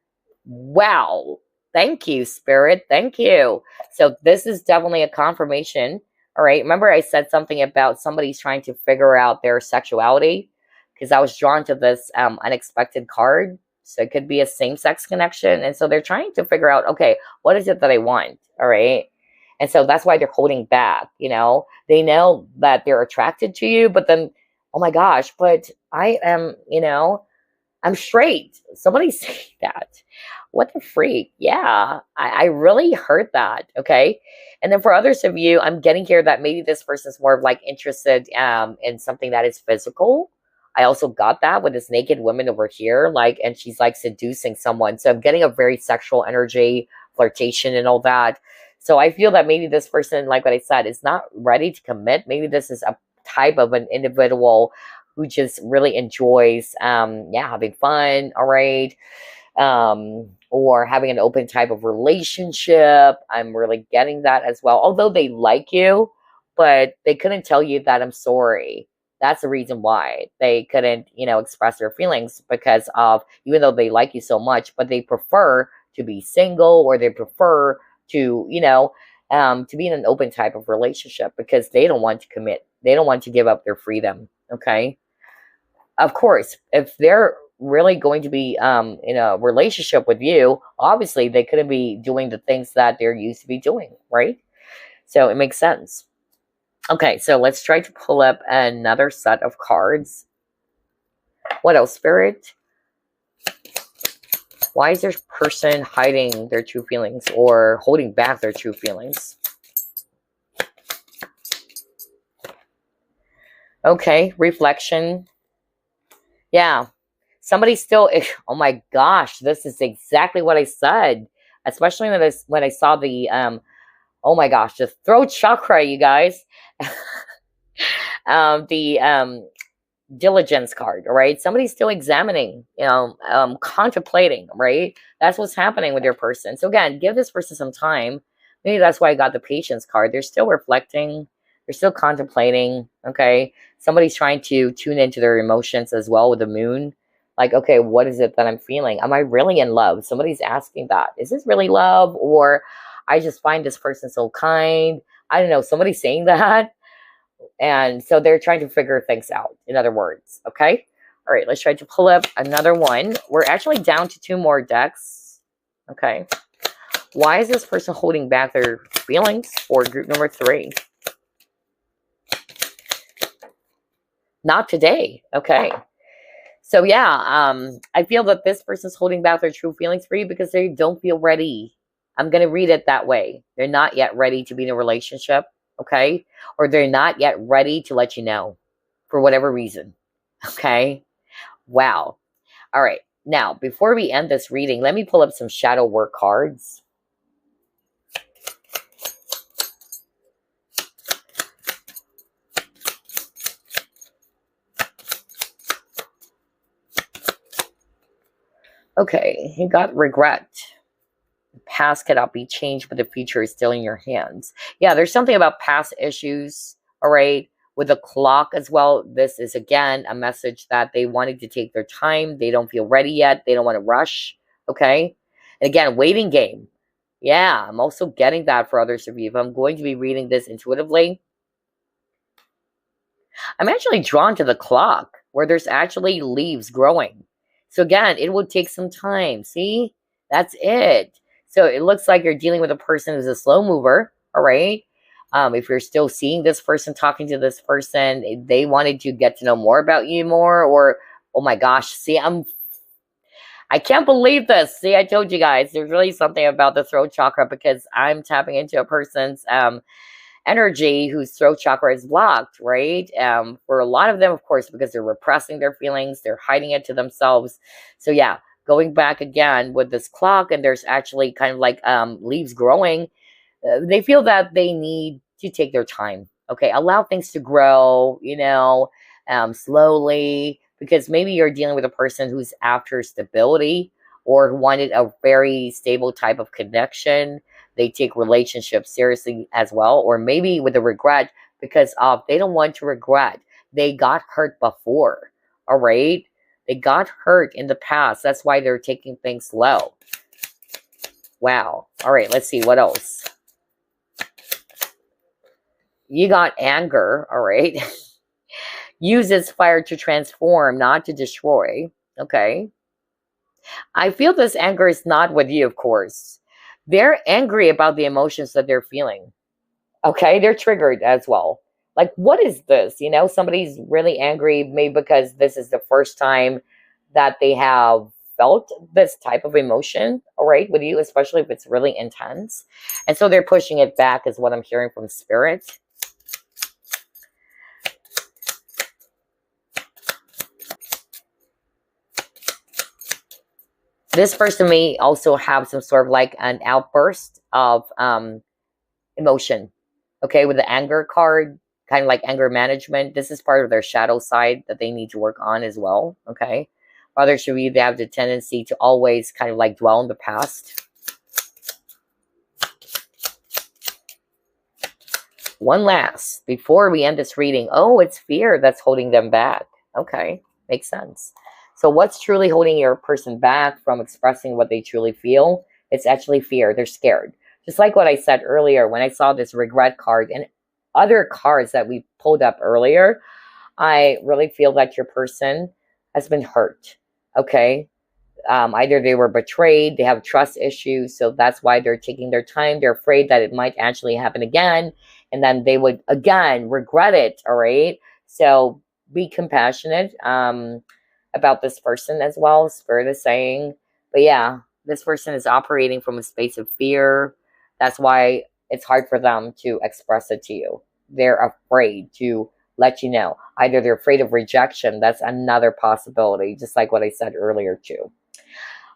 Wow. Thank you, Spirit. Thank you. So this is definitely a confirmation. All right. Remember I said something about somebody's trying to figure out their sexuality? Because I was drawn to this unexpected card. So it could be a same-sex connection. And so they're trying to figure out, okay, what is it that I want? All right. And so that's why they're holding back, you know. They know that they're attracted to you, but then, oh my gosh, but I am, you know, I'm straight. Somebody say that. What the freak? Yeah, I really heard that. Okay. And then for others of you, I'm getting here that maybe this person's more of like interested in something that is physical. I also got that with this naked woman over here, like, and she's like seducing someone. So I'm getting a very sexual energy, flirtation and all that. So I feel that maybe this person, like what I said, is not ready to commit. Maybe this is a type of an individual who just really enjoys, yeah, having fun, all right, or having an open type of relationship. I'm really getting that as well. Although they like you, but they couldn't tell you that I'm sorry. That's the reason why they couldn't, you know, express their feelings because of, even though they like you so much, but they prefer to be single or they prefer to, you know, to be in an open type of relationship because they don't want to commit. They don't want to give up their freedom. Okay. Of course, if they're really going to be in a relationship with you, obviously they couldn't be doing the things that they're used to be doing, right? So it makes sense. Okay, so let's try to pull up another set of cards. What else, Spirit? Why is this person hiding their true feelings or holding back their true feelings? Okay, reflection. Yeah, somebody still, oh my gosh, this is exactly what I said. Especially when I saw the, oh my gosh, the throat chakra, you guys. The diligence card, all right? Somebody's still examining, you know, contemplating, right? That's what's happening with your person. So again, give this person some time. Maybe that's why I got the patience card. They're still reflecting. They're still contemplating, okay? Somebody's trying to tune into their emotions as well with the moon. Like, okay, what is it that I'm feeling? Am I really in love? Somebody's asking that. Is this really love? Or I just find this person so kind. I don't know. Somebody's saying that. And so they're trying to figure things out, in other words, okay? All right, let's try to pull up another one. We're actually down to 2 more decks, okay? Why is this person holding back their feelings for group number 3? Not today, okay? So yeah, I feel that this person's holding back their true feelings for you because they don't feel ready. I'm going to read it that way. They're not yet ready to be in a relationship. Okay? Or they're not yet ready to let you know for whatever reason. Okay? Wow. All right. Now, before we end this reading, let me pull up some shadow work cards. Okay, you got regret. The past cannot be changed, but the future is still in your hands. Yeah, there's something about past issues, all right, With the clock as well, this is again a message that they wanted to take their time. They don't feel ready yet. They don't want to rush. Okay. And again, waiting game. Yeah, I'm also getting that for others of you. If I'm going to be reading this intuitively, I'm actually drawn to the clock where there's actually leaves growing. So again, it will take some time. See? That's it. So it looks like you're dealing with a person who's a slow mover. All right. If you're still seeing this person, talking to this person, they wanted to get to know more about you more, or oh my gosh, see, I can't believe this. See, I told you guys, there's really something about the throat chakra because I'm tapping into a person's energy whose throat chakra is blocked, right? For a lot of them, of course, because they're repressing their feelings, they're hiding it to themselves. So yeah, going back again with this clock, and there's actually kind of like leaves growing. They feel that they need to take their time. Okay, allow things to grow, slowly, because maybe you're dealing with a person who's after stability or who wanted a very stable type of connection. They take relationships seriously as well, or maybe with a regret because of they don't want to regret. They got hurt before, all right? They got hurt in the past. That's why they're taking things slow. Wow. All right, let's see what else. You got anger, all right? Uses fire to transform, not to destroy. Okay. I feel this anger is not with you, of course. They're angry about the emotions that they're feeling. Okay. They're triggered as well. Like, what is this? Somebody's really angry, maybe because this is the first time that they have felt this type of emotion, all right, with you, especially if it's really intense. And so they're pushing it back, is what I'm hearing from spirit. This person may also have some sort of like an outburst of emotion. Okay, with the anger card, kind of like anger management. This is part of their shadow side that they need to work on as well. Okay. Others should be, they have the tendency to always kind of like dwell in the past. One last, before we end this reading. Oh, it's fear that's holding them back. Okay, makes sense. So what's truly holding your person back from expressing what they truly feel? It's actually fear. They're scared. Just like what I said earlier, when I saw this regret card and other cards that we pulled up earlier, I really feel that your person has been hurt. Okay. Either they were betrayed, they have trust issues, so that's why they're taking their time. They're afraid that it might actually happen again, and then they would again regret it. All right. So be compassionate about this person as well, spirit is saying. But yeah, this person is operating from a space of fear. That's why it's hard for them to express it to you. They're afraid to let you know. Either they're afraid of rejection. That's another possibility, just like what I said earlier too.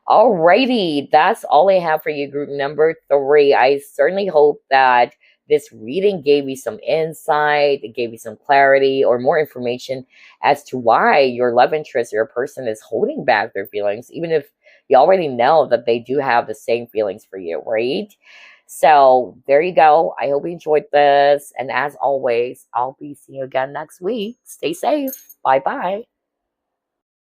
Alrighty, that's all I have for you, group number 3. I certainly hope that this reading gave you some insight, it gave you some clarity or more information as to why your love interest, your person, is holding back their feelings, even if you already know that they do have the same feelings for you, right? So there you go. I hope you enjoyed this. And as always, I'll be seeing you again next week. Stay safe. Bye-bye.